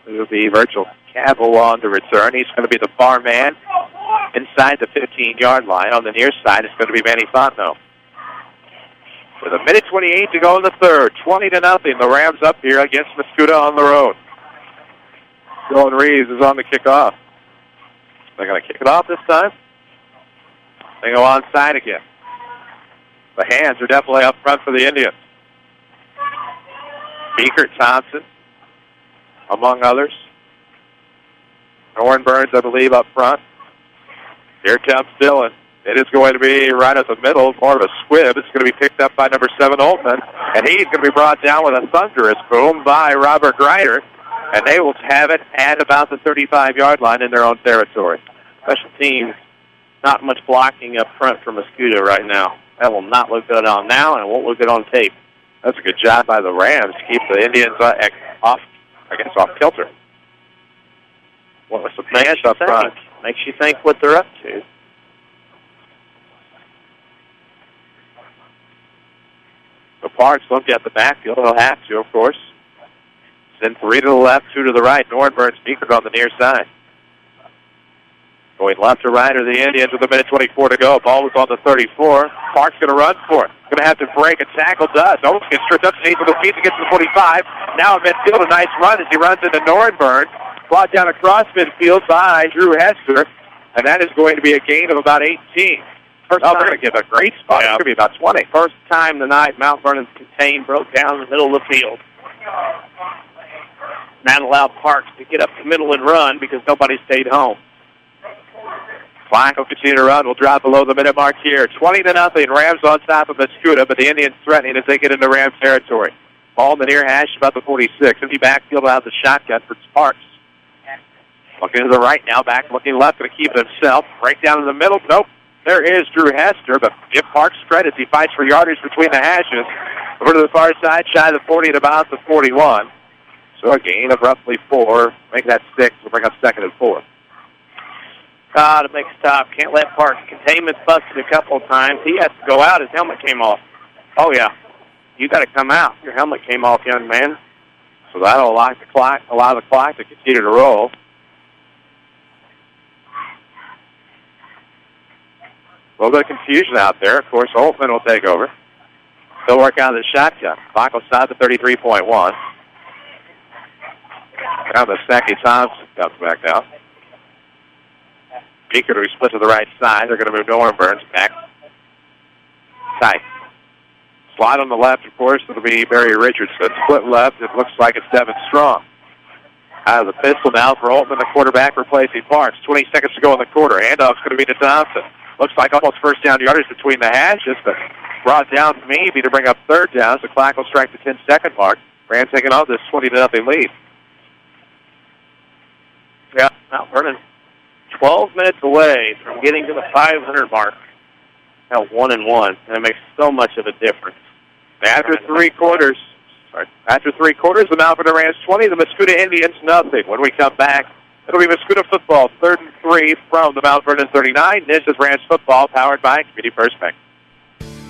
[SPEAKER 2] It will be Virgil Cabell on the return. He's going to be the far man inside the 15-yard line. On the near side, it's going to be Manny Fontenot. With 1:28 to go in the third, 20-0. The Rams up here against Mascoutah on the road. Dylan Reeves is on the kickoff. They're going to kick it off this time. They go onside again. The hands are definitely up front for the Indians. Beaker, Thompson, among others. Norrin Burns, I believe, up front. Here comes Dylan. It is going to be right at the middle, more of a squib. It's going to be picked up by number 7, Altman. And he's going to be brought down with a thunderous boom by Robert Grider. And they will have it at about the 35-yard line in their own territory.
[SPEAKER 3] Special teams, not much blocking up front for Mascoutah right now. That will not look good on now, and it won't look good on tape.
[SPEAKER 2] That's a good job by the Rams to keep the Indians off kilter. What was the man up front?
[SPEAKER 3] Makes you think what they're up to.
[SPEAKER 2] The Parks look at the backfield. They'll have to, of course. Send 3 to the left, 2 to the right. Norrin Burns, Beaker on the near side. Going left to right are the Indians with 1:24 to go. Ball was on the 34. Park's going to run for it. Going to have to break a tackle. Does. Almost gets stripped up to with the feet to get to the 45. Now at midfield, a nice run as he runs into Norrin Burns. brought down across midfield by Drew Hester, and that is going to be a gain of about 18. They're going to give a great spot. It's going to be about 20.
[SPEAKER 3] First time tonight, Mount Vernon's contained, broke down in the middle of the field. That allowed Parks to get up the middle and run because nobody stayed home.
[SPEAKER 2] Clock will continue to run. We'll drop below the minute mark here. 20-0. Rams on top of Mascoutah, but the Indians threatening as they get into Rams territory. Ball in the near hash, about the 46. Empty backfield out the shotgun for Parks. Looking to the right now, back looking left, going to keep it himself. Right down in the middle. Nope. There is Drew Hester, but give Parks credit. He fights for yardage between the hashes. Over to the far side, shy of the 40 at about the 41. So a gain of roughly 4. Make that 6. We'll bring up 2nd and 4.
[SPEAKER 3] To make a stop. Can't let Parks. Containment busted a couple of times. He has to go out. His helmet came off. Oh, yeah. You got to come out. Your helmet came off, young man.
[SPEAKER 2] So that'll allow the clock to continue to roll. A little bit of confusion out there. Of course, Holtman will take over. He'll work out of the shotgun. Clock will stop at 33.1. Now the Snacky Thompson comes back out. Beaker to be split to the right side. They're going to move Norm Burns back. Tight. Slide on the left, of course, it'll be Barry Richardson. Split left, it looks like it's Devin Strong. Out of the pistol now for Holtman, the quarterback replacing Parks. 20 seconds to go in the quarter. Handoff's going to be to Thompson. Looks like almost first down yardage between the hashes, but brought down maybe to bring up 3rd down. So clock will strike the 10-second mark. Rams taking on this 20-0 lead.
[SPEAKER 3] Yeah, Mount Vernon 12 minutes away from getting to the 500 mark. Now 1-1, and it makes so much of a difference.
[SPEAKER 2] After 3 quarters, the Mount Vernon Rams 20, the Mascoutah Indians nothing. When we come back, it'll be Mascoutah football, 3rd and 3 from the Mount Vernon 39. This is Rams football, powered by Community First Bank.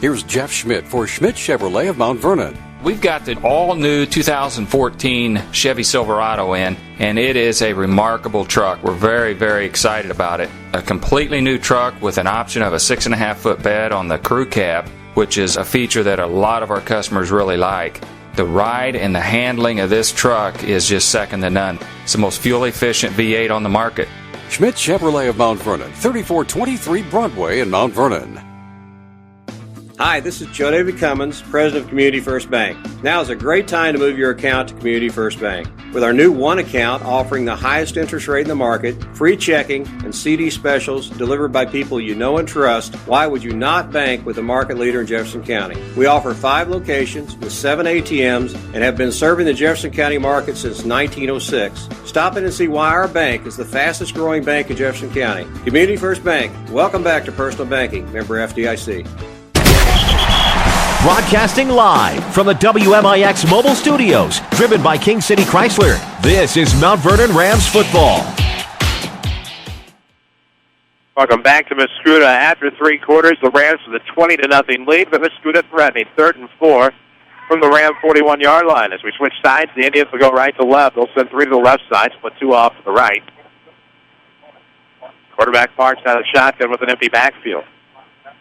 [SPEAKER 9] Here's Jeff Schmidt for Schmidt Chevrolet of Mount Vernon.
[SPEAKER 4] We've got the all-new 2014 Chevy Silverado in, and it is a remarkable truck. We're very, very excited about it. A completely new truck with an option of a 6.5-foot bed on the crew cab, which is a feature that a lot of our customers really like. The ride and the handling of this truck is just second to none. It's the most fuel-efficient V8 on the market.
[SPEAKER 9] Schmidt Chevrolet of Mount Vernon, 3423 Broadway in Mount Vernon.
[SPEAKER 8] Hi, this is Joe David Cummins, President of Community First Bank. Now is a great time to move your account to Community First Bank. With our new One account offering the highest interest rate in the market, free checking, and CD specials delivered by people you know and trust, why would you not bank with the market leader in Jefferson County? We offer 5 locations with 7 ATMs and have been serving the Jefferson County market since 1906. Stop in and see why our bank is the fastest growing bank in Jefferson County. Community First Bank. Welcome back to personal banking. Member FDIC.
[SPEAKER 1] Broadcasting live from the WMIX mobile studios, driven by King City Chrysler. This is Mount Vernon Rams football.
[SPEAKER 2] Welcome back to Mascoutah. After 3 quarters, the Rams with a 20-0 lead, but Mascoutah threatening 3rd and 4 from the Ram 41-yard line. As we switch sides, the Indians will go right to left. They'll send 3 to the left side, split 2 off to the right. Quarterback Parks out of the shotgun with an empty backfield.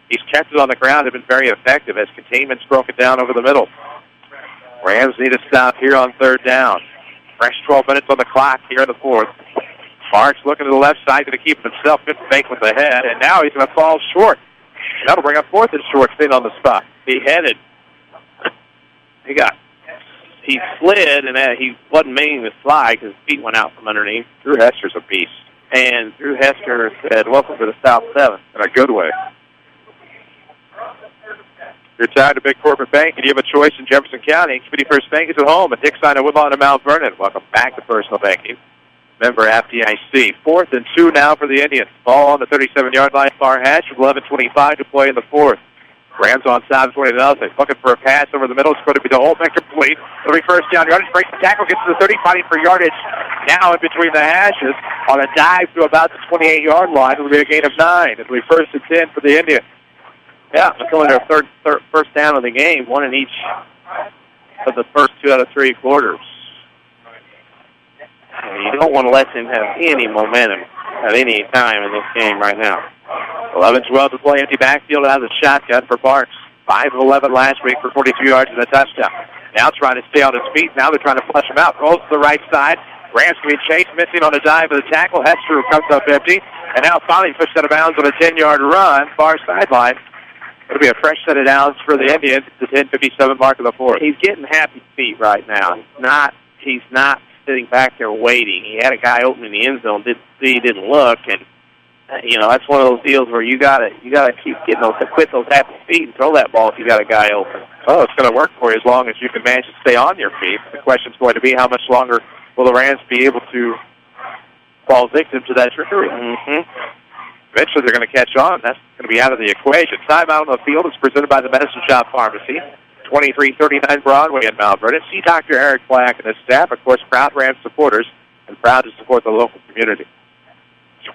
[SPEAKER 2] He's kept it on the ground, have been very effective as containment's broken down over the middle. Rams need a stop here on 3rd down. Fresh 12 minutes on the clock here in the 4th. Parks looking to the left side, going to keep it himself, good fake with the head, and now he's going to fall short. That'll bring up 4th and short, staying on the spot.
[SPEAKER 3] He headed. He slid, and he wasn't meaning to slide because his feet went out from underneath.
[SPEAKER 2] Drew Hester's a beast.
[SPEAKER 3] And Drew Hester said, "Welcome to the South 7.
[SPEAKER 2] In a good way. You're tied to Big Corporate Bank, and you have a choice in Jefferson County. Community First Bank is at home at Hickside and Woodlawn and Mount Vernon. Welcome back to personal banking. Member FDIC. 4th and 2 now for the Indians. Ball on the 37-yard line, far hash, with 11:25 to play in the 4th. Rams on side 20-0. Looking for a pass over the middle. It's going to be the Holtman complete. It'll be first down yardage. Breaks the tackle, gets to the 30, fighting for yardage. Now in between the hashes on a dive to about the 28-yard line. It'll be a gain of 9. It'll be 1st and 10 for the Indians.
[SPEAKER 3] Yeah, it's going their first down of the game, 1 in each of the first 2 out of 3 quarters. You don't want to let him have any momentum at any time in this game right now.
[SPEAKER 2] 11-12 to play, empty backfield out of the shotgun for Parks. 5 of 11 last week for 42 yards and a touchdown. Now trying to stay on his feet. Now they're trying to flush him out. Rolls to the right side. Rams can be chased, missing on the dive of the tackle. Hester comes up empty, and now finally pushed out of bounds on a 10-yard run, far sideline. It'll be a fresh set of downs for the Indians at the 10:57 mark of the fourth.
[SPEAKER 3] He's getting happy feet right now. He's not sitting back there waiting. He had a guy open in the end zone, didn't see, didn't look, and that's one of those deals where you gotta keep getting quit those happy feet and throw that ball if you got a guy open.
[SPEAKER 2] Oh, it's going to work for you as long as you can manage to stay on your feet. The question's going to be how much longer will the Rams be able to fall victim to that trickery? Eventually they're going to catch on. That's going to be out of the equation. Timeout on the field is presented by the Medicine Shop Pharmacy, 2339 Broadway in Mount Vernon. See Dr. Eric Black and his staff, of course, proud Rams supporters and proud to support the local community.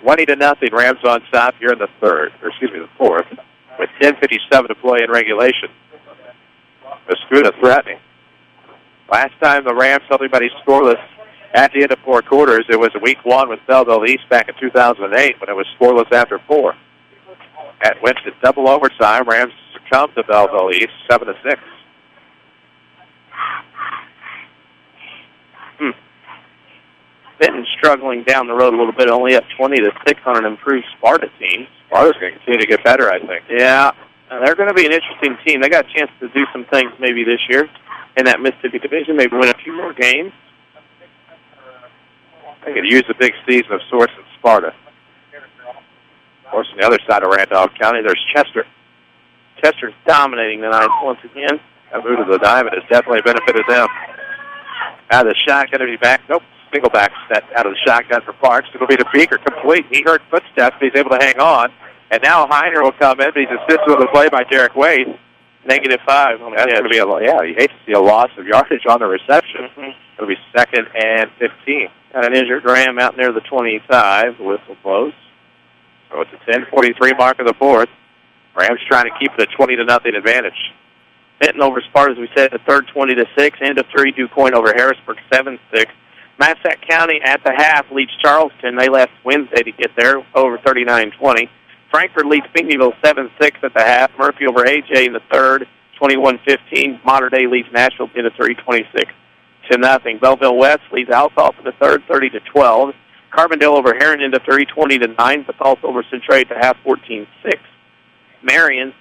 [SPEAKER 2] 20-0 Rams on top here in the fourth, with 10:57 to play in regulation. Mascoutah threatening. Last time the Rams held anybody scoreless at the end of 4 quarters, it was week 1 with Belleville East back in 2008 when it was scoreless after 4. At Winston, double overtime, Rams succumbed to Belleville East 7-6.
[SPEAKER 3] Benton struggling down the road a little bit, only up 20-6 on an improved Sparta team.
[SPEAKER 2] Sparta's going to continue to get better, I think.
[SPEAKER 3] Yeah, they're going to be an interesting team. They got a chance to do some things maybe this year in that Mississippi division, maybe win a few more games.
[SPEAKER 2] They could use a big season of sorts in Sparta. Of course, on the other side of Randolph County, there's Chester.
[SPEAKER 3] Chester's dominating tonight once again.
[SPEAKER 2] That move to the diamond has definitely benefited them. Out of the shotgun, to be back. Nope. Single back set out of the shotgun for Parks. It'll be to Beaker, complete. He heard footsteps, but he's able to hang on. And now Heiner will come in, but he's assisted with the play by Derek Wade.
[SPEAKER 3] -5.
[SPEAKER 2] That's going to be you hate to see a loss of yardage on the reception. It'll be 2nd and 15.
[SPEAKER 3] Got an injured Ram out near the 25. Whistle blows.
[SPEAKER 2] So it's a 10:43 mark of the fourth. Rams trying to keep it a 20-0 advantage.
[SPEAKER 3] Benton over Sparta, as we said, the third 20-6. End of 3, Dew Point over Harrisburg 7-6. Massac County at the half leads Charleston. They left Wednesday to get there, over 39-20. Frankfort leads Pinckneyville 7-6 at the half. Murphy over AJ in the third, 21-15. Modern Day leads Nashville in the 3, 26-0. Belleville West leads Alsop in the third, 30-12. Carbondale over Heron into 3, 20-9. Bethalto over Centrae at the half, 14-6. Marion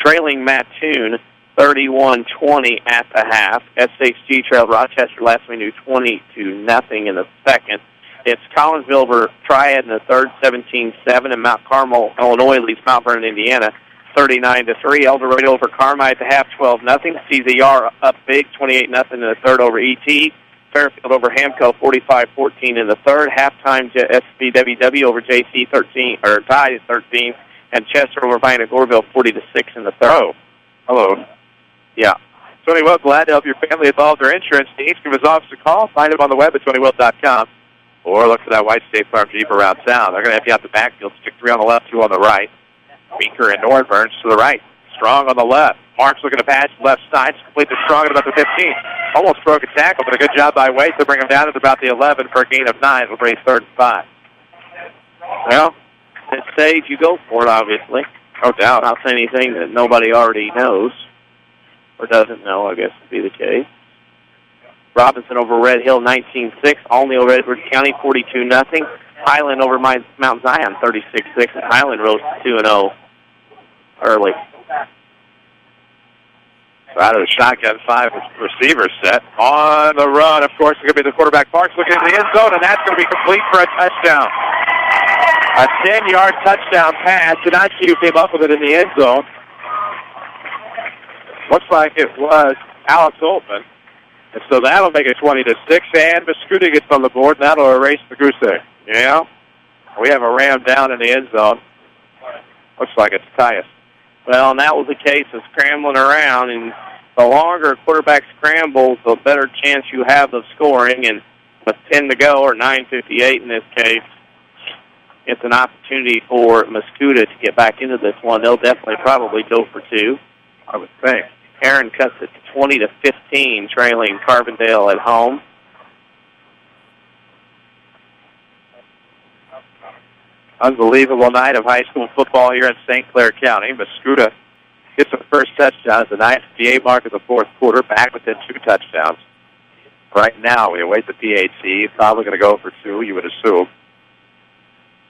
[SPEAKER 3] trailing Mattoon 31-20 at the half. SHG trailed Rochester last we knew 20-0 in the second. It's Collinsville over Triad in the third, 17-7, and Mount Carmel, Illinois leads Mount Vernon, Indiana, 39-3. El Dorado over Carmi at the half, 12-0. CZR up big, 28-0 in the third over ET. Fairfield over Hamco, 45-14 in the third. Halftime SBWW over JC, tied at 13, and Chester over Vienna Goreville, 40-6 in the third.
[SPEAKER 2] Oh, hello.
[SPEAKER 3] Yeah.
[SPEAKER 2] Tony Wilt, glad to help your family with all of their insurance needs. Give his office a call. Find him on the web at TonyWilt.com. Or look for that white State Farm Jeep around town. They're going to have you out the backfield. Stick 3 on the left, 2 on the right. Beaker and Nordburns to the right. Strong on the left. Marks looking to pass left side. Complete the Strong at about the 15. Almost broke a tackle, but a good job by Waite to bring him down at about the 11 for a gain of 9. It'll bring 3rd and 5.
[SPEAKER 3] Well, at this stage, you go for it, obviously.
[SPEAKER 2] No doubt.
[SPEAKER 3] Not saying anything that nobody already knows. Or doesn't know, I guess would be the case. Robinson over Red Hill, 19-6. Olney over Edwards County, 42-0. Highland over Mount Zion, 36-6. And Highland rose to 2-0 early.
[SPEAKER 2] So out of the shotgun, 5 receivers set. On the run, of course, it's going to be the quarterback Parks looking into the end zone, and that's going to be complete for a touchdown. A 10-yard touchdown pass. Did not see who came up with it in the end zone. Looks like it was Alex Oltman. And so that'll make it 20-6, and Mascoutah gets on the board, and that'll erase the goose egg. Yeah. We have a Ram down in the end zone. Looks like it's Tyus.
[SPEAKER 3] Well, and that was the case of scrambling around, and the longer a quarterback scrambles, the better chance you have of scoring, and with 10 to go, or 9:58 in this case, it's an opportunity for Mascoutah to get back into this one. They'll definitely probably go for 2,
[SPEAKER 2] I would think.
[SPEAKER 3] Aaron cuts it to 20-15, trailing Carbondale at home.
[SPEAKER 2] Unbelievable night of high school football here in St. Clair County. Mascoutah gets the first touchdown at the 9:58 mark of the fourth quarter, back within 2 touchdowns. Right now, we await the PAT. He's probably going to go for 2, you would assume.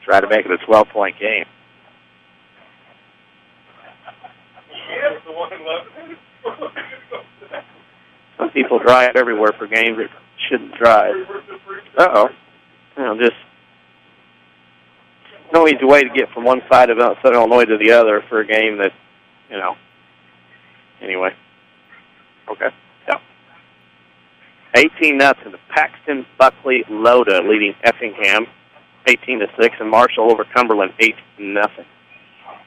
[SPEAKER 2] Try to make it a 12-point game.
[SPEAKER 3] Some people drive everywhere for games that shouldn't drive.
[SPEAKER 2] Uh-oh.
[SPEAKER 3] Just no easy way to get from one side of Southern Illinois to the other for a game that, anyway.
[SPEAKER 2] Okay.
[SPEAKER 3] Yeah. 18-0. The Paxton Buckley Loda leading Effingham 18-6, and Marshall over Cumberland 8-0.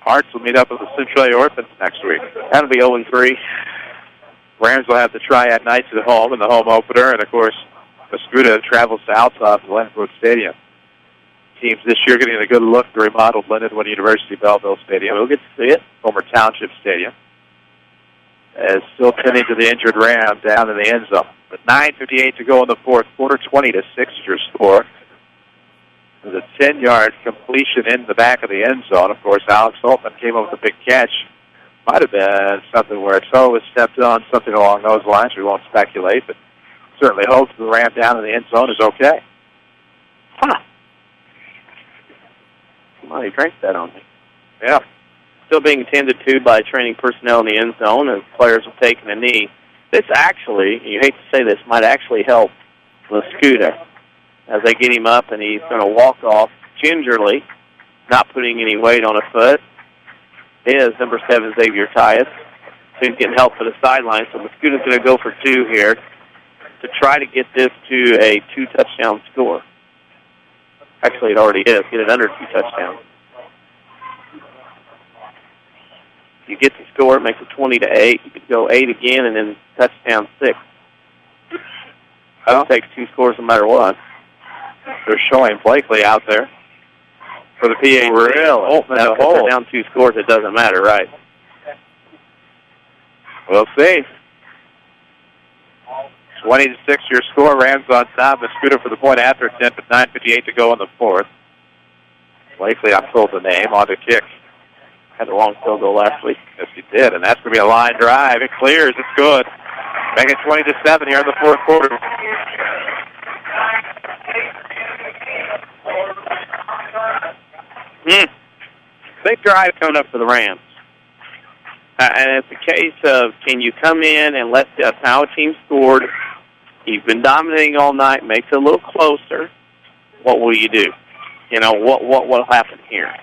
[SPEAKER 2] Hearts will meet up with the Centralia Orphans next week.
[SPEAKER 3] That'll be 0-3.
[SPEAKER 2] Rams will have the Triad Knights at home in the home opener, and of course, Mascoutah travels to Alsop to Lindenwood Stadium. Teams this year getting a good look at the remodeled Lindenwood University Belleville Stadium.
[SPEAKER 3] We'll get to see it.
[SPEAKER 2] Former Township Stadium. As still tending to the injured Rams down in the end zone. With 9:58 to go in the fourth quarter, 20-6 your score. There's a 10-yard completion in the back of the end zone. Of course, Alex Holtman came up with a big catch. Might have been something where toe was stepped on, something along those lines. We won't speculate, but certainly hopes the Ram down in the end zone is okay.
[SPEAKER 3] Somebody drank that on me.
[SPEAKER 2] Yeah.
[SPEAKER 3] Still being tended to by training personnel in the end zone, and players have taken a knee. This actually, you hate to say this, might actually help Mascoutah as they get him up, and he's going to walk off gingerly, not putting any weight on a foot. Is number 7, Xavier Tyus. So he's getting help for the sideline. So Mascoutah's going to go for 2 here to try to get this to a 2-touchdown score. Actually, it already is. Get it under 2 touchdowns. If you get the score, it makes it 20-8. You could go 8 again and then touchdown 6. It takes 2 scores no matter what.
[SPEAKER 2] They're showing Blakely out there for the PA.
[SPEAKER 3] Really? Now, if they're down 2 scores, it doesn't matter, right?
[SPEAKER 2] We'll see. 20-6 your score. Rams on top. Mascoutah for the point after attempt with 9:58 to go in the fourth. Blakely, I pulled the name on the kick.
[SPEAKER 3] Had a long field goal last week.
[SPEAKER 2] Yes, he did, and that's going to be a line drive. It clears. It's good. Make it 20-7 here in the fourth quarter.
[SPEAKER 3] Big drive coming up for the Rams. And it's a case of, can you come in and let how a team scored? You've been dominating all night, makes it a little closer. What will you do? What will happen here?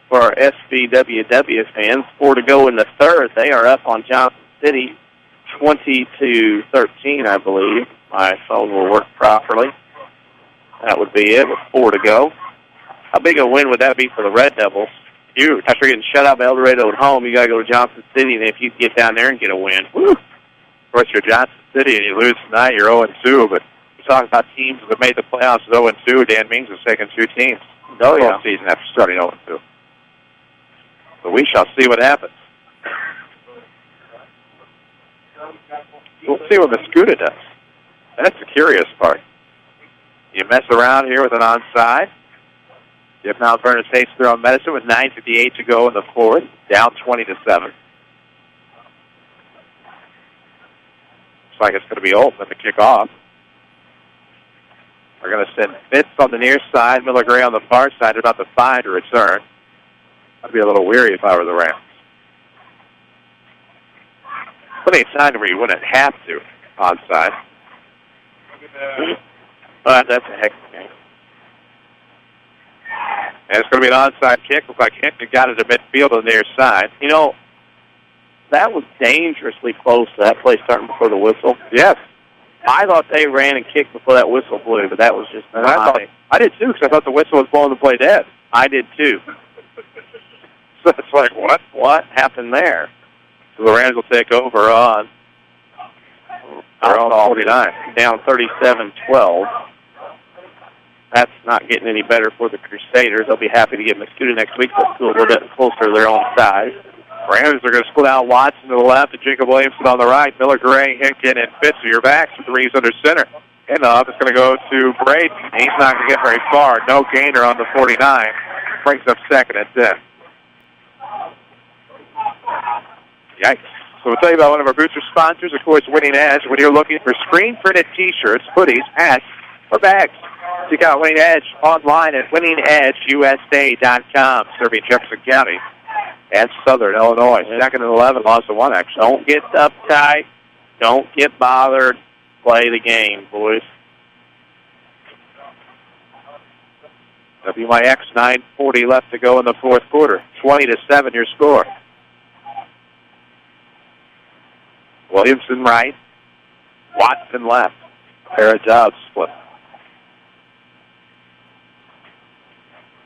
[SPEAKER 3] For our SVWW fans, 4 to go in the third. They are up on Johnson City, 20-13, I believe. My phone will work properly. That would be it with 4 to go. How big a win would that be for the Red Devils? Huge. After getting shut out by El Dorado at home, you got to go to Johnson City, and if you get down there and get a win, woo!
[SPEAKER 2] Of course, you're Johnson City, and you lose tonight, you're 0-2, but we're talking about teams that have made the playoffs with 0-2. Dan Means has taken 2 teams
[SPEAKER 3] oh, yeah.
[SPEAKER 2] season after starting 0-2. But we shall see what happens. We'll see what Mascoutah does. That's the curious part. You mess around here with an onside. If Mount Vernon takes their own medicine with 9:58 to go in the fourth, down 20-7. Looks like it's going to be Olsen to kick off. We're going to send Fitz on the near side, Miller Gray on the far side, about the 5 to return. I'd be a little weary if I were the Rams. Plenty of time where you wouldn't have to onside.
[SPEAKER 3] But that's a heck of a game.
[SPEAKER 2] And it's going to be an onside kick. Looks like Hinton got it to midfield on the near side.
[SPEAKER 3] That was dangerously close to that play starting before the whistle.
[SPEAKER 2] Yes.
[SPEAKER 3] I thought they ran and kicked before that whistle blew, but that was just
[SPEAKER 2] I did too, because I thought the whistle was blowing the play dead.
[SPEAKER 3] I did too.
[SPEAKER 2] So it's like, what?
[SPEAKER 3] What happened there?
[SPEAKER 2] So the Rams will take over on 49.
[SPEAKER 3] Down 37-12. That's not getting any better for the Crusaders. They'll be happy to get Mascoutah next week. They'll feel a little bit closer to their own side.
[SPEAKER 2] Rams are going to split out Watson to the left and Jacob Williamson on the right. Miller, Gray, Hinkin, and Fitz are your backs with Reeves under center. Handoff is going to go to Braden. He's not going to get very far. No gainer on the 49. Brings up second and 10. Yikes. So we'll tell you about one of our booster sponsors, of course, Winning Edge. When you're looking for screen-printed T-shirts, hoodies, hats, or bags, check out Winning Edge online at winningedgeusa.com, serving Jefferson County and Southern Illinois. Second and 11, lost to 1, actually.
[SPEAKER 3] Don't get uptight. Don't get bothered. Play the game, boys.
[SPEAKER 2] WMIX, 9:40 left to go in the fourth quarter. 20-7 your score. Williamson right. Watson left. Pair of jobs split.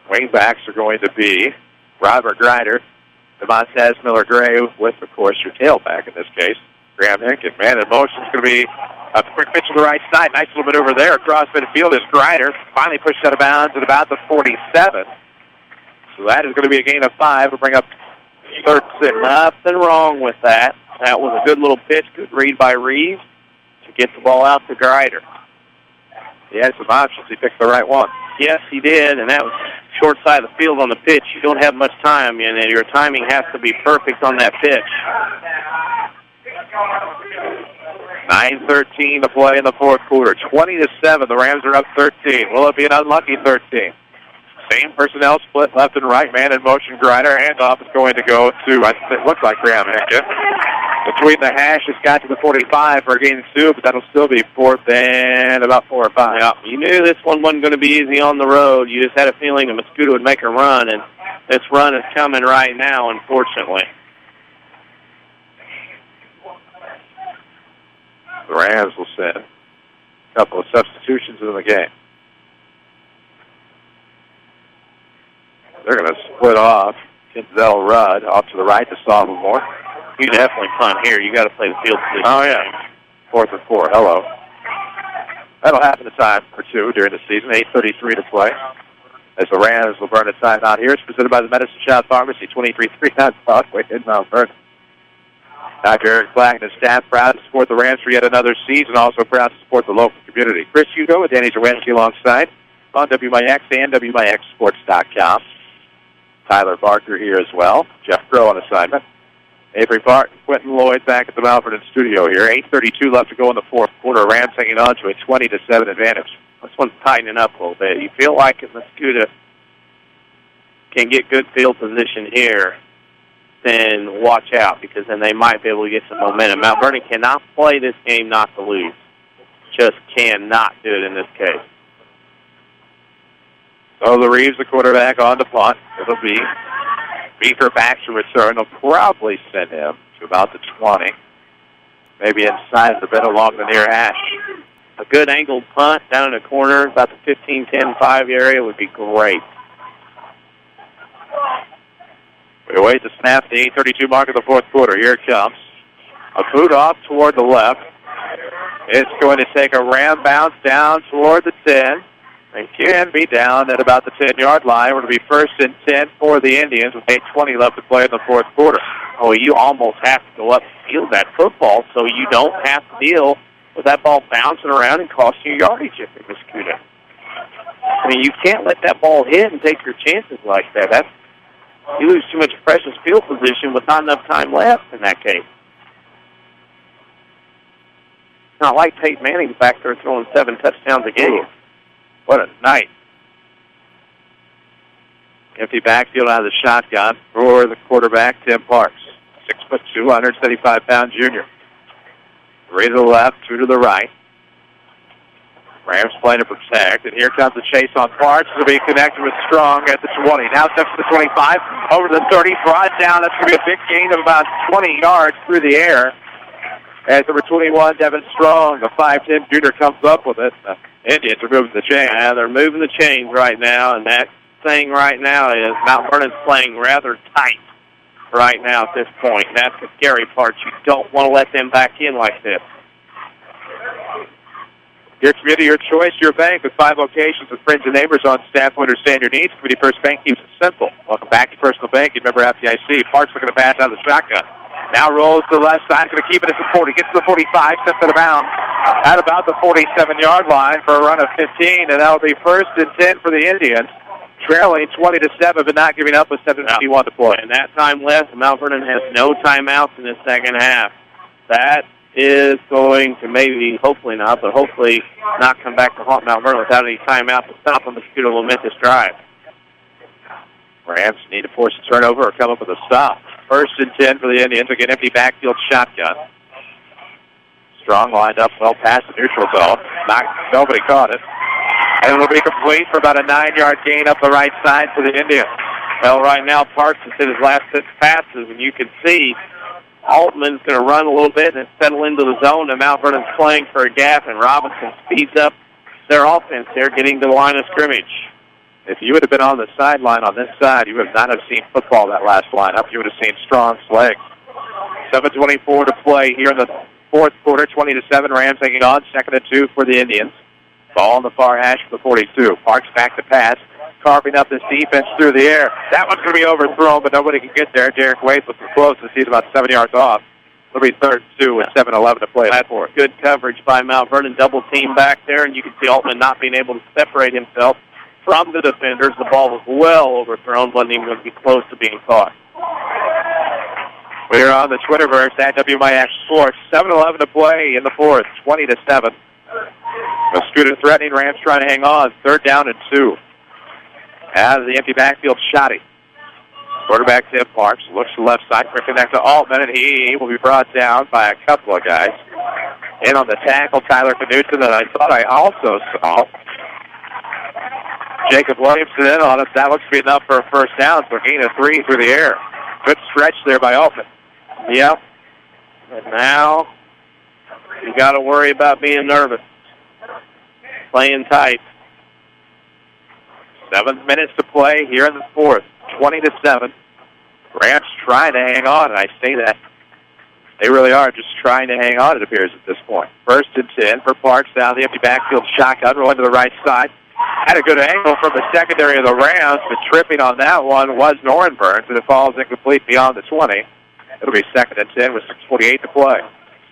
[SPEAKER 2] Wing backs are going to be Robert Grider, Demontez Miller-Gray with, of course, your tailback in this case, Graham Hinkin. Man in motion is going to be a quick pitch to the right side. Nice little bit over there across midfield is Grider. Finally pushed out of bounds at about the 47. So that is going to be a gain of 5. We'll bring up third and 6.
[SPEAKER 3] Nothing wrong with that. That was a good little pitch, good read by Reeves to get the ball out to Grider.
[SPEAKER 2] He had some options. He picked the right one.
[SPEAKER 3] Yes, he did, and that was short side of the field on the pitch. You don't have much time, and your timing has to be perfect on that pitch.
[SPEAKER 2] 9:13 to play in the fourth quarter. 20-7. The Rams are up 13. Will it be an unlucky 13? Same personnel split left and right. Man in motion. Grider. Handoff is going to go to, it looks like Graham Hinkin. Between the hash, it's got to the 45 for a gain of 2, but that'll still be fourth and about 4 or 5.
[SPEAKER 3] Yeah, you knew this one wasn't going to be easy on the road. You just had a feeling that Mascoutah would make a run, and this run is coming right now, unfortunately.
[SPEAKER 2] The Rams will send a couple of substitutions in the game. They're going to split off. Denzel Rudd off to the right, the sophomore.
[SPEAKER 3] You definitely punt here. You got to play the field position.
[SPEAKER 2] Oh, yeah. 4th and 4. Hello. That'll happen a time or two during the season. 8:33 to play. As the Rams will burn a timeout here. It's presented by the Medicine Shop Pharmacy, 23-3 on Broadway in Mount Vernon. Dr. Eric Black and his staff proud to support the Rams for yet another season. Also proud to support the local community. Chris Hugo with Danny Czerwinski alongside on WMIX and WMIXsports.com. Tyler Barker here as well. Jeff Crow on assignment. Avery Barton, Quentin Lloyd back at the Mount Vernon studio here. 8:32 left to go in the fourth quarter. Rams hanging on to a 20-7 advantage.
[SPEAKER 3] This one's tightening up a little bit. You feel like if Mascoutah can get good field position here, then watch out, because then they might be able to get some momentum. Mount Vernon cannot play this game not to lose. Just cannot do it in this case.
[SPEAKER 2] So the Reeves, the quarterback, on the punt. It'll be Beaker back to return. They'll probably send him to about the 20. Maybe inside the bit along the near hash.
[SPEAKER 3] A good angled punt down in the corner, about the 15-10-5 area would be great.
[SPEAKER 2] We await the snap at the 8:32 mark of the fourth quarter. Here it comes. A boot off toward the left. It's going to take a ram bounce down toward the 10. And can be down at about the 10-yard line. It'll be 1st and 10 for the Indians with 8:20 left to play in the fourth quarter.
[SPEAKER 3] Oh, you almost have to go up and field that football so you don't have to deal with that ball bouncing around and costing you yardage if you're Mascoutah. I mean, you can't let that ball hit and take your chances like that. You lose too much precious field position with not enough time left in that case. Not like Tate Manning's back there throwing 7 touchdowns a game.
[SPEAKER 2] What a night. Empty backfield out of the shotgun for the quarterback, Tim Parks. 6'2", 175-pound junior. 3 to the left, 2 to the right. Rams playing to protect, and here comes the chase on Parks. It'll be connected with Strong at the 20. Now steps to the 25, over the 30, brought down. That's going to be a big gain of about 20 yards through the air. As number 21, Devin Strong, the 5'10" junior, comes up with it. The Indians are moving the chain.
[SPEAKER 3] Yeah, they're moving the chains right now, and that thing right now is Mount Vernon's playing rather tight right now at this point. And that's the scary part. You don't want to let them back in like this.
[SPEAKER 2] Your community, your choice, your bank, with 5 locations with friends and neighbors on staff who understand your needs. Community First Bank keeps it simple. Welcome back to Personal Banking. Member FDIC. Parks looking to pass out of the shotgun. Now rolls to the left side, going to keep it at the 40. Gets to the 45, steps out of bounds at about the 47-yard line for a run of 15, and that'll be 1st and 10 for the Indians. trailing 20-7, but not giving up with 7:51 to play.
[SPEAKER 3] And that time left, Mount Vernon has no timeouts in the second half. That is going to maybe, hopefully not, but hopefully not come back to haunt Mount Vernon without any timeouts to stop the Mascoutah momentous drive.
[SPEAKER 2] Rams need to force a turnover or come up with a stop. 1st and 10 for the Indians. Again, empty backfield shotgun. Strong lined up well past the neutral zone. Nobody caught it. And it'll be complete for about a 9-yard gain up the right side for the Indians.
[SPEAKER 3] Well, right now, Parks has hit his last 6 passes, and you can see Altman's going to run a little bit and settle into the zone, and Mount Vernon's playing for a gap, and Robinson speeds up their offense there, getting to the line of scrimmage.
[SPEAKER 2] If you would have been on the sideline on this side, you would not have seen football that last lineup. You would have seen Strong's legs. 7:24 to play here in the fourth quarter. 20-7, Rams hanging on. 2nd and 2 for the Indians. Ball on the far hash for the 42. Parks back to pass, carving up this defense through the air. That one's going to be overthrown, but nobody can get there. Derek Waite looking close to see it about 7 yards off. It'll be 3rd and 2 with 7:11 to play.
[SPEAKER 3] That's good coverage by Mount Vernon. Double team back there, and you can see Altman not being able to separate himself from the defenders. The ball was well overthrown, wasn't even going to be close to being caught.
[SPEAKER 2] We're on the Twitterverse at WMIX Sports. 7:11 to play in the fourth. 20-7. Mascoutah threatening, Rams trying to hang on. 3rd down and 2. Out of the empty backfield, Shotty. Quarterback Tim Parks looks to the left side, quick connect to Altman, and he will be brought down by a couple of guys. In on the tackle, Tyler Knutson, and I thought I also saw Jacob Williamson in on it. That looks to be enough for a 1st down, so gain of 3 through the air. Good stretch there by Altman.
[SPEAKER 3] Yep. And now you got to worry about being nervous. Playing tight.
[SPEAKER 2] 7 minutes to play here in the fourth. 20-7. Rams trying to hang on, and I say that. They really are just trying to hang on, it appears, at this point. 1st and 10 for Parks down the empty backfield shotgun, rolling to the right side. Had a good angle from the secondary of the Rams, but tripping on that one was Noren Burns, and it falls incomplete beyond the 20. It'll be 2nd and 10 with 6:48 to play.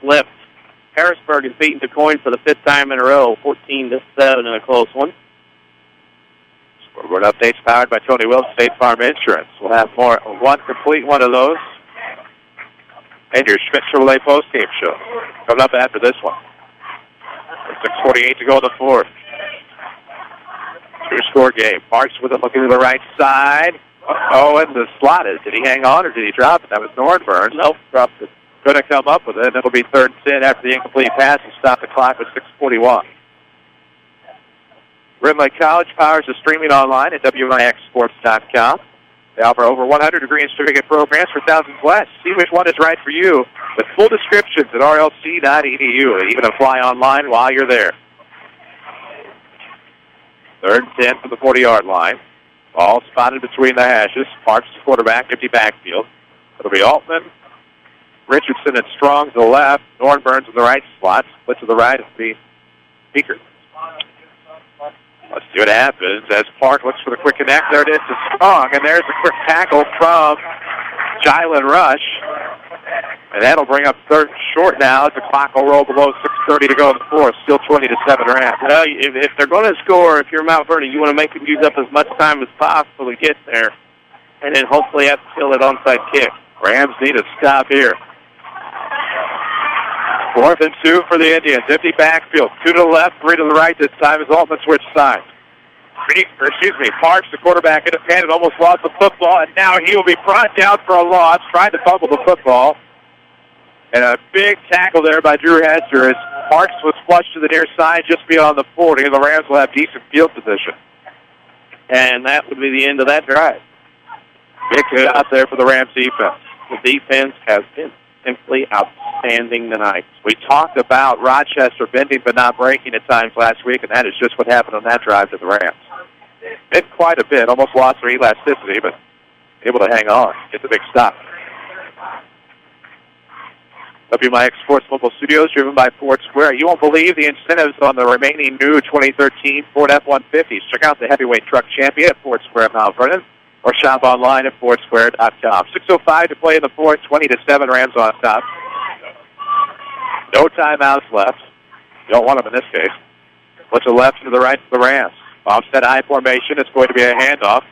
[SPEAKER 3] Slipped. Harrisburg is beaten to coin for the 5th time in a row, 14-7 in a close one.
[SPEAKER 2] Scoreboard updates powered by Tony Wilson, State Farm Insurance. We'll have more, one complete one of those. And your Schmidt Chevrolet postgame show coming up after this one. 6:48 to go in the fourth. 2-score game. Parks with it looking to the right side. Oh, and the slot is. Did he hang on or did he drop it? That was Noren Burns.
[SPEAKER 3] Nope, dropped it.
[SPEAKER 2] Going to come up with it, and it'll be 3rd and 10 after the incomplete pass and stop the clock with 6:41. Rim Lake College powers the streaming online at WMIXsports.com. They offer over 100 degree and certificate programs for thousands less. See which one is right for you with full descriptions at rlc.edu. They even apply online while you're there. 3rd and 10 from the 40-yard line. Ball spotted between the hashes. Parks the quarterback, empty backfield. It'll be Altman, Richardson, and Strong to the left. Noren Burns in the right slot. Split to the right is the Beaker. Let's see what happens as Park looks for the quick connect. There it is to Strong, and there's a quick tackle from Jylen Rush. And that'll bring up 3rd and short now as the clock will roll below 6:30 to go in the fourth. Still 20-7 Rams.
[SPEAKER 3] Well, if they're going to score, if you're Mount Vernon, you want to make them use up as much time as possible to get there. And then hopefully have to kill that onside kick.
[SPEAKER 2] Rams need a stop here. 4th and 2 for the Indians. Empty backfield. 2 to the left, 3 to the right this time as Altman switch sides. Parks, the quarterback, independent, almost lost the football, and now he will be brought down for a loss, trying to fumble the football. And a big tackle there by Drew Hester as Parks was flushed to the near side just beyond the 40, and the Rams will have decent field position.
[SPEAKER 3] And that would be the end of that drive.
[SPEAKER 2] Big shot there for the Rams defense.
[SPEAKER 3] The defense has been simply outstanding tonight.
[SPEAKER 2] We talked about Rochester bending but not breaking at times last week, and that is just what happened on that drive to the Rams. Bit quite a bit, almost lost their elasticity, but able to hang on, get the big stop. WMIX Sports Mobile Studios, driven by Ford Square. You won't believe the incentives on the remaining new 2013 Ford F-150s. Check out the heavyweight truck champion at Ford Square, Mount Vernon, or shop online at FordSquare.com. 6:05 to play in the fourth, 20-7 Rams on top. No timeouts left. You don't want them in this case. What's the left to the right for the Rams? Offset I formation. It's going to be a handoff.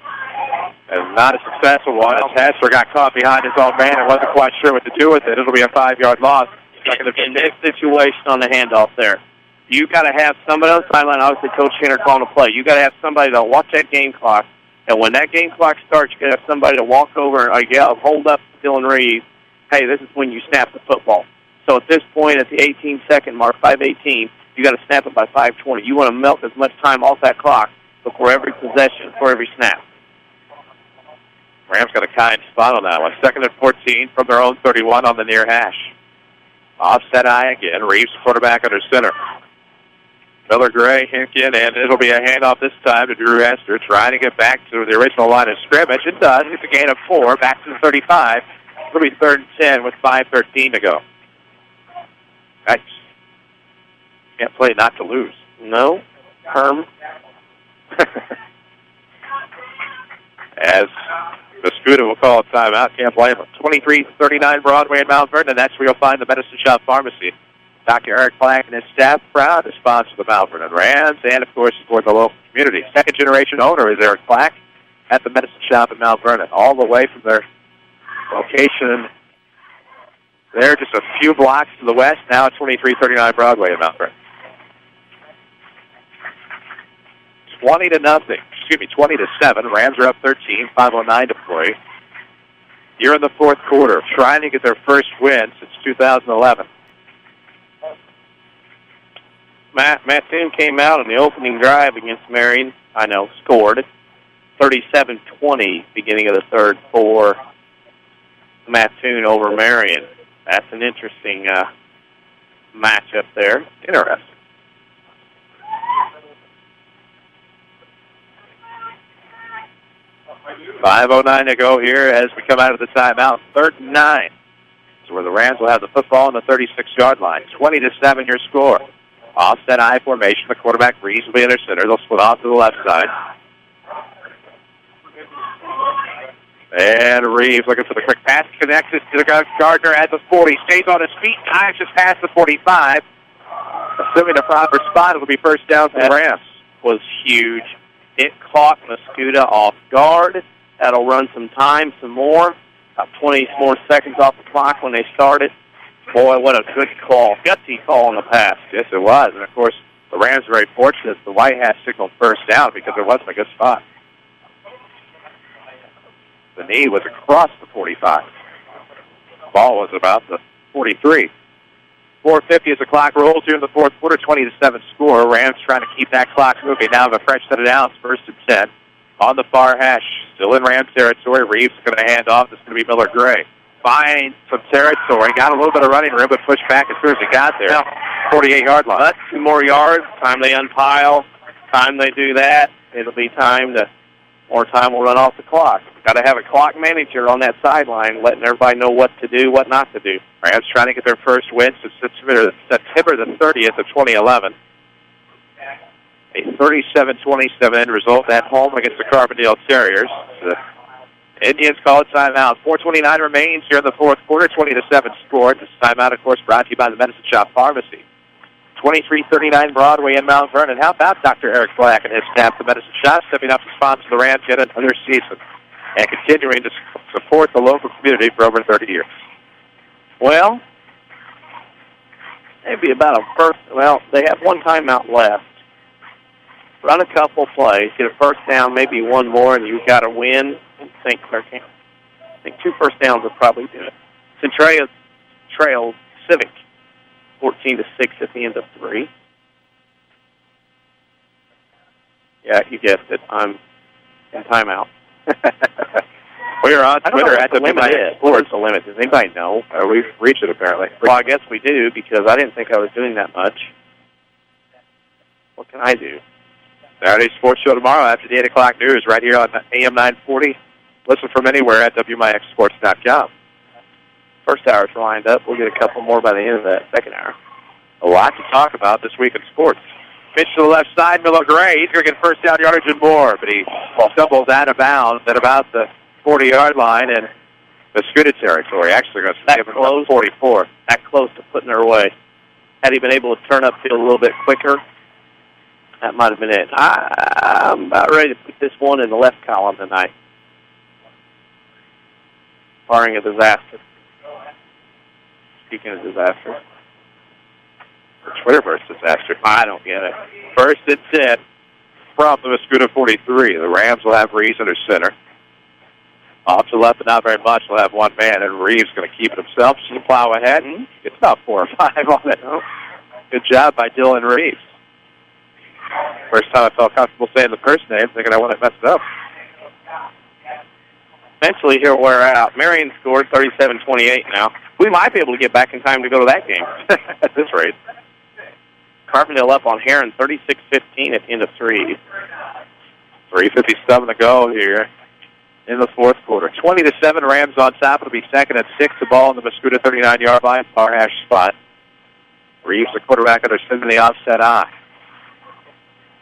[SPEAKER 2] And not a successful one. As Hesser got caught behind his own man and wasn't quite sure what to do with it. It'll be a 5-yard loss.
[SPEAKER 3] In this situation on the handoff there, you got to have somebody on the sideline. Obviously, Coach Shanner calling the play. You got to have somebody to watch that game clock. And when that game clock starts, you got to have somebody to walk over and yell, hold up Dylan Reeves. Hey, this is when you snap the football. So at this point, at the 18-second mark, 5:18, you got to snap it by 5:20. You want to milk as much time off that clock before every possession, for every snap.
[SPEAKER 2] Rams got a kind spot on that one. 2nd and 14 from their own 31 on the near hash. Offset I again. Reeves, quarterback under center. Miller Gray, Hinkin, and it'll be a handoff this time to Drew Hester, trying to get back to the original line of scrimmage. It does. It's a gain of 4, back to the 35. It'll be 3rd and 10 with 5:13 to go. Nice. Can't play not to lose.
[SPEAKER 3] No. Herm.
[SPEAKER 2] As Mascoutah will call a timeout. Can't blame him. 2339 Broadway in Mount Vernon. That's where you'll find the Medicine Shop Pharmacy. Dr. Eric Black and his staff proud to sponsor the Mount Vernon Rams and, of course, support the local community. Second-generation owner is Eric Black at the Medicine Shop in Mount Vernon, all the way from their location there, just a few blocks to the west, now at 2339 Broadway in Mount Vernon. 20-7. Rams are up 13, 5:09 to play. Here in the fourth quarter, trying to get their first win since 2011.
[SPEAKER 3] Mattoon came out on the opening drive against Marion. Scored 37-20 beginning of the third for Mattoon over Marion. That's an interesting matchup there.
[SPEAKER 2] Interesting. 5:09 to go here as we come out of the timeout. 3rd and 9. So where the Rams will have the football on the 36-yard line. 20-7 your score. Offset I formation. The quarterback Reeves will be in their center. They'll split off to the left side. And Reeves looking for the quick pass. Connects it to the Gardner at the 40. Stays on his feet. Dives just past the 45. Assuming the proper spot, it'll be first down for the Rams.
[SPEAKER 3] Was huge. It caught Mascoutah off guard. That'll run some time, some more. About 20 more seconds off the clock when they started. Boy, what a good call. Gutsy call on the pass.
[SPEAKER 2] Yes, it was. And, of course, the Rams were very fortunate. The White Hats signaled first down because there wasn't a good spot. The knee was across the 45. The ball was about the 43. 4:50 as the clock rolls here in the fourth quarter. 20-7 score. Rams trying to keep that clock moving. Now have a fresh set of downs. 1st and 10. On the far hash. Still in Rams territory. Reeves is going to hand off. It's going to be Miller Gray. Finds some territory. Got a little bit of running room, but pushed back as soon as he got there. 48-yard line.
[SPEAKER 3] But 2 more yards. Time they unpile. Time they do that. It'll be more time will run off the clock. Got to have a clock manager on that sideline letting everybody know what to do, what not to do.
[SPEAKER 2] Rams trying to get their first win since September the 30th of 2011. A 37-27 end result at home against the Carbondale Terriers. The Indians call it timeout. 4:29 remains here in the fourth quarter. 20-7 score. This timeout, of course, brought to you by the Medicine Shop Pharmacy. 2339 Broadway in Mount Vernon. How about Dr. Eric Black and his staff, the Medicine Shop, stepping up to sponsor the Rams yet another season and continuing to support the local community for over 30 years?
[SPEAKER 3] Well, maybe about a first. Well, they have one timeout left. Run a couple plays, get a first down, maybe one more, and you've got to win in St. Clair County. I think 2 first downs will probably do it. Centralia trails Civic 14-6 at the end of 3. Yeah, you guessed it. I'm in timeout.
[SPEAKER 2] We are on Twitter at
[SPEAKER 3] WMIX Sports. What's the limit? Does anybody know?
[SPEAKER 2] We've reached it, apparently.
[SPEAKER 3] Well, I guess we do, because I didn't think I was doing that much. What can I do?
[SPEAKER 2] Saturday Sports Show tomorrow after the 8 o'clock news right here on AM 940. Listen from anywhere at WMIXsports.com.
[SPEAKER 3] First hour's lined up. We'll get a couple more by the end of that second hour.
[SPEAKER 2] A lot to talk about this week in sports. Pitch to the left side, Miller Gray. He's going to get first down yardage and more, but he stumbles out of bounds at about the 40-yard line in Mascoutah territory. Actually, going to give him 44.
[SPEAKER 3] That close to putting her away. Had he been able to turn upfield a little bit quicker, That might have been it. I'm about ready to put this one in the left column tonight, barring a disaster. Speaking of disaster.
[SPEAKER 2] Twitterverse disaster.
[SPEAKER 3] I don't get it.
[SPEAKER 2] First and 10 from the Mascoutah 43. The Rams will have Reeves under center. Off to the left, but not very much. They'll have one man, and Reeves going to keep it himself. Just to plow ahead. It's about 4 or 5 on it. Good job by Dylan Reeves. First time I felt comfortable saying the first name, thinking I wouldn't mess it up.
[SPEAKER 3] Eventually he'll wear out. Marion scored 37-28 now. We might be able to get back in time to go to that game
[SPEAKER 2] at this rate.
[SPEAKER 3] Carbondale up on Heron 36-15 at the end of 3.
[SPEAKER 2] 3:57 to go here in the fourth quarter. 20-7, Rams on top. It'll be second and 6. The ball in the Mascoutah 39-yard line, far hash spot. Reeves, the quarterback, under center in the offset eye.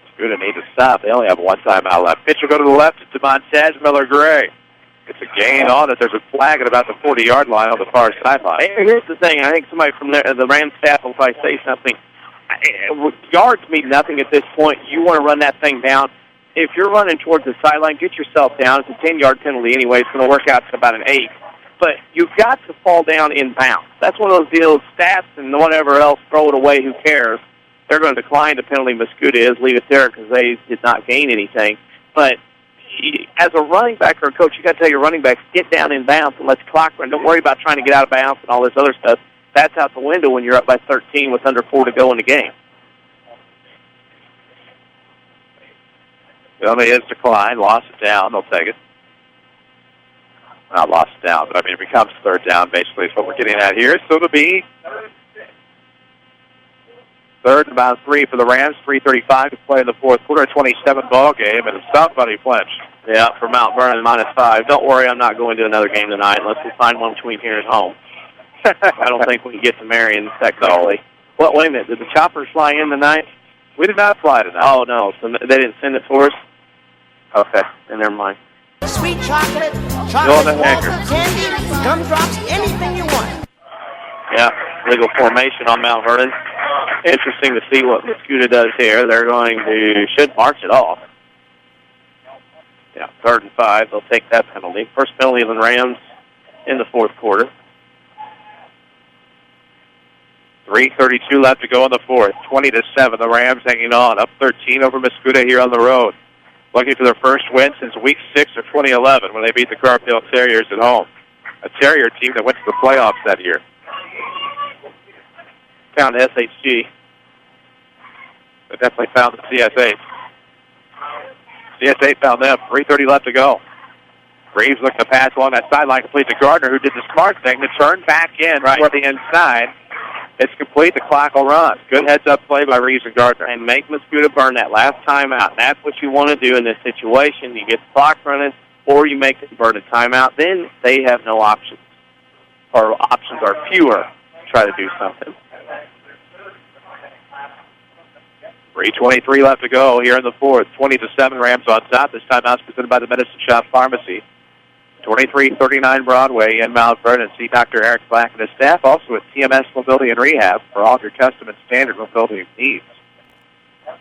[SPEAKER 2] Mascoutah need to stop. They only have one timeout left. Pitch will go to the left to Montez Miller-Gray. It's a gain on it. There's a flag at about the 40-yard line on the far sideline.
[SPEAKER 3] Here's the thing. I think somebody from the Rams staff will probably say something. Yards mean nothing at this point. You want to run that thing down. If you're running towards the sideline, get yourself down. It's a 10-yard penalty anyway. It's going to work out to about an 8. But you've got to fall down in bounds. That's one of those deals, stats and whatever else, throw it away, who cares? They're going to decline the penalty. Mascoutah is, leave it there because they did not gain anything. But as a running back or a coach, you got to tell your running backs, get down in bounds and let the clock run. Don't worry about trying to get out of bounds and all this other stuff. That's out the window when you're up by 13 with under 4 to go in the game.
[SPEAKER 2] Penalty is declined. Lost it down. They'll take it. Not lost it down, but I mean, it becomes third down, basically, is what we're getting at here. So it'll be third and about 3 for the Rams. 3:35 to play in the fourth quarter. 27 ball game, and somebody flinched.
[SPEAKER 3] Yeah, for Mount Vernon, -5. Don't worry, I'm not going to another game tonight unless we find one between here and home. I don't think we can get to Marion technically. What? Wait a minute. Did the choppers fly in tonight?
[SPEAKER 2] We did not fly tonight.
[SPEAKER 3] Oh, no. So they didn't send it for us? Okay. Then never mind.
[SPEAKER 5] Sweet chocolate, chocolate waffle, candy, gumdrops, anything you want.
[SPEAKER 3] Yeah, legal formation on Mount Vernon. Interesting to see what Mascoutah does here. They're going to, should march it off. Yeah, 3rd and 5. They'll take that penalty. First penalty of the Rams in the fourth quarter.
[SPEAKER 2] 3:32 left to go in the fourth. 20-7. The Rams hanging on. Up 13 over Mascoutah here on the road. Looking for their first win since Week 6 of 2011 when they beat the Carpendale Terriers at home. A Terrier team that went to the playoffs that year. Found SHG. They definitely found the CS8. CS8 found them. 3:30 left to go. Reeves looking to pass along that sideline, complete to Gardner, who did the smart thing to turn back in right toward the inside. It's complete. The clock will run. Good heads-up play by Reeves and Gardner.
[SPEAKER 3] And make Mascoutah burn that last timeout. That's what you want to do in this situation. You get the clock running, or you make them burn a timeout. Then they have no options, or options are fewer to try to do something.
[SPEAKER 2] 3:23 left to go here in the fourth. 20-7 Rams on top. This timeout's presented by the Medicine Shop Pharmacy. 2339 Broadway in Mount Vernon. See Dr. Eric Black and his staff, also at TMS Mobility and Rehab for all of your custom and standard mobility needs. Of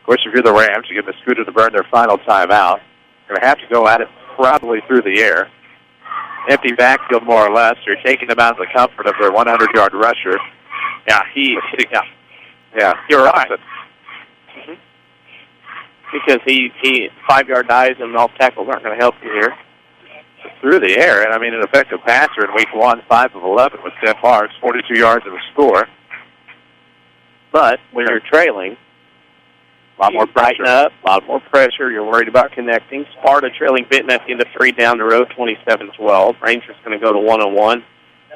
[SPEAKER 2] course, if you're the Rams, you get Mascoutah to burn their final timeout. You're going to have to go at it probably through the air. Empty backfield, more or less. You're taking them out of the comfort of their 100-yard rusher. Yeah, you're right.
[SPEAKER 3] Mm-hmm. Because he 5-yard dives and off tackles aren't going to help you here.
[SPEAKER 2] Through the air, and I mean, an effective passer in Week 1, 5 of 11 with 10 marks, 42 yards of a score.
[SPEAKER 3] But when you're trailing,
[SPEAKER 2] a lot more pressure.
[SPEAKER 3] Up, a lot more pressure. You're worried about connecting. Sparta trailing Benton at the end of 3 down the road, 27-12. Rangers going to go to 1-1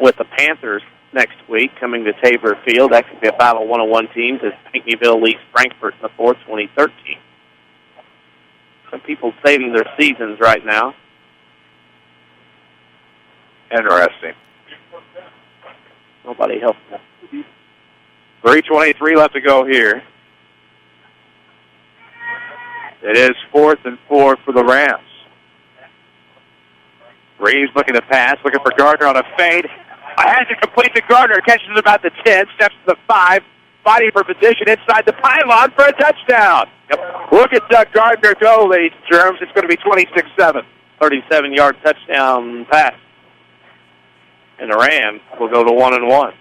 [SPEAKER 3] with the Panthers next week coming to Tabor Field. That could be a battle of 1-1 teams as Pinckneyville leads Frankfort in the fourth, 2013. Some people saving their seasons right now.
[SPEAKER 2] Interesting.
[SPEAKER 3] Nobody helped them.
[SPEAKER 2] 3:23 left to go here. It is 4th and 4 for the Rams. Reeves looking to pass, looking for Gardner on a fade. Has it complete to Gardner. Catches it about the 10, steps to the 5, fighting for position inside the pylon for a touchdown. Yep. Look at Doug Gardner go, ladies and germs. It's going to be 26-7.
[SPEAKER 3] 37-yard touchdown pass. And the Rams will go to 1-1.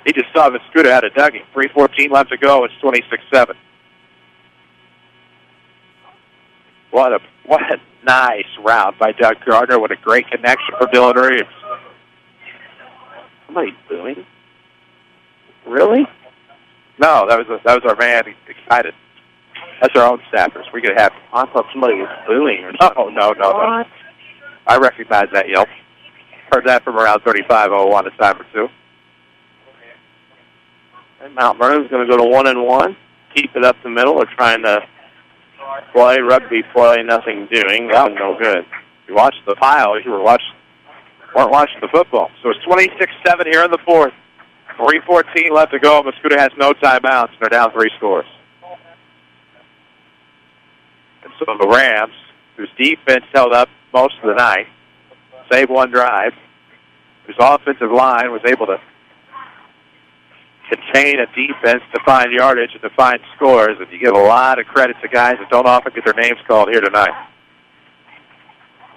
[SPEAKER 2] He just saw Mascoutah had a Dougie. 3:14 left to go. It's 26-7. What a nice route by Doug Gardner. What a great connection for Dylan Reeves.
[SPEAKER 3] Somebody's booing. Really?
[SPEAKER 2] No, that was our man. He's excited. That's our own staffers. We could have.
[SPEAKER 3] I thought somebody was booing or something.
[SPEAKER 2] Oh, no. I recognize that yelp. Heard that from around 35:01 a time or two.
[SPEAKER 3] And Mount Vernon's going to go to 1-1. Keep it up the middle. They're trying to play rugby play, nothing doing. That was no good.
[SPEAKER 2] You watched the pile. You weren't watching the football. So it's 26-7 here in the fourth. 3:14 left to go. Mascoutah has no timeouts, and they're down 3 scores. And so the Rams, whose defense held up most of the night, saved one drive, whose offensive line was able to contain a defense to find yardage and to find scores, and you give a lot of credit to guys that don't often get their names called here tonight.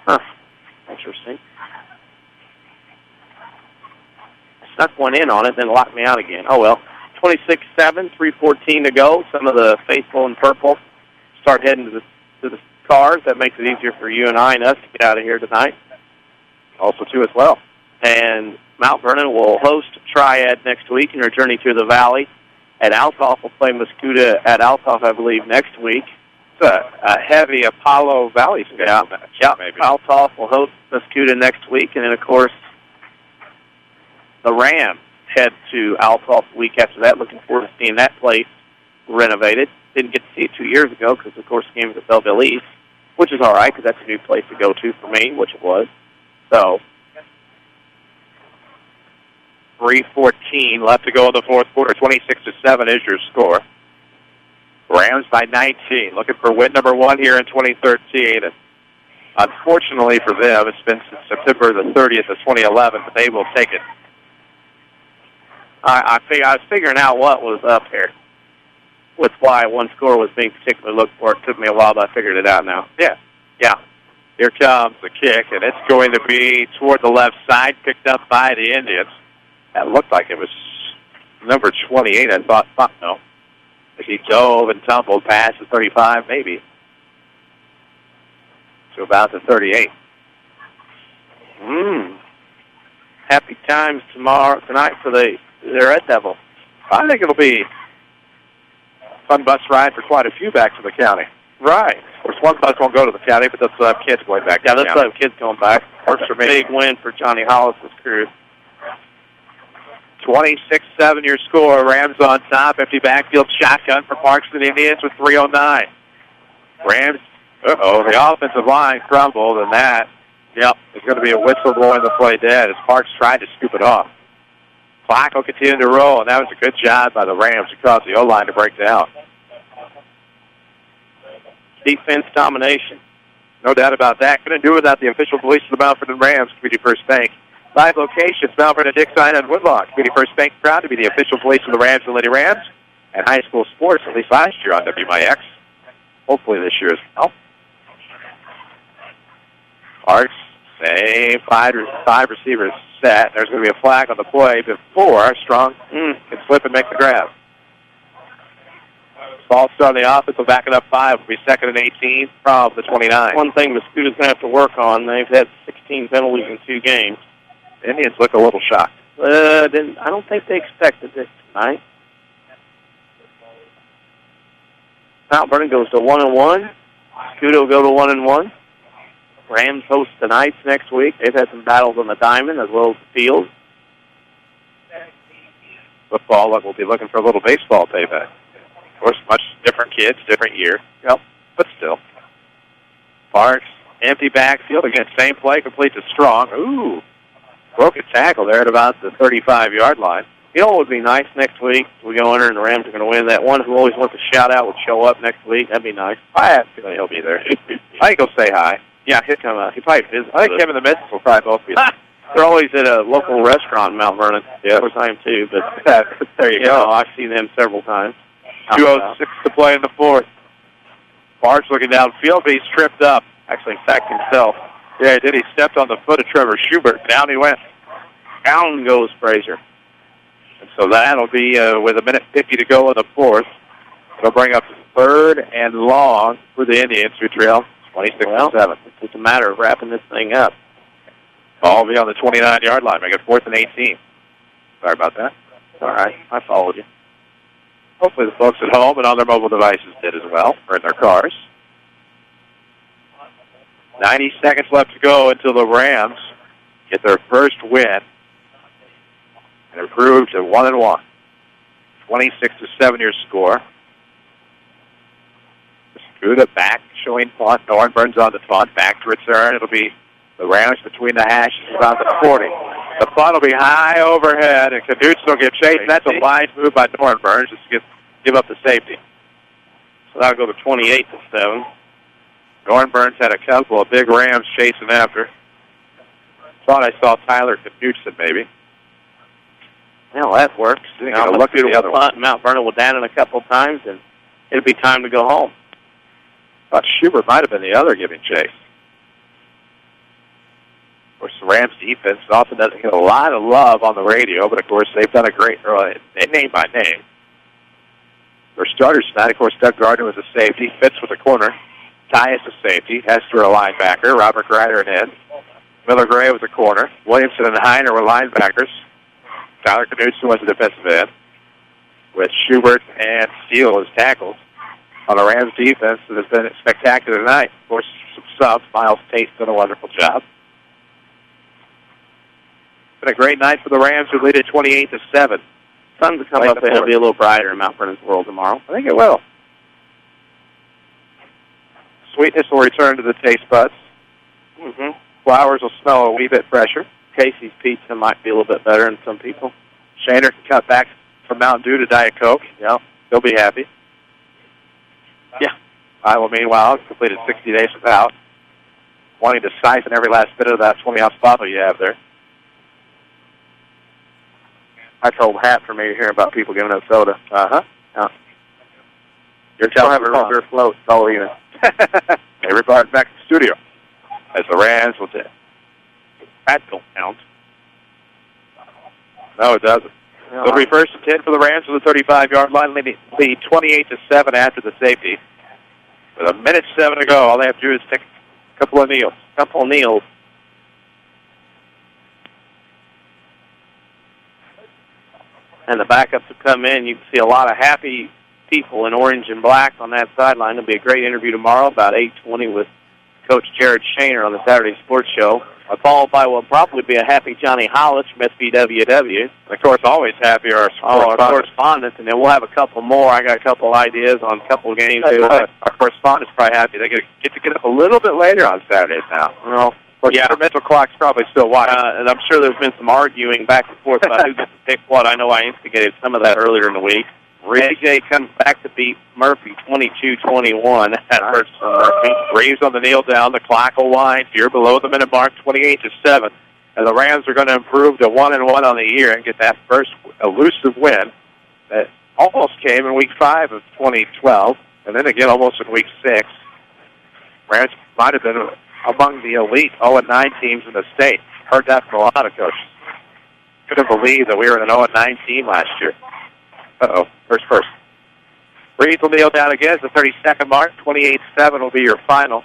[SPEAKER 3] Huh. Interesting. Snuck one in on it, then locked me out again. Oh, well. 26-7, 3:14 to go. Some of the faithful in purple start heading to the cars. That makes it easier for you and I and us to get out of here tonight.
[SPEAKER 2] Also, too, as well.
[SPEAKER 3] And Mount Vernon will host Triad next week in their journey through the valley. And Althoff will play Mascoutah at Althoff, I believe, next week.
[SPEAKER 2] It's a heavy Apollo Valley match.
[SPEAKER 3] Yeah, maybe. Althoff will host Mascoutah next week. And then, of course, the Rams head to Althoff the week after that. Looking forward to seeing that place renovated. Didn't get to see it 2 years ago because, of course, the game was at Belleville East, which is all right because that's a new place to go to for me, which it was. So
[SPEAKER 2] 3:14 left to go in the fourth quarter. 26-7 is your score. Rams by 19. Looking for win number 1 here in 2013. And unfortunately for them, it's been since September the 30th of 2011, but they will take it.
[SPEAKER 3] I was figuring out what was up here with why one score was being particularly looked for. It took me a while, but I figured it out now.
[SPEAKER 2] Yeah. Here comes the kick, and it's going to be toward the left side, picked up by the Indians. That looked like it was number 28, I thought. No. As he dove and tumbled past the 35, maybe, to about the 38.
[SPEAKER 3] Happy times tonight for the Red Devils.
[SPEAKER 2] I think it'll be a fun bus ride for quite a few back to the county.
[SPEAKER 3] Right.
[SPEAKER 2] Of course, one bus won't go to the county, but they'll still have kids going back.
[SPEAKER 3] Yeah, they'll still have kids going back.
[SPEAKER 2] Works for me.
[SPEAKER 3] Big win for Johnny Hollis' crew.
[SPEAKER 2] 26-7 your score. Rams on top. Empty backfield shotgun for Parks and the Indians with 3:09. Rams, the offensive line crumbled, and that, there's going to be a whistle blowing the play dead as Parks tried to scoop it off. Clock will continue to roll, and that was a good job by the Rams to cause the O-line to break down.
[SPEAKER 3] Defense domination.
[SPEAKER 2] No doubt about that. Couldn't do without the official voice of the Mount Vernon Rams, Community First Bank. 5 locations, Mount Vernon, Dixon, and Woodlawn. Community First Bank proud to be the official voice of the Rams and Lady Rams and high school sports, at least last year on WMIX. Hopefully this year as well. Parks, same 5 receivers set. There's going to be a flag on the play before Strong can slip and make the grab. Ball on the offense will back it up 5. It'll be 2nd and 18 from the 29.
[SPEAKER 3] One thing Mascoutah's going to have to work on, they've had 16 penalties in 2 games.
[SPEAKER 2] The Indians look a little shocked.
[SPEAKER 3] I don't think they expected this tonight. Mount Vernon goes to 1-1. Mascoutah will go to 1-1. Rams host the Knights next week. They've had some battles on the diamond as well as the field.
[SPEAKER 2] Football, we'll be looking for a little baseball payback. Of course, much different kids, different year. But still. Parks, empty backfield. Again, same play, complete to Strong. Broke a tackle there at about the 35-yard line.
[SPEAKER 3] You know what would be nice next week? We go in there and the Rams are going to win. That one who always wants to shout out would show up next week. That'd be nice.
[SPEAKER 2] I have a feeling he'll be there. I think he'll say hi.
[SPEAKER 3] Yeah, he'll come out. He probably visits.
[SPEAKER 2] I think him and the Misses will probably both be there.
[SPEAKER 3] They're always at a local restaurant in Mount Vernon.
[SPEAKER 2] Yeah.
[SPEAKER 3] Of course, I am too, but
[SPEAKER 2] There you go.
[SPEAKER 3] I've seen them several times.
[SPEAKER 2] 2:06 to play in the fourth. Barnes looking downfield, but he's tripped up. Actually, sacked himself. Yeah, he did. He stepped on the foot of Trevor Schubert. Down he went.
[SPEAKER 3] Down goes Frazier.
[SPEAKER 2] And so that'll be with 1:50 to go in the fourth. It'll bring up 3rd and long for the Indians who trail 26-7.
[SPEAKER 3] It's just a matter of wrapping this thing up.
[SPEAKER 2] Ball will be on the 29-yard line. Make it 4th and 18. Sorry about that.
[SPEAKER 3] All right, I followed you.
[SPEAKER 2] Hopefully the folks at home and on their mobile devices did as well, or in their cars. 90 seconds left to go until the Rams get their first win and improve to 1-1. 26-7 your score. Mascoutah back, showing punt. Nornburns on the punt. Back to return. It'll be the Rams between the hashes about the 40. The punt will be high overhead, and Knudsen will get chased. That's a wide move by Nornburns just to give up the safety.
[SPEAKER 3] So that'll go to 28-7.
[SPEAKER 2] Nornburns had a couple of big Rams chasing after. Thought I saw Tyler Knudsen maybe.
[SPEAKER 3] Well, that works.
[SPEAKER 2] Now look at the other one.
[SPEAKER 3] Mount Vernon will down in a couple of times, and it'll be time to go home.
[SPEAKER 2] Thought Schubert might have been the other giving chase. Of course, the Rams defense often doesn't get a lot of love on the radio, but of course they've done a great name by name. Their starters tonight, of course, Doug Gardner was a safety, Fitz was a corner, Tyus a safety, Hester a linebacker, Robert Grider an end, Miller Gray was a corner, Williamson and Heiner were linebackers, Tyler Knudsen was a defensive end, with Schubert and Steele as tackles. On the Rams defense, it has been spectacular tonight. Of course, some subs. Miles Tate's done a wonderful job. It's been a great night for the Rams, who lead it 28-7.
[SPEAKER 3] Sun will come up and it'll be a little brighter in Mount Vernon's world tomorrow.
[SPEAKER 2] I think it will. Sweetness will return to the taste buds.
[SPEAKER 3] Mm-hmm.
[SPEAKER 2] Flowers will smell a wee bit fresher.
[SPEAKER 3] Casey's Pizza might be a little bit better than some people.
[SPEAKER 2] Shaner can cut back from Mountain Dew to Diet Coke.
[SPEAKER 3] Yeah.
[SPEAKER 2] He'll be happy.
[SPEAKER 3] Yeah.
[SPEAKER 2] Iowa, meanwhile, completed 60 days without, wanting to siphon every last bit of that 20-ounce bottle you have there.
[SPEAKER 3] I told Hat for me to hear about people giving up soda.
[SPEAKER 2] Uh-huh.
[SPEAKER 3] Yeah.
[SPEAKER 2] You're telling
[SPEAKER 3] have a beer float all evening.
[SPEAKER 2] They report back to the studio as the Rams will take. That don't count. No, it doesn't.
[SPEAKER 3] No,
[SPEAKER 2] It'll be 1st and 10 for the Rams to the 35-yard line, lead 28-7 after the safety. With 1:07 to go, all they have to do is take a couple of kneels.
[SPEAKER 3] And the backups will come in. You can see a lot of happy people in orange and black on that sideline. It'll be a great interview tomorrow about 8:20 with Coach Jared Shaner on the Saturday Sports Show. Followed by what will probably be a happy Johnny Hollis from SBWW.
[SPEAKER 2] Of course, always happy our
[SPEAKER 3] correspondents. And then we'll have a couple more. I got a couple ideas on a couple of games.
[SPEAKER 2] Our correspondent's probably happy. They get to get up a little bit later on Saturdays now.
[SPEAKER 3] Well,
[SPEAKER 2] yeah. Their mental clock's probably still watching.
[SPEAKER 3] And I'm sure there's been some arguing back and forth about who gets to pick what. I know I instigated some of that earlier in the week. AJ comes back to beat Murphy 22-21. That hurts for Murphy.
[SPEAKER 2] Reeves on the kneel down. The clock will wind here below the minute mark, 28-7. And the Rams are going to improve to 1-1 on the year and get that first elusive win that almost came in Week 5 of 2012, and then again almost in Week 6. Rams might have been among the elite 0-9 teams in the state. Heard that from a lot of coaches. Couldn't believe that we were an 0-9 team last year. Uh-oh, first. Reeves will kneel down again at the 32nd mark. 28-7 will be your final.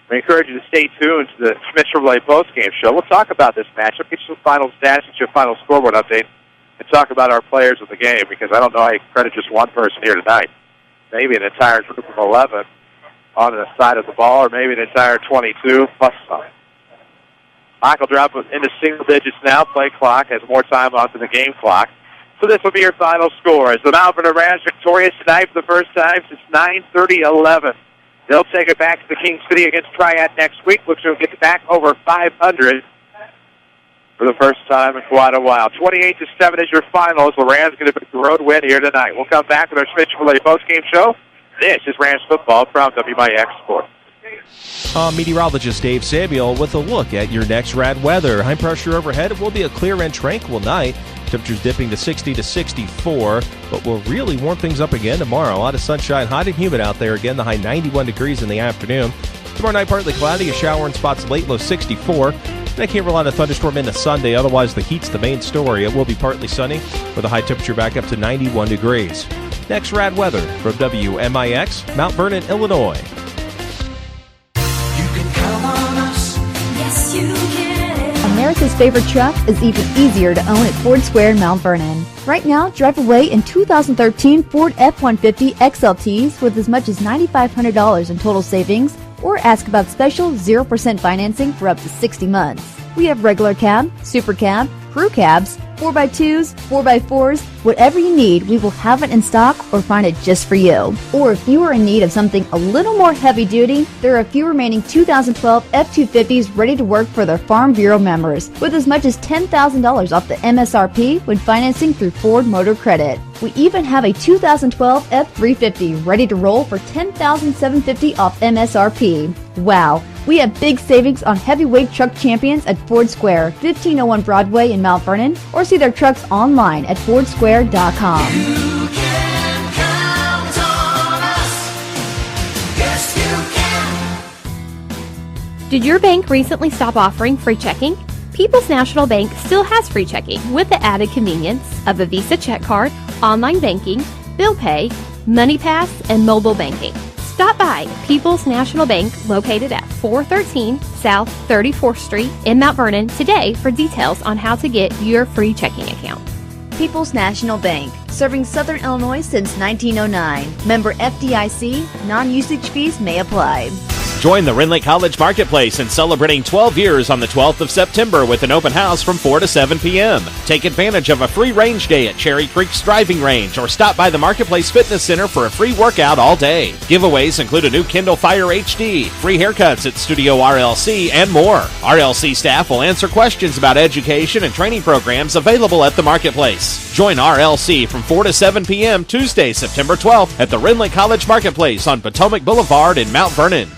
[SPEAKER 2] We encourage you to stay tuned to the Schmidt Chevrolet postgame show. We'll talk about this matchup, get you some final stats, get you a final scoreboard update, and talk about our players of the game, because I don't know how you credit just one person here tonight. Maybe an entire group of 11 on the side of the ball, or maybe an entire 22 plus some. Clock will drop into single digits now. Play clock has more time onto the game clock. So this will be your final score. As the Mount Vernon Rams victorious tonight for the first time since 9/30/11. They'll take it back to the King City against Triad next week. Looks to get back over 500 for the first time in quite a while. 28-7 is your final as the Rams get a road win here tonight. We'll come back with our Schmidt Chevrolet postgame show. This is Rams football from WMIX Sports.
[SPEAKER 11] Meteorologist Dave Samuel with a look at your next rad weather. High pressure overhead. It will be a clear and tranquil night. Temperatures dipping to 60 to 64, but we'll really warm things up again tomorrow. A lot of sunshine, hot and humid out there. Again, the high 91 degrees in the afternoon. Tomorrow night, partly cloudy, a shower in spots late, low 64. And I can't rely on a thunderstorm into Sunday, otherwise the heat's the main story. It will be partly sunny with a high temperature back up to 91 degrees. Next rad weather from WMIX, Mount Vernon, Illinois.
[SPEAKER 15] America's favorite truck is even easier to own at Ford Square in Mount Vernon. Right now, drive away in 2013 Ford F-150 XLTs with as much as $9,500 in total savings, or ask about special 0% financing for up to 60 months. We have regular cab, super cab, crew cabs, 4x2s, 4x4s, whatever you need, we will have it in stock or find it just for you. Or if you are in need of something a little more heavy duty, there are a few remaining 2012 F-250s ready to work for their Farm Bureau members with as much as $10,000 off the MSRP when financing through Ford Motor Credit. We even have a 2012 F-350 ready to roll for $10,750 off MSRP. Wow! We have big savings on heavyweight truck champions at Ford Square, 1501 Broadway in Mount Vernon, or see their trucks online at fordsquare.com.
[SPEAKER 17] Did your bank recently stop offering free checking? People's National Bank still has free checking with the added convenience of a Visa check card, online banking, bill pay, money pass, and mobile banking. Stop by People's National Bank located at 413 South 34th Street in Mount Vernon today for details on how to get your free checking account.
[SPEAKER 15] People's National Bank, serving Southern Illinois since 1909. Member FDIC, non-usage fees may apply.
[SPEAKER 10] Join the Rinley College Marketplace in celebrating 12 years on the 12th of September with an open house from 4 to 7 p.m. Take advantage of a free range day at Cherry Creek's Driving Range or stop by the Marketplace Fitness Center for a free workout all day. Giveaways include a new Kindle Fire HD, free haircuts at Studio RLC, and more. RLC staff will answer questions about education and training programs available at the Marketplace. Join RLC from 4 to 7 p.m. Tuesday, September 12th at the Rinley College Marketplace on Potomac Boulevard in Mount Vernon.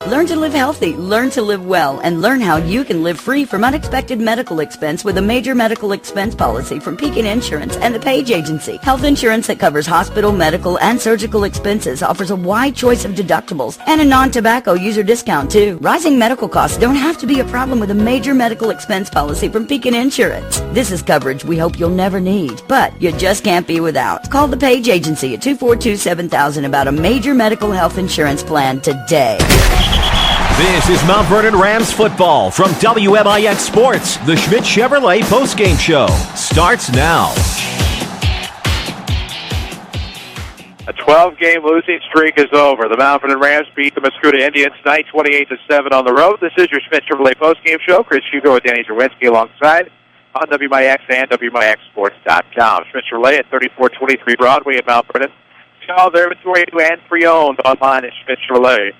[SPEAKER 19] Learn to live healthy, learn to live well, and learn how you can live free from unexpected medical expense with a major medical expense policy from Pekin Insurance and the Page Agency. Health insurance that covers hospital, medical, and surgical expenses offers a wide choice of deductibles and a non-tobacco user discount too. Rising medical costs don't have to be a problem with a major medical expense policy from Pekin Insurance. This is coverage we hope you'll never need, but you just can't be without. Call the Page Agency at 242-7000 about a major medical health insurance plan today.
[SPEAKER 1] This is Mount Vernon Rams football from WMIX Sports. The Schmidt Chevrolet postgame show starts now.
[SPEAKER 2] A 12-game losing streak is over. The Mount Vernon Rams beat the Mascoutah Indians tonight, 28-7 on the road. This is your Schmidt Chevrolet postgame show. Chris Hugo with Danny Czerwinski alongside on WMIX and WMIXsports.com. Schmidt Chevrolet at 3423 Broadway in Mount Vernon. See all their inventory new and pre-owned online at SchmidtChevrolet.com.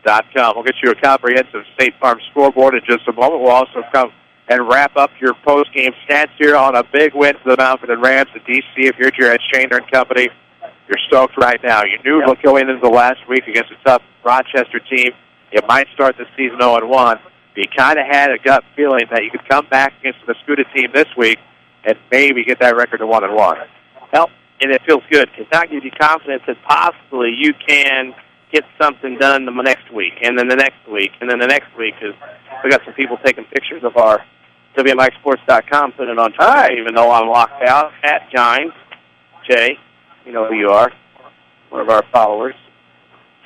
[SPEAKER 2] We'll get you a comprehensive State Farm scoreboard in just a moment. We'll also come and wrap up your post-game stats here on a big win for the Mount Vernon Rams at DC. If you're Jared Shaner and company, you're stoked right now. You knew going into the last week against a tough Rochester team, you might start the season 0-1. You kind of had a gut feeling that you could come back against the Mascoutah team this week and maybe get that record to 1-1.
[SPEAKER 3] Well, and it feels good because that gives you confidence that possibly you can get something done the next week, and then the next week, and then the next week, because we got some people taking pictures of our WMIXsports.com, putting it on Twitter, even though I'm locked out, at Gines, Jay, you know who you are, one of our followers.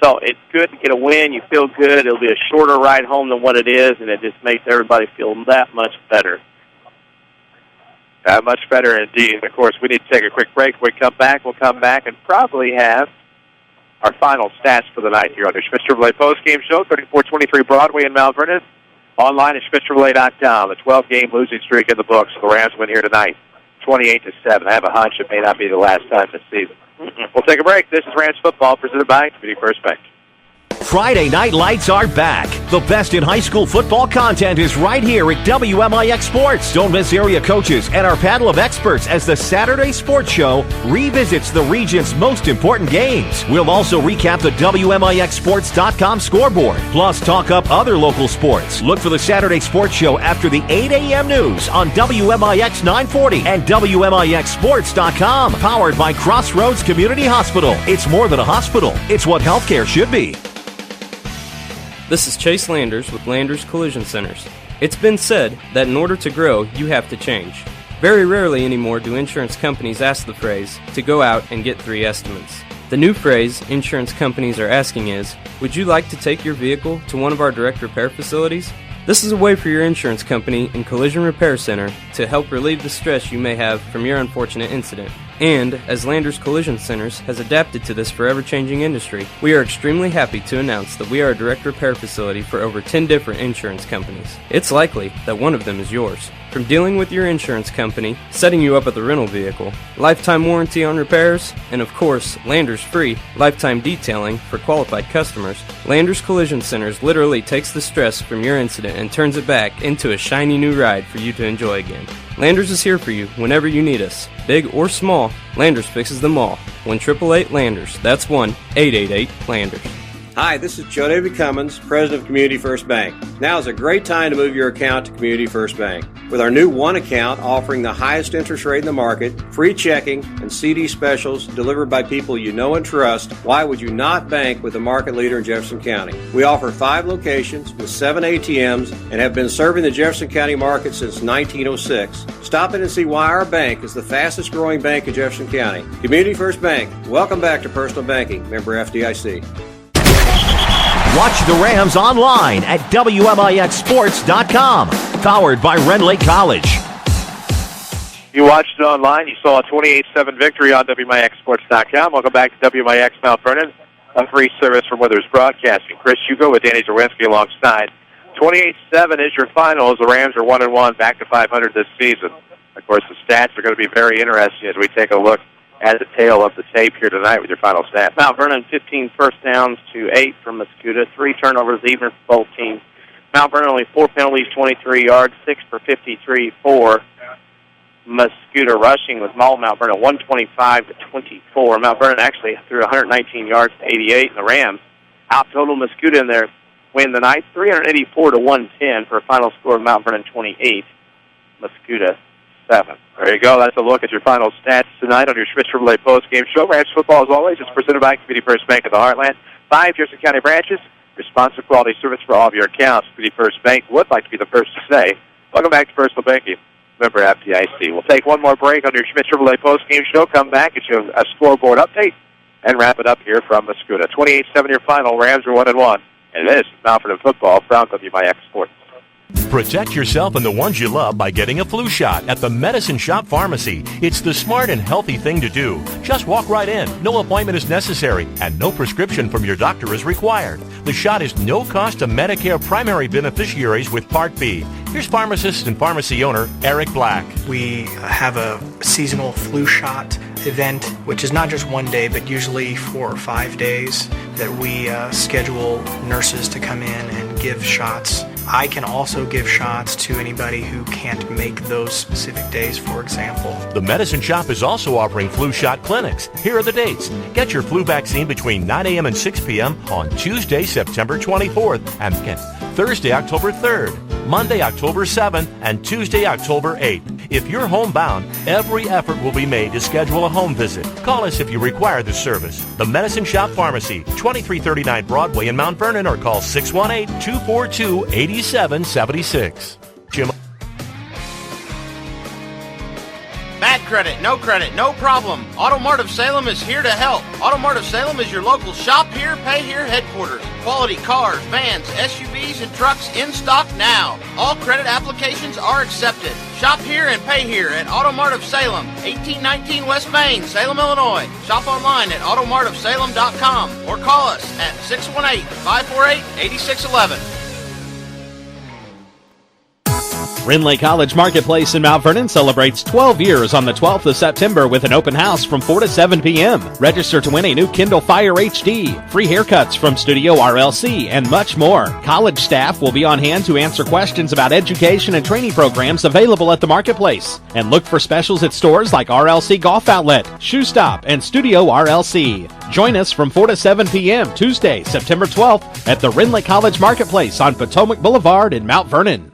[SPEAKER 3] So it's good to get a win. You feel good. It'll be a shorter ride home than what it is, and it just makes everybody feel that much better.
[SPEAKER 2] That much better indeed. Of course, we need to take a quick break. When we come back, we'll come back and probably have our final stats for the night here on the Schmidt Chevrolet postgame show, 3423 Broadway in Mount Vernon. Online at SchmidtChevrolet.com. A 12-game losing streak in the books. The Rams win here tonight, 28-7. I have a hunch it may not be the last time this season. We'll take a break. This is Rams football presented by Community First Bank.
[SPEAKER 1] Friday Night Lights are back. The best in high school football content is right here at WMIX Sports. Don't miss area coaches and our panel of experts as the Saturday Sports Show revisits the region's most important games. We'll also recap the WMIXSports.com scoreboard, plus talk up other local sports. Look for the Saturday Sports Show after the 8 a.m. news on WMIX 940 and WMIXSports.com. Powered by Crossroads Community Hospital. It's more than a hospital. It's what healthcare should be.
[SPEAKER 16] This is Chase Landers with Landers Collision Centers. It's been said that in order to grow, you have to change. Very rarely anymore do insurance companies ask the phrase to go out and get 3 estimates. The new phrase insurance companies are asking is, would you like to take your vehicle to one of our direct repair facilities? This is a way for your insurance company and collision repair center to help relieve the stress you may have from your unfortunate incident. And, as Landers Collision Centers has adapted to this forever-changing industry, we are extremely happy to announce that we are a direct repair facility for over 10 different insurance companies. It's likely that one of them is yours. From dealing with your insurance company, setting you up with a rental vehicle, lifetime warranty on repairs, and of course, Landers free lifetime detailing for qualified customers, Landers Collision Centers literally takes the stress from your incident and turns it back into a shiny new ride for you to enjoy again. Landers is here for you whenever you need us. Big or small, Landers fixes them all. 1-888-LANDERS. That's 1-888-LANDERS.
[SPEAKER 8] Hi, this is Joe David Cummins, President of Community First Bank. Now is a great time to move your account to Community First Bank. With our new One account offering the highest interest rate in the market, free checking, and CD specials delivered by people you know and trust, why would you not bank with the market leader in Jefferson County? We offer 5 locations with 7 ATMs and have been serving the Jefferson County market since 1906. Stop in and see why our bank is the fastest growing bank in Jefferson County. Community First Bank. Welcome back to Personal Banking. Member FDIC.
[SPEAKER 1] Watch the Rams online at WMIXSports.com. Powered by Red Lake College.
[SPEAKER 2] You watched it online. You saw a 28-7 victory on WMIXSports.com. Welcome back to WMIX Mount Vernon, a free service from Withers Broadcasting. Chris Hugo with Danny Czerwinski alongside. 28-7 is your final as the Rams are 1-1, back to 500 this season. Of course, the stats are going to be very interesting as we take a look at the tail of the tape here tonight with your final stats.
[SPEAKER 3] Mount Vernon 15 first downs to 8 from Mascoutah, 3 turnovers even for both teams. Mount Vernon only 4 penalties, 23 yards, 6 for 53 for Mascoutah rushing with Mount Vernon 125 to 24. Mount Vernon actually threw 119 yards to 88, and the Rams out-totaled Mascoutah in their win tonight, 384 to 110 for a final score of Mount Vernon 28, Mascoutah 7. There you go. That's a look at your final stats tonight on your Schmitz Chevrolet post-game show. Rams football, as always, is presented by Community First Bank of the Heartland. 5 Jefferson County branches. Responsive quality service for all of your accounts. Community First Bank would like to be the first to say, welcome back to Personal Banking. Member FDIC. We'll take one more break on your Schmitz Chevrolet post-game show. Come back, get you a scoreboard update, and wrap it up here from Mascoutah. 28-7 your final. Rams are 1-1. And this is Mount Vernon football from WMIX Sports.
[SPEAKER 13] Protect yourself and the ones you love by getting a flu shot at the Medicine Shop Pharmacy. It's the smart and healthy thing to do. Just walk right in. No appointment is necessary, and no prescription from your doctor is required. The shot is no cost to Medicare primary beneficiaries with Part B. Here's pharmacist and pharmacy owner Eric Black.
[SPEAKER 14] We have a seasonal flu shot event, which is not just one day, but usually 4 or 5 days that we schedule nurses to come in and give shots. I can also give shots to anybody who can't make those specific days, for example.
[SPEAKER 13] The Medicine Shop is also offering flu shot clinics. Here are the dates. Get your flu vaccine between 9 a.m. and 6 p.m. on Tuesday, September 24th, and Thursday, October 3rd, Monday, October 7th, and Tuesday, October 8th. If you're homebound, every effort will be made to schedule a home visit. Call us if you require this service. The Medicine Shop Pharmacy, 2339 Broadway in Mount Vernon, or call 618-242-8776. Jim.
[SPEAKER 6] Bad credit, no problem. Auto Mart of Salem is here to help. Auto Mart of Salem is your local shop here, pay here headquarters. Quality cars, vans, SUVs, and trucks in stock now. All credit applications are accepted. Shop here and pay here at Auto Mart of Salem, 1819 West Main, Salem, Illinois. Shop online at automartofsalem.com or call us at 618-548-8611.
[SPEAKER 10] Rinley College Marketplace in Mount Vernon celebrates 12 years on the 12th of September with an open house from 4 to 7 p.m. Register to win a new Kindle Fire HD, free haircuts from Studio RLC, and much more. College staff will be on hand to answer questions about education and training programs available at the marketplace. And look for specials at stores like RLC Golf Outlet, Shoe Stop, and Studio RLC. Join us from 4 to 7 p.m. Tuesday, September 12th at the Rinley College Marketplace on Potomac Boulevard in Mount Vernon.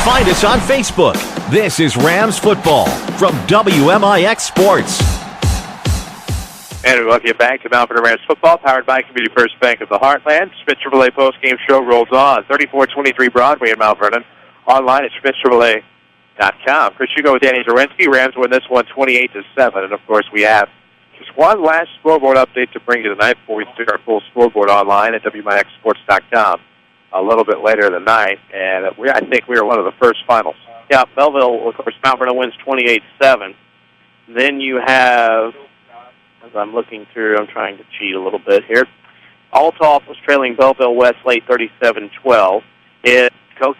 [SPEAKER 1] Find us on Facebook. This is Rams Football from WMIX Sports.
[SPEAKER 2] And we welcome you back to Mount Vernon Rams Football, powered by Community First Bank of the Heartland. Schmidt Chevrolet postgame show rolls on. 3423 Broadway in Mount Vernon. Online at SchmidtChevrolet.com. Chris Hugo with Danny Czerwinski. Rams win this one 28-7. And, of course, we have just one last scoreboard update to bring you tonight before we stick our full scoreboard online at WMIXSports.com. A little bit later tonight, and I think we are one of the first finals.
[SPEAKER 3] Yeah, Belleville, of course, Mount Vernon wins 28-7. Then you have, as I'm looking through, I'm trying to cheat a little bit here. Altoff was trailing Belleville Westlake 37-12. Skokie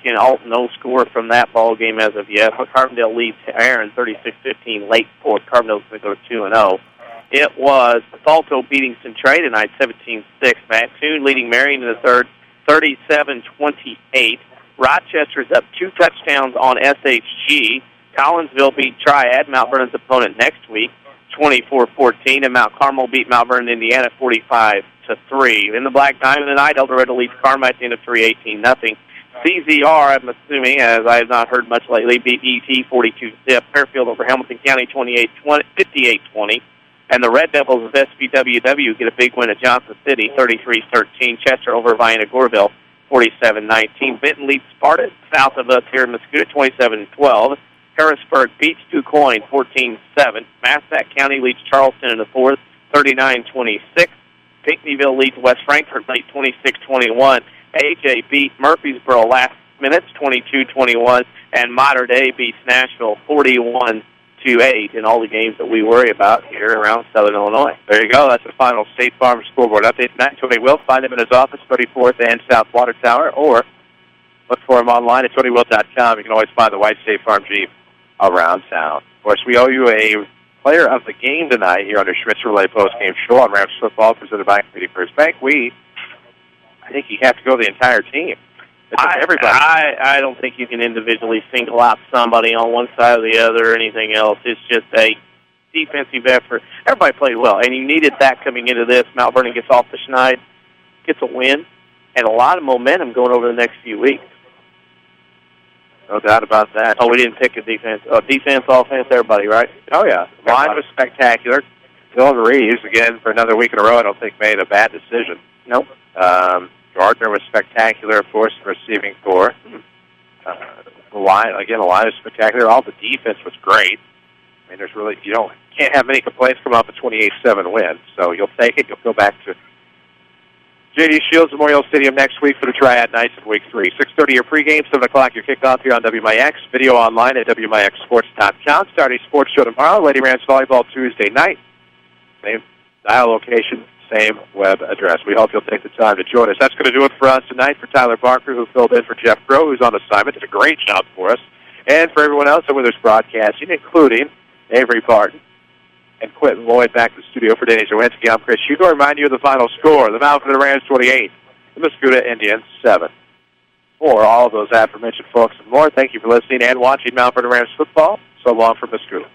[SPEAKER 3] and Alton no score from that ball game as of yet. Carbondale leads Aaron 36-15 late fourth. Carbondale's going to go 2-0. It was Bethalto beating Centrae tonight 17-6. Mattoon leading Marion in the third 37-28. Rochester's up 2 touchdowns on SHG. Collinsville beat Triad, Mount Vernon's opponent next week, 24-14. And Mount Carmel beat Mount Vernon, Indiana, 45-3. In the Black Diamond tonight, El Dorado leads Carmel at the end of 3-18-0. CZR, I'm assuming, as I have not heard much lately, beat ET 42-zip. Fairfield over Hamilton County 58-20. And the Red Devils of SBWW get a big win at Johnson City, 33-13. Chester over Vienna Goreville, 47-19. Benton leads Sparta, south of us here in Mascoutah, 27-12. Harrisburg beats DuQuoin, 14-7. Massac County leads Charleston in the fourth, 39-26. Pinckneyville leads West Frankfort late, 26-21. AJ beat Murfreesboro last minutes, 22-21. And Mater Dei beats Nashville, 41-8 in all the games that we worry about here around Southern Illinois.
[SPEAKER 2] There you go. That's the final State Farm scoreboard update tonight. Tony Will, find him in his office, 34th and South Water Tower, or look for him online at TonyWill.com. You can always find the white State Farm Jeep around town. Of course, we owe you a player of the game tonight here on the Schmitz Relay postgame show on Rams Football, presented by Community First Bank. I think you have to go the entire team. Everybody.
[SPEAKER 3] I don't think you can individually single out somebody on one side or the other or anything else. It's just a defensive effort. Everybody played well, and you needed that coming into this. Mount Vernon gets off the schneid, gets a win, and a lot of momentum going over the next few weeks.
[SPEAKER 2] No doubt about that.
[SPEAKER 3] Oh, we didn't pick a defense. Defense, offense, everybody, right?
[SPEAKER 2] Oh, yeah. Line was spectacular. Dylan Reeves, again, for another week in a row, I don't think made a bad decision.
[SPEAKER 3] Nope.
[SPEAKER 2] Gardner was spectacular, of course, receiving core. The line was spectacular. All the defense was great. I mean, there's really, can't have many complaints come off a 28-7 win. So you'll take it. You'll go back to J.D. Shields Memorial Stadium next week for the Triad Nights of Week 3. 6:30 your pregame, 7 o'clock your kickoff here on WMIX. Video online at WMIXSports.com. Saturday sports show tomorrow. Lady Rams volleyball Tuesday night. Same dial location, same web address. We hope you'll take the time to join us. That's going to do it for us tonight. For Tyler Barker, who filled in for Jeff Crow, who's on assignment, did a great job for us. And for everyone else that was broadcasting, including Avery Barton and Quentin Lloyd, back to the studio for Danny Czerwinski. I'm Chris Hugo. Remind you of the final score. The Mount Vernon Rams 28, the Mascoutah Indians 7. For all of those aforementioned folks and more, thank you for listening and watching Mount Vernon Rams football. So long from Mascoutah.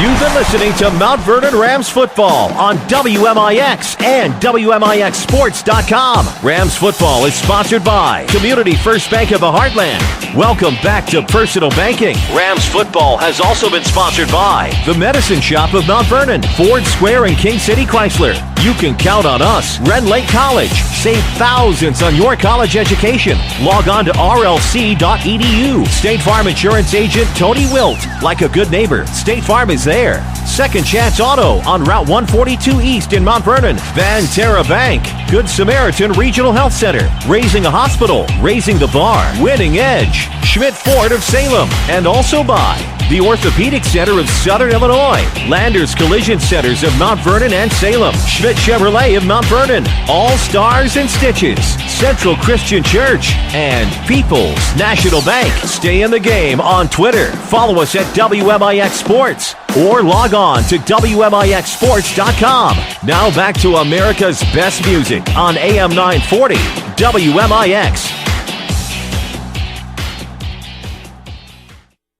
[SPEAKER 1] You've been listening to Mount Vernon Rams football on WMIX and WMIXSports.com. Rams football is sponsored by Community First Bank of the Heartland. Welcome back to personal banking. Rams football has also been sponsored by The Medicine Shop of Mount Vernon, Ford Square and King City Chrysler. You can count on us. Red Lake College. Save thousands on your college education. Log on to rlc.edu. State Farm Insurance Agent Tony Wilt. Like a good neighbor, State Farm is there. Second Chance Auto on Route 142 East in Mount Vernon. Van Terra Bank. Good Samaritan Regional Health Center. Raising a hospital. Raising the bar. Winning Edge. Church, Schmidt Ford of Salem, and also by the Orthopedic Center of Southern Illinois, Landers Collision Centers of Mount Vernon and Salem, Schmidt Chevrolet of Mount Vernon, All Stars and Stitches, Central Christian Church, and People's National Bank. Stay in the game on Twitter. Follow us at WMIX Sports or log on to WMIXsports.com. Now back to America's best music on AM 940, WMIX.